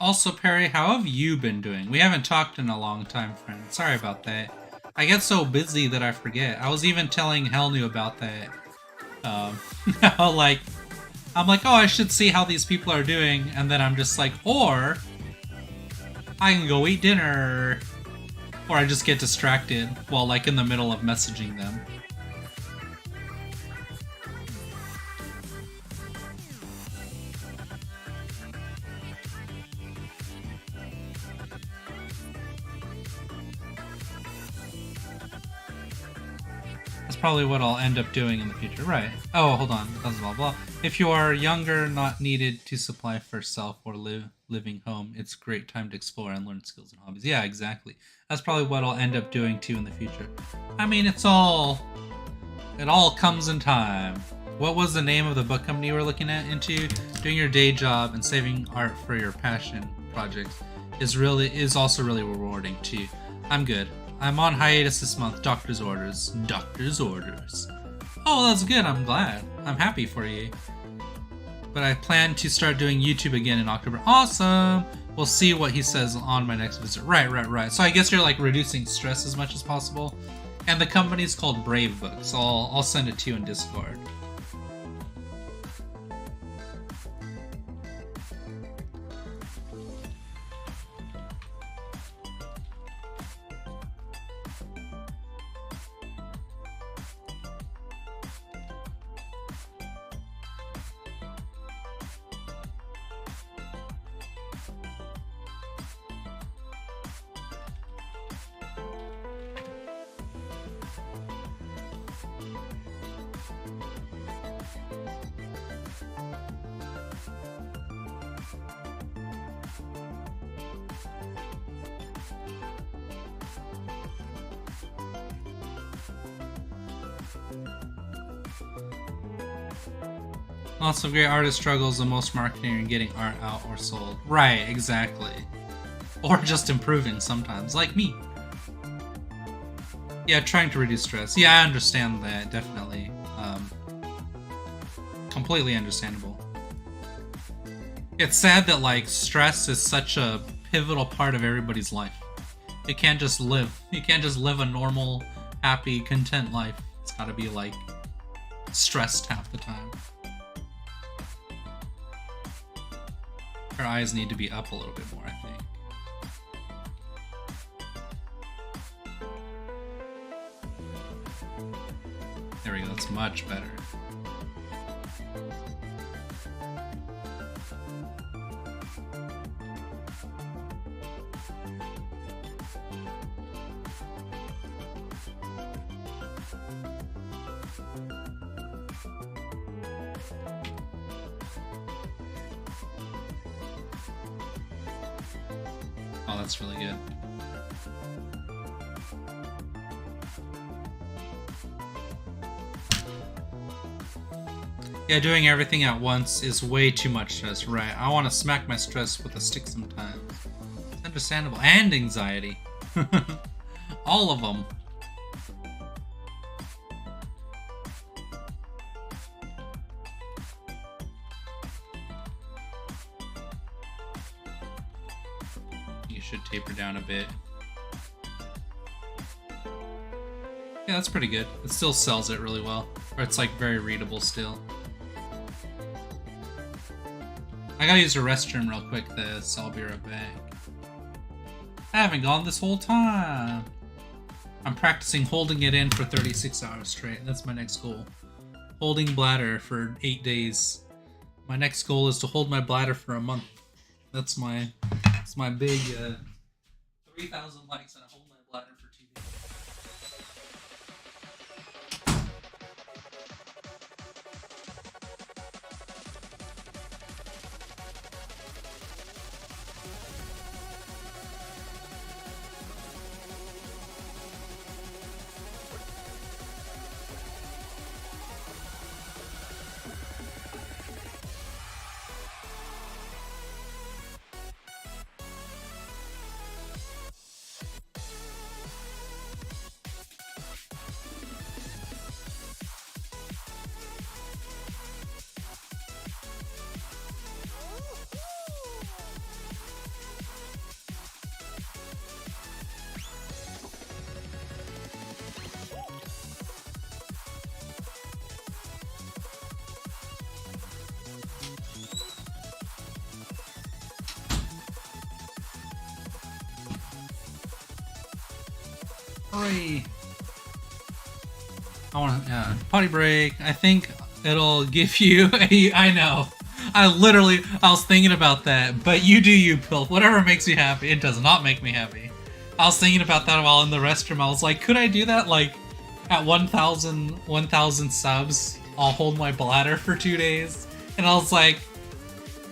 Also, Perry, how have you been doing? We haven't talked in a long time, friend. Sorry about that. I get so busy that I forget. I was even telling Helnu about that. I'm like, oh, I should see how these people are doing, and then I'm just like, or I can go eat dinner, or I just get distracted while like in the middle of messaging them. Probably what I'll end up doing in the future. Right. Oh, hold on. Blah, blah, blah. If you are younger, not needed to supply for self or living home, it's a great time to explore and learn skills and hobbies. Yeah, exactly. That's probably what I'll end up doing too in the future. I mean, it all comes in time. What was the name of the book company you were looking into? Doing your day job and saving art for your passion projects is also really rewarding too. I'm good. I'm on hiatus this month. Doctor's orders. Doctor's orders. Oh, that's good. I'm glad. I'm happy for you. But I plan to start doing YouTube again in October. Awesome! We'll see what he says on my next visit. Right. So I guess you're like reducing stress as much as possible. And the company's called Brave Book, so I'll send it to you in Discord. Lots of great artist struggles the most marketing and getting art out or sold. Right, exactly. Or just improving sometimes, like me. Yeah, trying to reduce stress. Yeah, I understand that, definitely. Completely understandable. It's sad that, like, stress is such a pivotal part of everybody's life. You can't just live. You can't just live a normal, happy, content life. It's gotta be, like, stressed half the time. Her eyes need to be up a little bit more, I think. There we go, that's much better. Oh, that's really good. Yeah, doing everything at once is way too much stress, right? I want to smack my stress with a stick sometimes. It's understandable. And anxiety. All of them. You should taper down a bit. Yeah, that's pretty good. It still sells it really well. Or it's like very readable still. I gotta use the restroom real quick, so I'll be right back. I haven't gone this whole time. I'm practicing holding it in for 36 hours straight. That's my next goal. Holding bladder for 8 days. My next goal is to hold my bladder for a month. That's my big 3,000 likes and I hold my bladder for 2 days. Hooray! I want to potty break. I think it'll give you a. I know. I was thinking about that, but you do you, Pilf. Whatever makes you happy. It does not make me happy. I was thinking about that while in the restroom. I was like, could I do that? Like, at 1,000 subs, I'll hold my bladder for 2 days. And I was like,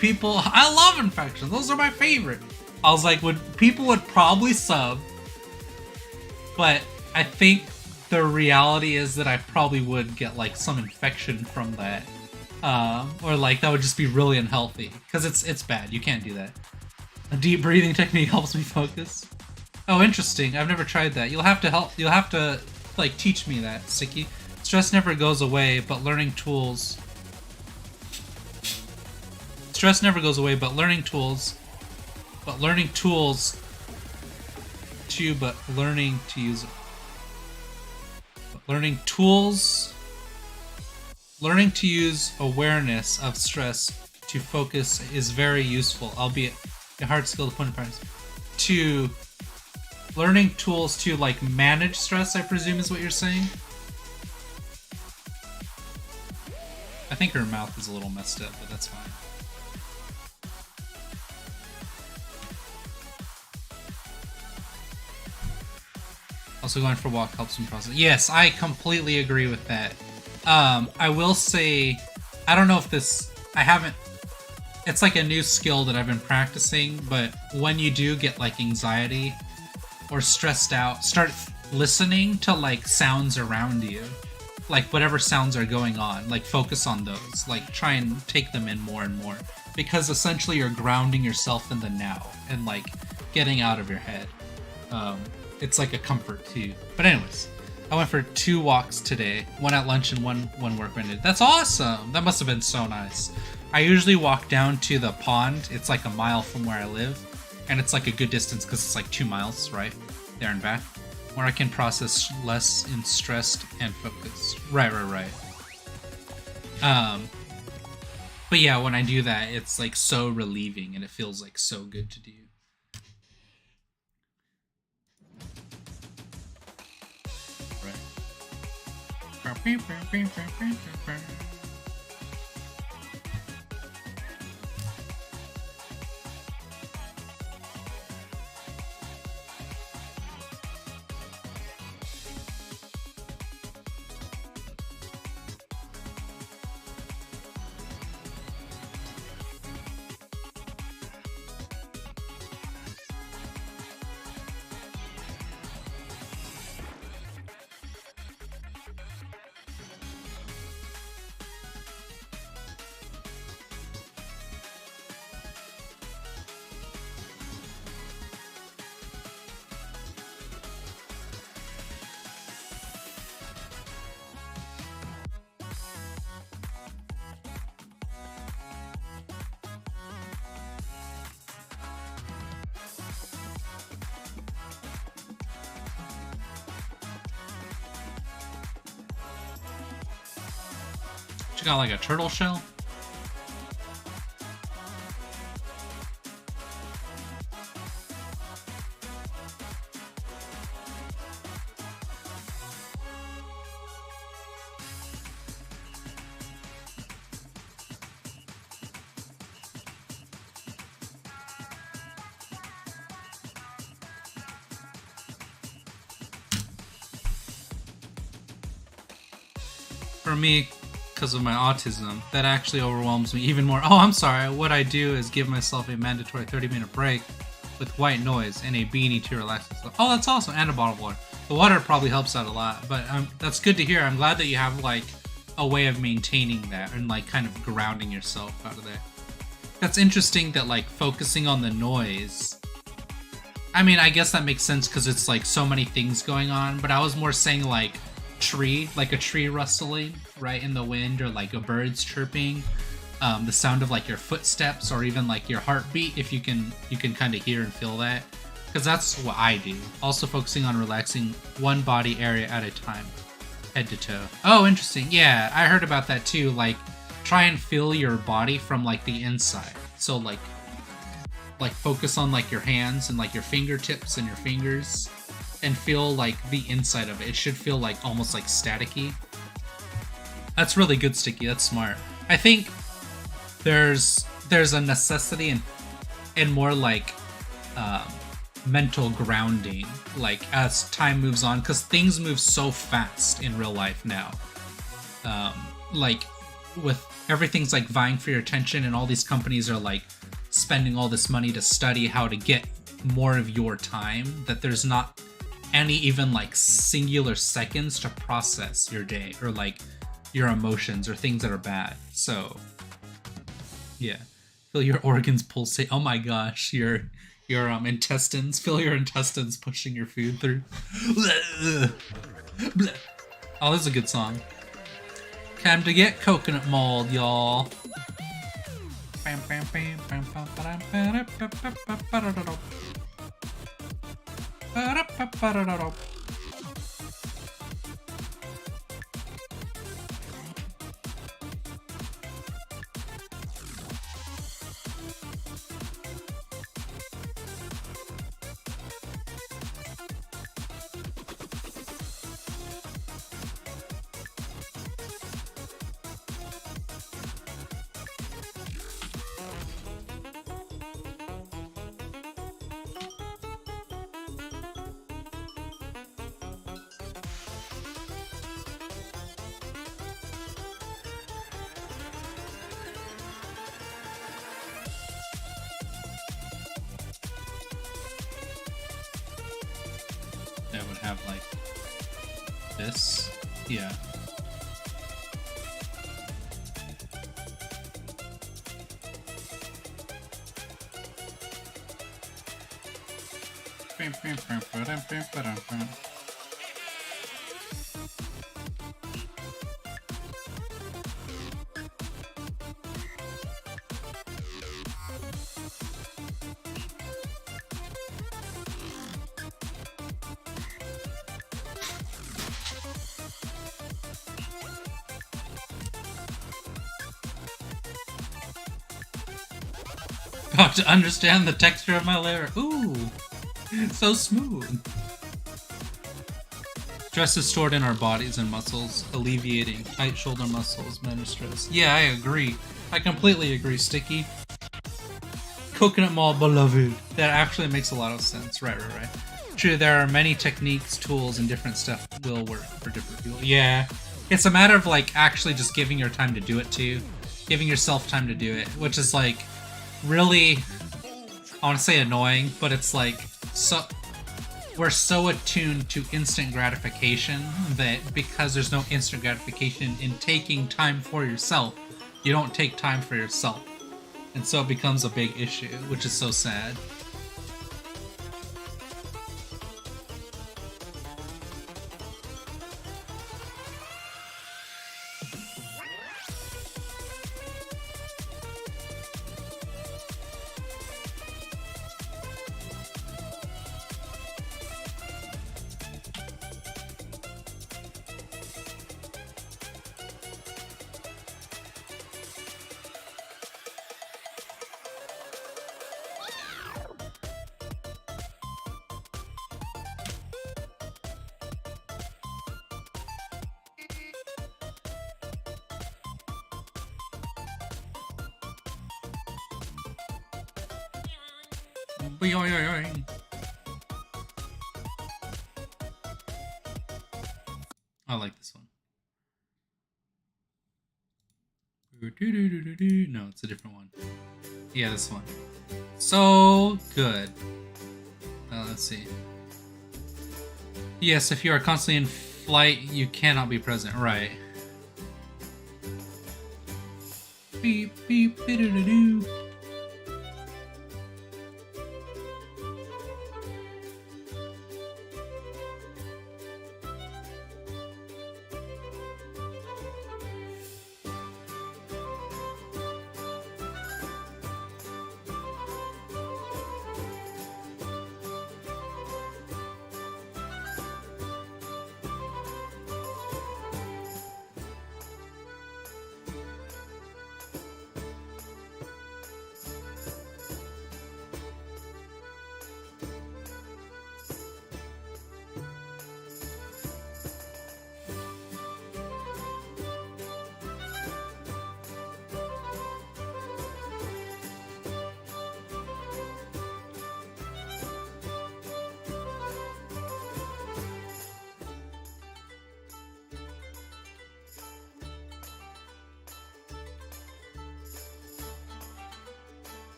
I love infections. Those are my favorite. I was like, people would probably sub. But I think the reality is that I probably would get like some infection from that, or like that would just be really unhealthy because it's bad. You can't do that. A deep breathing technique helps me focus. Oh, interesting. I've never tried that. You'll have to like teach me that, Sticky. Stress never goes away, but learning tools. Stress never goes away, but learning tools but learning tools to learning to use awareness of stress to focus is very useful, albeit a hard skill to put in practice. To learning tools to like manage stress, I presume is what you're saying. I think her mouth is a little messed up, but that's fine. Also, going for a walk helps me process. Yes, I completely agree with that. I will say, I don't know if this, I haven't, it's like a new skill that I've been practicing, but when you do get like anxiety or stressed out, start listening to like sounds around you. Like whatever sounds are going on, like focus on those. Like try and take them in more and more. Because essentially you're grounding yourself in the now and like getting out of your head. It's like a comfort too. But anyways, I went for 2 walks today. One at lunch and one work ended. That's awesome! That must have been so nice. I usually walk down to the pond. It's like a mile from where I live. And it's like a good distance because it's like 2 miles, right? There and back. Where I can process less in stressed and focused. Right. But yeah, when I do that, it's like so relieving and it feels like so good to do. Right. She got like a turtle shell. For me, because of my autism, that actually overwhelms me even more. Oh, I'm sorry. What I do is give myself a mandatory 30-minute break with white noise and a beanie to relax myself. Oh, that's awesome. And a bottle of water. The water probably helps out a lot, but that's good to hear. I'm glad that you have like a way of maintaining that and like kind of grounding yourself out of there. That's interesting that like focusing on the noise. I mean, I guess that makes sense because it's like so many things going on, but I was more saying like a tree rustling right in the wind, or like a bird's chirping, the sound of like your footsteps, or even like your heartbeat, if you can kind of hear and feel that, because that's what I do. Also focusing on relaxing one body area at a time, head to toe. Oh, interesting. Yeah, I heard about that too. Like try and feel your body from like the inside. So like focus on like your hands and like your fingertips and your fingers, and feel like the inside of it. It should feel like almost like staticky. That's really good, Sticky. That's smart. I think there's a necessity and more like mental grounding, like as time moves on, because things move so fast in real life now. Like with everything's like vying for your attention, and all these companies are like spending all this money to study how to get more of your time, that there's not any even like singular seconds to process your day or like your emotions or things that are bad. So yeah, feel your organs pulsate. Oh my gosh, your intestines, feel your intestines pushing your food through. Oh, this is a good song. Time to get coconut mold, y'all. That would have like this. Yeah. Got to understand the texture of my layer. Ooh, it's so smooth. Stress is stored in our bodies and muscles, alleviating tight shoulder muscles, mental stress. Yeah, I agree. I completely agree, Sticky. Coconut malt, beloved. That actually makes a lot of sense. Right. True, there are many techniques, tools, and different stuff will work for different people. Yeah, it's a matter of like actually just giving your time to do it too. Giving yourself time to do it, which is like really, I want to say annoying, but it's like we're so attuned to instant gratification that because there's no instant gratification in taking time for yourself, you don't take time for yourself. And so it becomes a big issue, which is so sad. I like this one. No, it's a different one. Yeah, this one. So good. Let's see. Yes, if you are constantly in flight, you cannot be present. Right. Beep, beep, doo.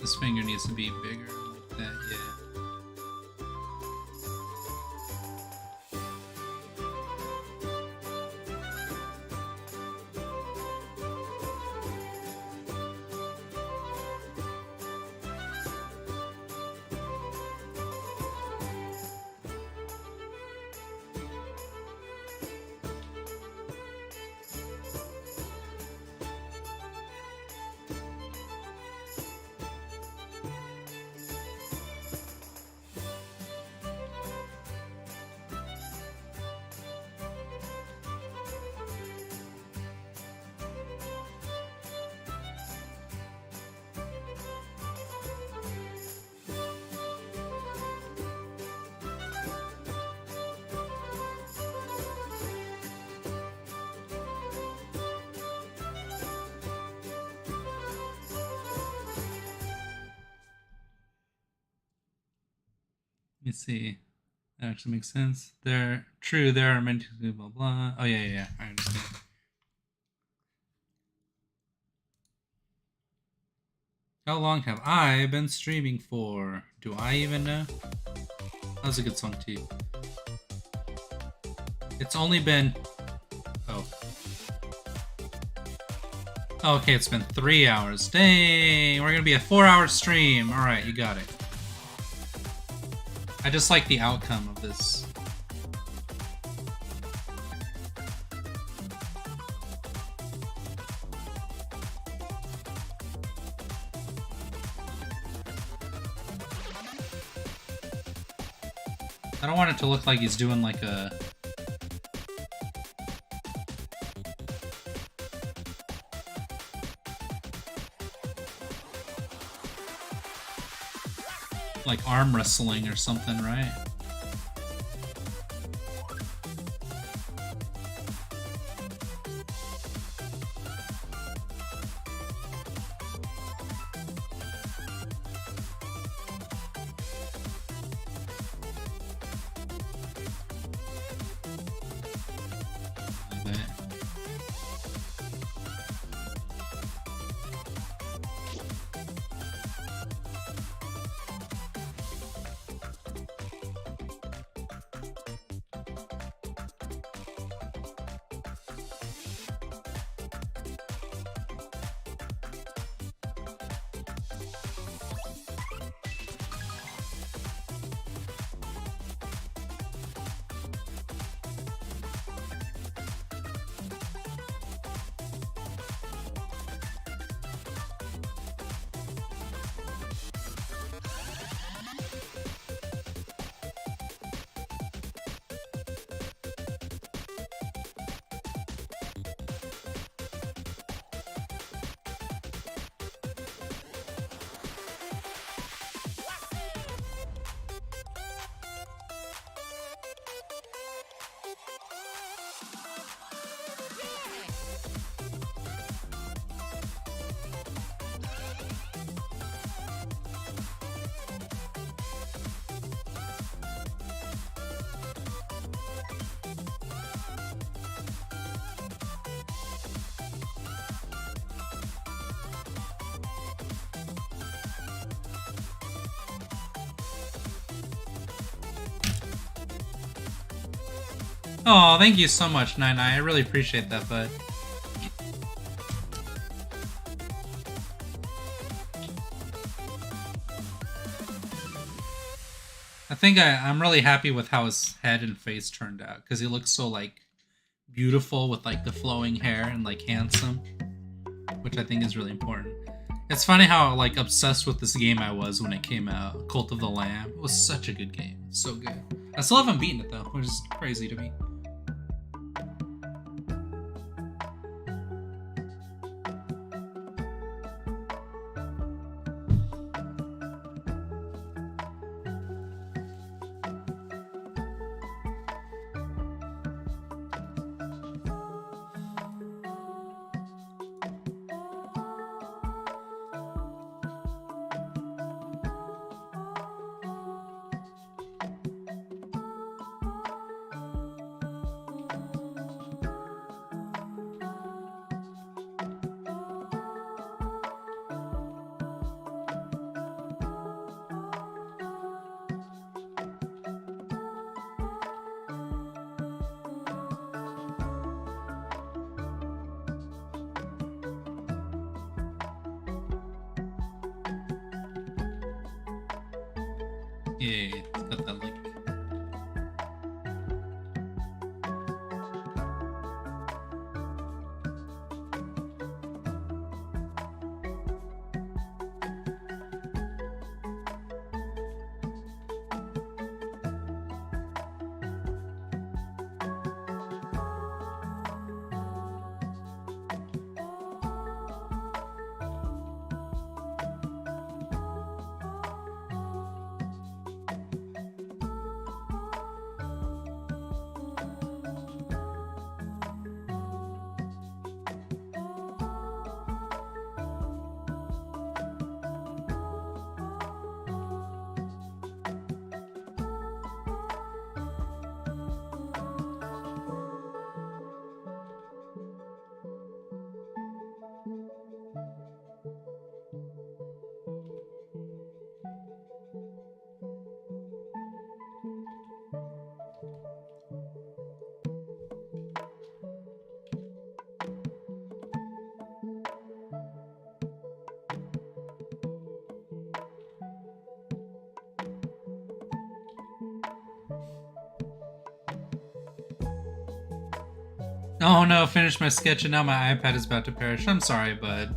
This finger needs to be bigger like that, yeah. Let me see. That actually makes sense. There are meant to do blah blah. Oh yeah. I understand. How long have I been streaming for? Do I even know? That was a good song too. It's only been... Oh. Okay, it's been 3 hours. Dang, we're gonna be a 4-hour stream. Alright, you got it. I just like the outcome of this. I don't want it to look like he's doing like a... like arm wrestling or something, right? Oh, thank you so much, Nine. I really appreciate that, bud. I think I'm really happy with how his head and face turned out, because he looks so like beautiful with like the flowing hair and like handsome, which I think is really important. It's funny how like obsessed with this game I was when it came out, Cult of the Lamb. It was such a good game, so good. I still haven't beaten it though, which is crazy to me. Yeah, it's got that like. Oh no, finished my sketch and now my iPad is about to perish. I'm sorry, bud.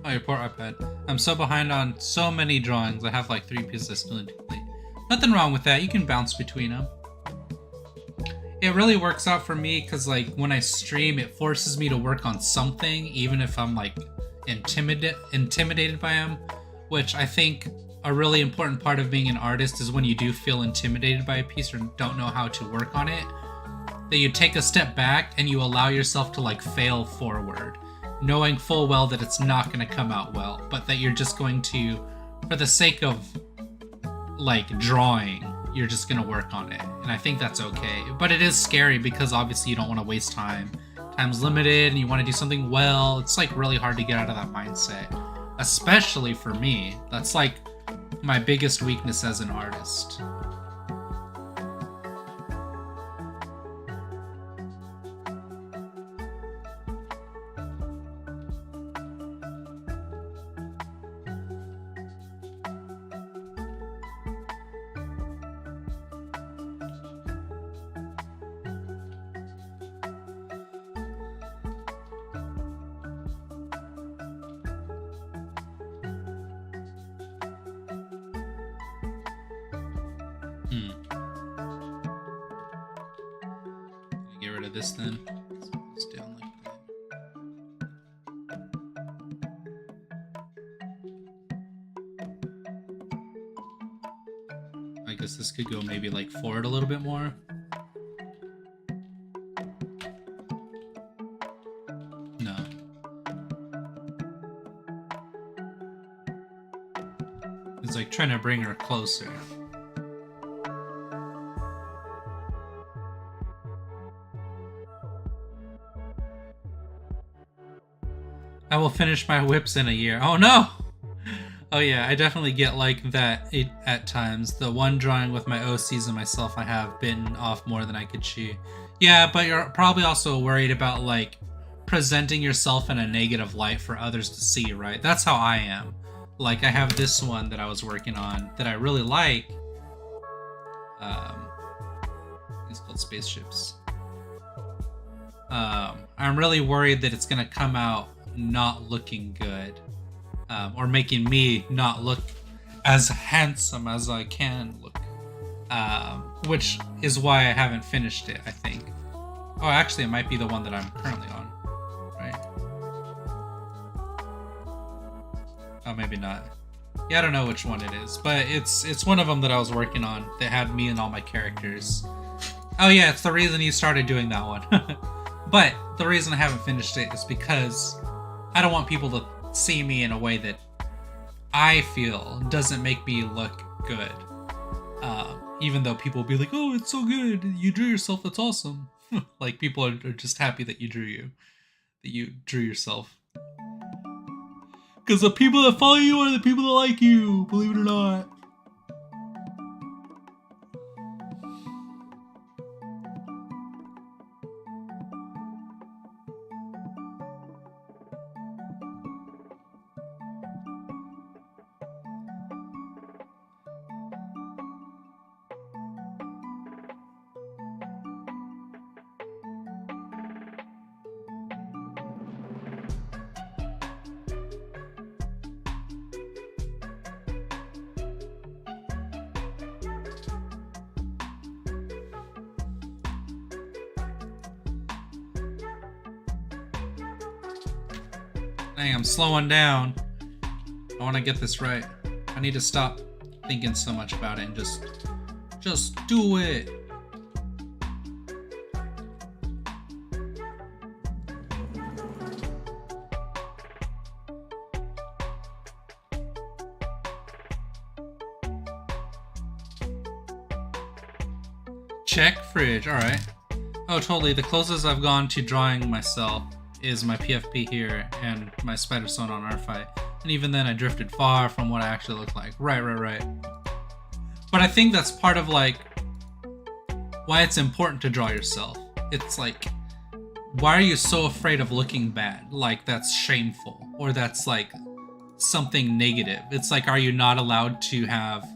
Oh, your poor iPad. I'm so behind on so many drawings. I have like 3 pieces I still need to complete. Nothing wrong with that. You can bounce between them. It really works out for me because like when I stream, it forces me to work on something, even if I'm like intimidated by them, which I think a really important part of being an artist is when you do feel intimidated by a piece or don't know how to work on it, that you take a step back and you allow yourself to like fail forward, knowing full well that it's not going to come out well, but that you're just going to, for the sake of like drawing, you're just going to work on it. And I think that's okay. But it is scary because obviously you don't want to waste time. Time's limited and you want to do something well. It's like really hard to get out of that mindset, especially for me. That's like my biggest weakness as an artist. Get rid of this then. It's down like that. I guess this could go maybe like forward a little bit more. No. It's like trying to bring her closer. I will finish my whips in a year. Oh no! Oh yeah, I definitely get like that at times. The one drawing with my OCs and myself, I have bitten off more than I could chew. Yeah, but you're probably also worried about like presenting yourself in a negative light for others to see, right? That's how I am. Like I have this one that I was working on that I really like. It's called Spaceships. I'm really worried that it's gonna come out not looking good, or making me not look as handsome as I can look, which is why I haven't finished it, I think. Oh, actually, it might be the one that I'm currently on, right? Oh, maybe not. Yeah, I don't know which one it is, but it's one of them that I was working on that had me and all my characters. Oh yeah, it's the reason you started doing that one. But the reason I haven't finished it is because I don't want people to see me in a way that I feel doesn't make me look good. Even though people will be like, oh, it's so good, you drew yourself, that's awesome. Like people are just happy that you drew yourself. Because the people that follow you are the people that like you, believe it or not. Dang, I'm slowing down. I want to get this right. I need to stop thinking so much about it and just do it. Check fridge, alright. Oh, totally. The closest I've gone to drawing myself is my PFP here and my spider sewn on our fight. And even then I drifted far from what I actually look like. Right. But I think that's part of like why it's important to draw yourself. It's like, why are you so afraid of looking bad? Like that's shameful or that's like something negative. It's like, are you not allowed to have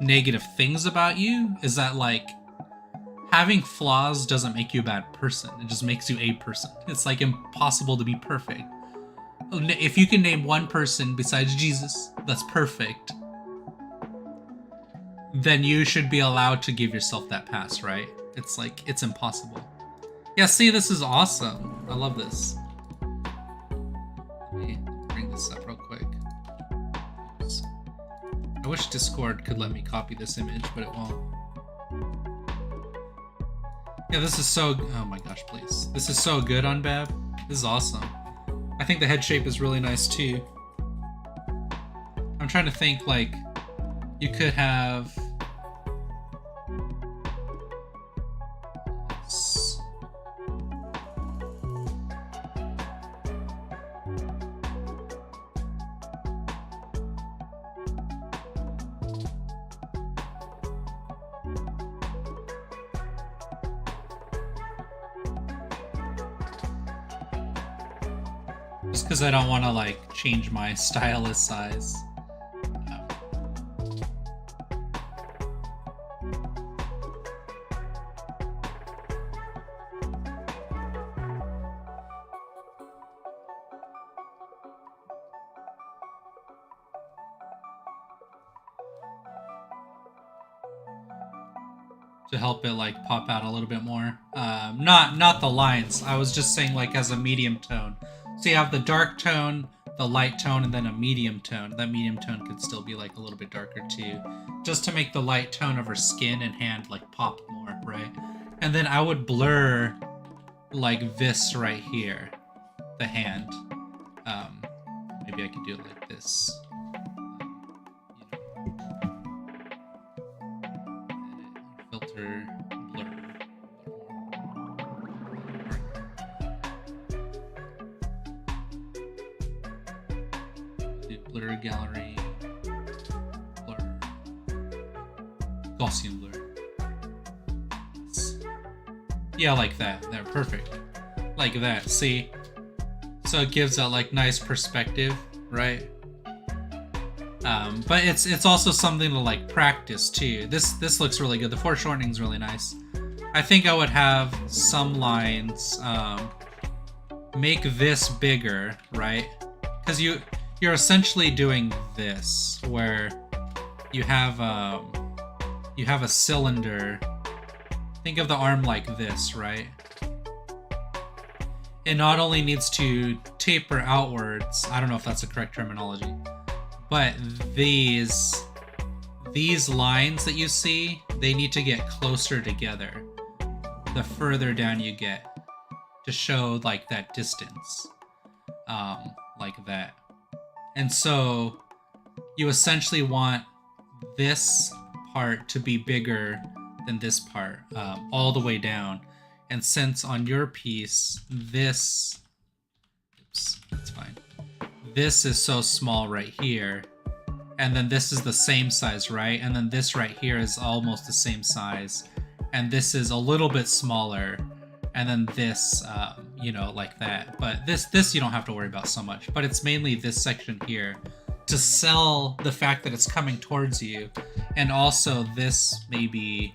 negative things about you? Is that like having flaws doesn't make you a bad person. It just makes you a person. It's like impossible to be perfect. If you can name one person besides Jesus that's perfect, then you should be allowed to give yourself that pass, right? It's like, it's impossible. Yeah, see, this is awesome. I love this. Let me bring this up real quick. Oops. I wish Discord could let me copy this image, but it won't. Yeah, this is so... Oh my gosh, please. This is so good on Bev. This is awesome. I think the head shape is really nice too. I'm trying to think, like, you could have... Just because I don't want to like change my stylus size. To help it like pop out a little bit more. Not the lines. I was just saying like as a medium tone. So you have the dark tone, the light tone, and then a medium tone. That medium tone could still be like a little bit darker too, just to make the light tone of her skin and hand like pop more, right? And then I would blur like this right here, the hand. Maybe I could do it like this. Filter, blur. Blur gallery, blur, Gaussian blur. Yeah, like that. They're perfect. Like that. See? So it gives that like nice perspective, right? But it's also something to like practice too. This looks really good. The foreshortening is really nice. I think I would have some lines. Make this bigger, right? Because you're essentially doing this, where you have a cylinder. Think of the arm like this, right? It not only needs to taper outwards, I don't know if that's the correct terminology, but these lines that you see, they need to get closer together the further down you get to show like that distance, like that. And so you essentially want this part to be bigger than this part, all the way down. And since on your piece, this, oops, that's fine. This is so small right here. And then this is the same size, right? And then this right here is almost the same size. And this is a little bit smaller. And then this, you know, like that. But this you don't have to worry about so much. But it's mainly this section here to sell the fact that it's coming towards you. And also this maybe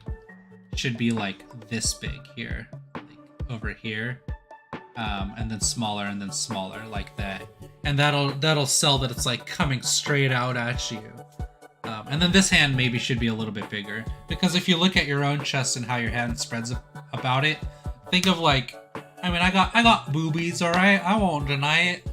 should be like this big here, like over here. And then smaller, like that. And that'll sell that it's like coming straight out at you. And then this hand maybe should be a little bit bigger. Because if you look at your own chest and how your hand spreads about it, think of like, I mean, I got boobies, alright? I won't deny it.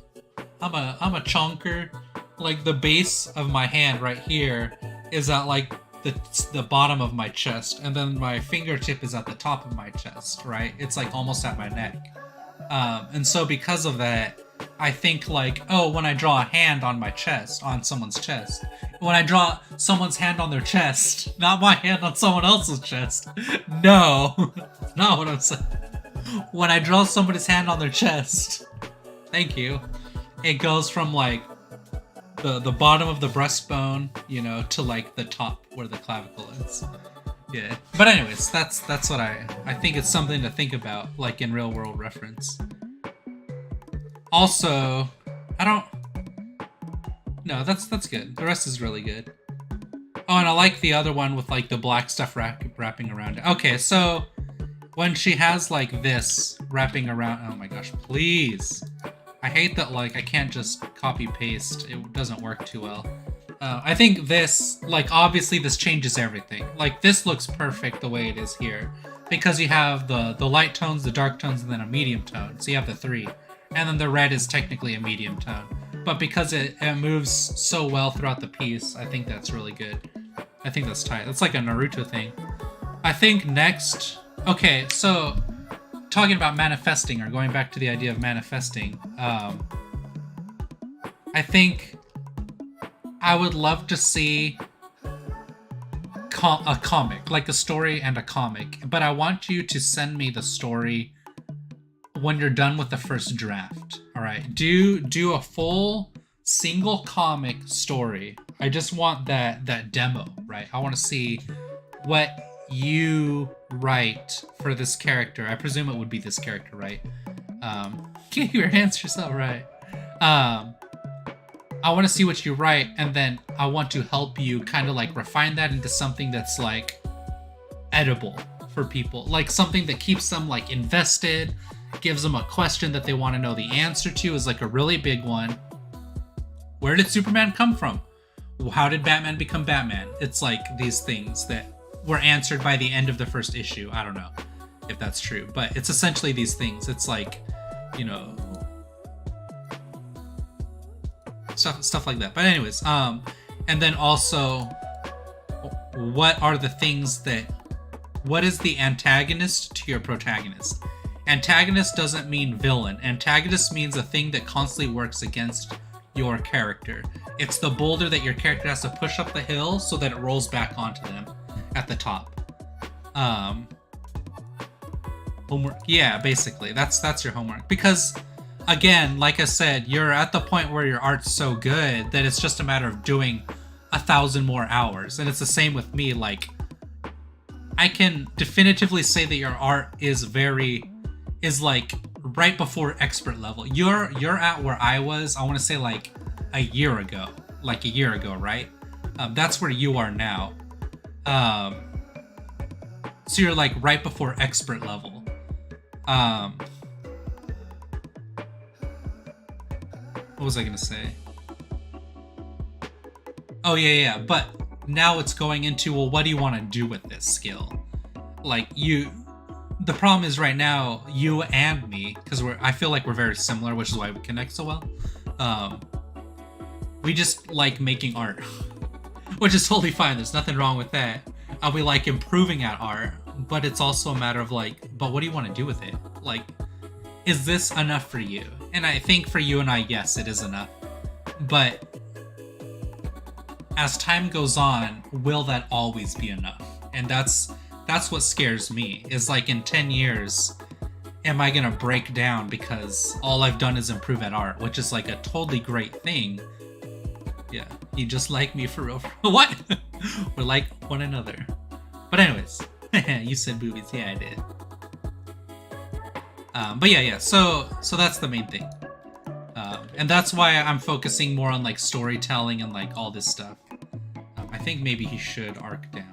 I'm a chonker. Like the base of my hand right here is at like the bottom of my chest, and then my fingertip is at the top of my chest, right? It's like almost at my neck. And so because of that, I think like, oh, when I draw a hand on my chest, on someone's chest, when I draw someone's hand on their chest, not my hand on someone else's chest. No, not what I'm saying. When I draw somebody's hand on their chest, thank you, it goes from like the bottom of the breastbone, you know, to like the top where the clavicle is. Yeah. But anyways, that's what I think it's something to think about, like in real world reference. Also, I don't. No, that's good. The rest is really good. Oh, and I like the other one with like the black stuff wrapping around it. Okay, so when she has like this wrapping around, oh my gosh, please. I hate that like I can't just copy paste. It doesn't work too well. I think this, like obviously this changes everything. Like this looks perfect the way it is here because you have the light tones, the dark tones, and then a medium tone. So you have the three. And then the red is technically a medium tone. But because it moves so well throughout the piece, I think that's really good. I think that's tight. That's like a Naruto thing. I think next... Okay, so talking about manifesting, or going back to the idea of manifesting, I think I would love to see a comic, like a story and a comic. But I want you to send me the story when you're done with the first draft. All right, do a full single comic story. I just want that demo, right? I want to see what you write for this character. I presume it would be this character, right? Get your answers so right. I want to see what you write, and then I want to help you kind of like refine that into something that's like edible for people, like something that keeps them like invested, gives them a question that they want to know the answer to, is like a really big one. Where did Superman come from? How did Batman become Batman? It's like these things that were answered by the end of the first issue. I don't know if that's true, but it's essentially these things. It's like, you know, stuff like that. But anyways, and then also, what are the things that, what is the antagonist to your protagonist? Antagonist doesn't mean villain. Antagonist means a thing that constantly works against your character. It's the boulder that your character has to push up the hill so that it rolls back onto them at the top. Homework. Yeah, basically. That's your homework. Because again, like I said, you're at the point where your art's so good that it's just a matter of doing 1,000 more hours. And it's the same with me. Like, I can definitively say that your art is like right before expert level. You're at where I was, I want to say like a year ago, right? That's where you are now. So you're like right before expert level. What was I gonna say? Oh yeah. But now it's going into, well, what do you want to do with this skill? Like the problem is right now, you and me, because I feel like we're very similar, which is why we connect so well. We just like making art, which is totally fine. There's nothing wrong with that. We like improving at art, but it's also a matter of like, but what do you want to do with it? Like, is this enough for you? And I think for you and I, yes, it is enough. But as time goes on, will that always be enough? And that's what scares me, is like in 10 years, am I gonna break down because all I've done is improve at art, which is like a totally great thing. Yeah, you just like me for real. What? We're like one another. But anyways, you said boobies. Yeah, I did. But yeah. So that's the main thing. And that's why I'm focusing more on like storytelling and like all this stuff. I think maybe he should arc down.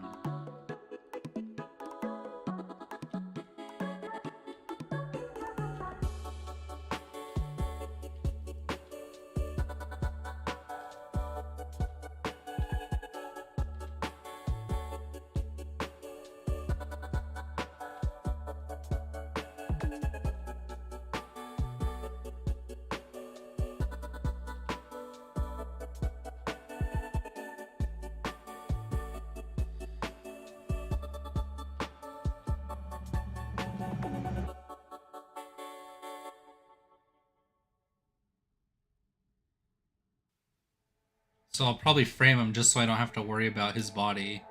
So I'll probably frame him just so I don't have to worry about his body.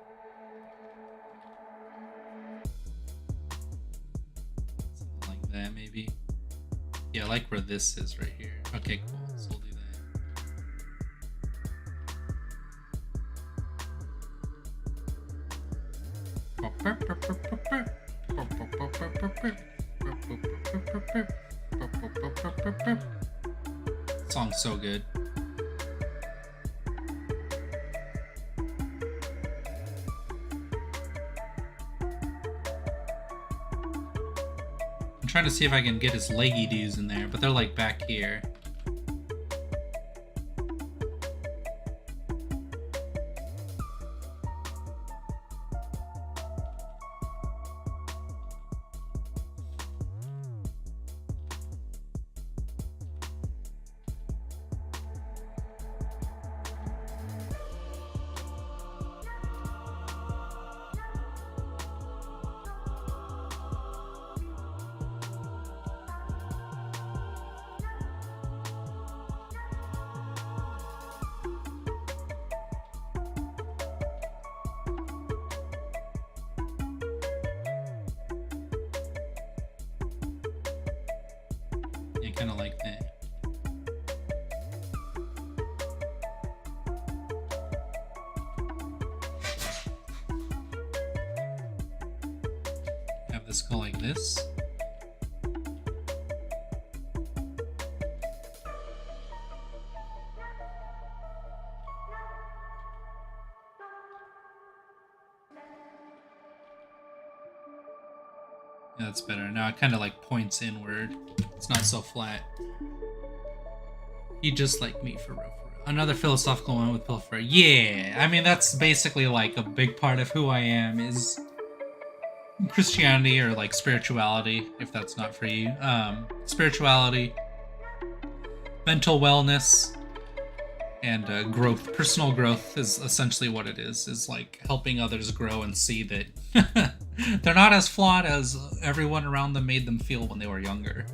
Something like that, maybe. Yeah, I like where this is right here. Okay, cool. So we'll do that. Song's so good. I'm trying to see if I can get his leggy dudes in there, but they're like back here. Yeah, kind of like that. Have this go like this. Yeah, that's better. Now it kind of like points inward. It's not so flat. You just like me for real, for real. Another philosophical one with Pilfer. Yeah, I mean that's basically like a big part of who I am is Christianity or like spirituality, if that's not for you. Spirituality, mental wellness, and growth. Personal growth is essentially what it is like helping others grow and see that they're not as flawed as everyone around them made them feel when they were younger.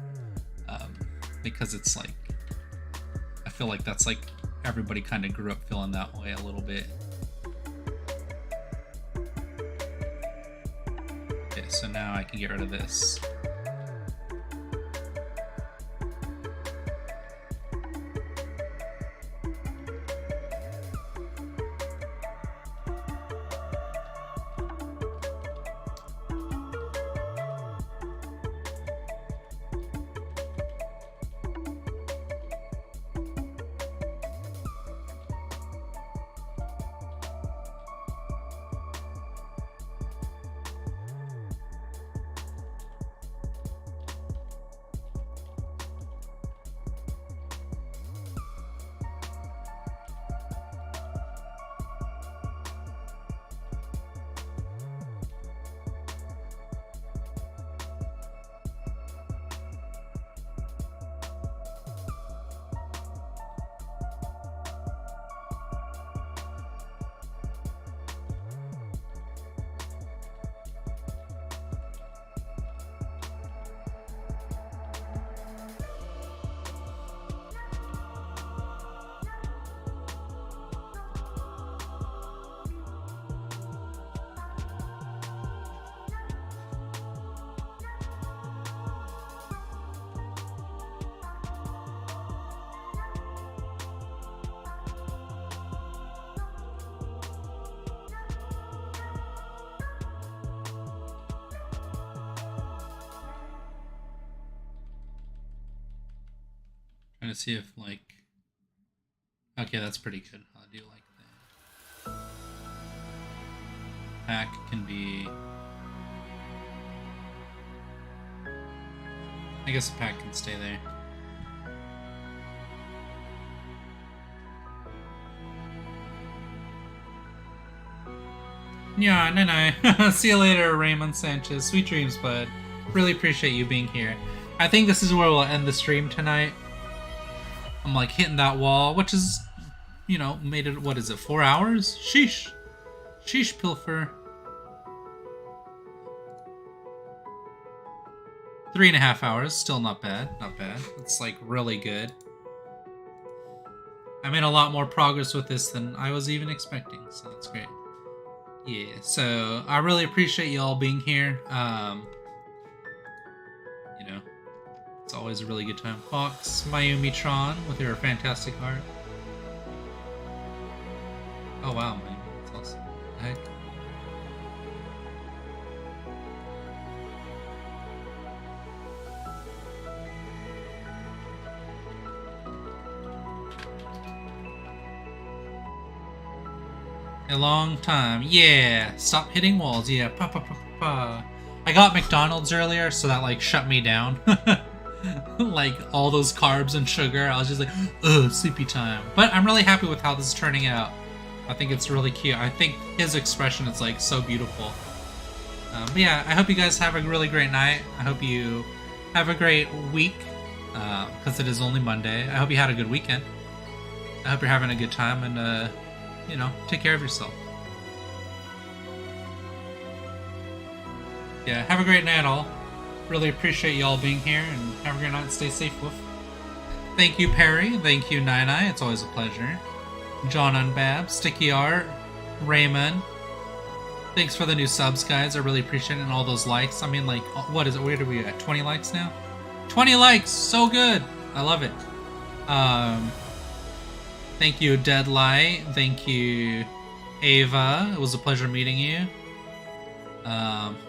Because it's like, I feel like that's like everybody kind of grew up feeling that way a little bit. Okay, so now I can get rid of this. Trying to see if like, okay, that's pretty good. I do like that. Pack can be, I guess the pack can stay there. Yeah, no. See you later, Raymond Sanchez. Sweet dreams, bud. Really appreciate you being here. I think this is where we'll end the stream tonight. I'm like hitting that wall, which is, you know, made it, what is it, 4 hours? Sheesh. Sheesh, Pilfer. 3.5 hours, still not bad, not bad. It's like really good. I made a lot more progress with this than I was even expecting, so that's great. Yeah, so I really appreciate y'all being here. You know, it's always a really good time. Fox, Mayumi Tron with your fantastic art. Oh wow, man, that's awesome. What the heck? A long time. Yeah. Stop hitting walls. Yeah. Pa pa pa pa pa. I got McDonald's earlier, so that like shut me down. Like all those carbs and sugar. I was just like, ugh, sleepy time. But I'm really happy with how this is turning out. I think it's really cute. I think his expression is like so beautiful. But yeah, I hope you guys have a really great night. I hope you have a great week, because it is only Monday. I hope you had a good weekend. I hope you're having a good time, and you know, take care of yourself. Yeah, have a great night, all. Really appreciate y'all being here, and have a great night. Stay safe, Wolf. Thank you, Perry. Thank you, Nine. It's always a pleasure. John Unbab, Sticky Art, Raymond. Thanks for the new subs, guys. I really appreciate it, and all those likes. I mean, like, what is it? Where are we at? 20 likes now? 20 likes! So good! I love it. Thank you, Deadlight. Thank you, Ava. It was a pleasure meeting you.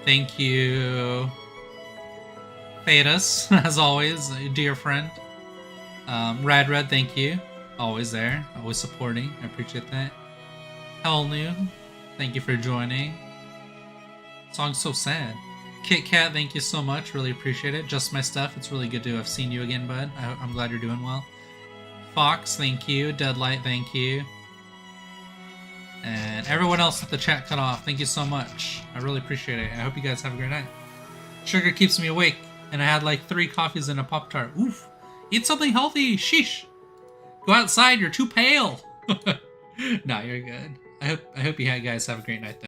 Thank you, Thetis, as always, dear friend. Red, thank you. Always there, always supporting. I appreciate that. Hell New, thank you for joining. Song's so sad. Kit Kat, thank you so much. Really appreciate it. Just My Stuff, it's really good to have seen you again, bud. I'm glad you're doing well. Fox, thank you. Deadlight, thank you. And everyone else with the chat cut off, thank you so much. I really appreciate it. I hope you guys have a great night. Sugar keeps me awake, and I had like 3 coffees and a Pop-Tart. Oof. Eat something healthy. Sheesh. Go outside. You're too pale. Nah, you're good. I hope you guys have a great night, though.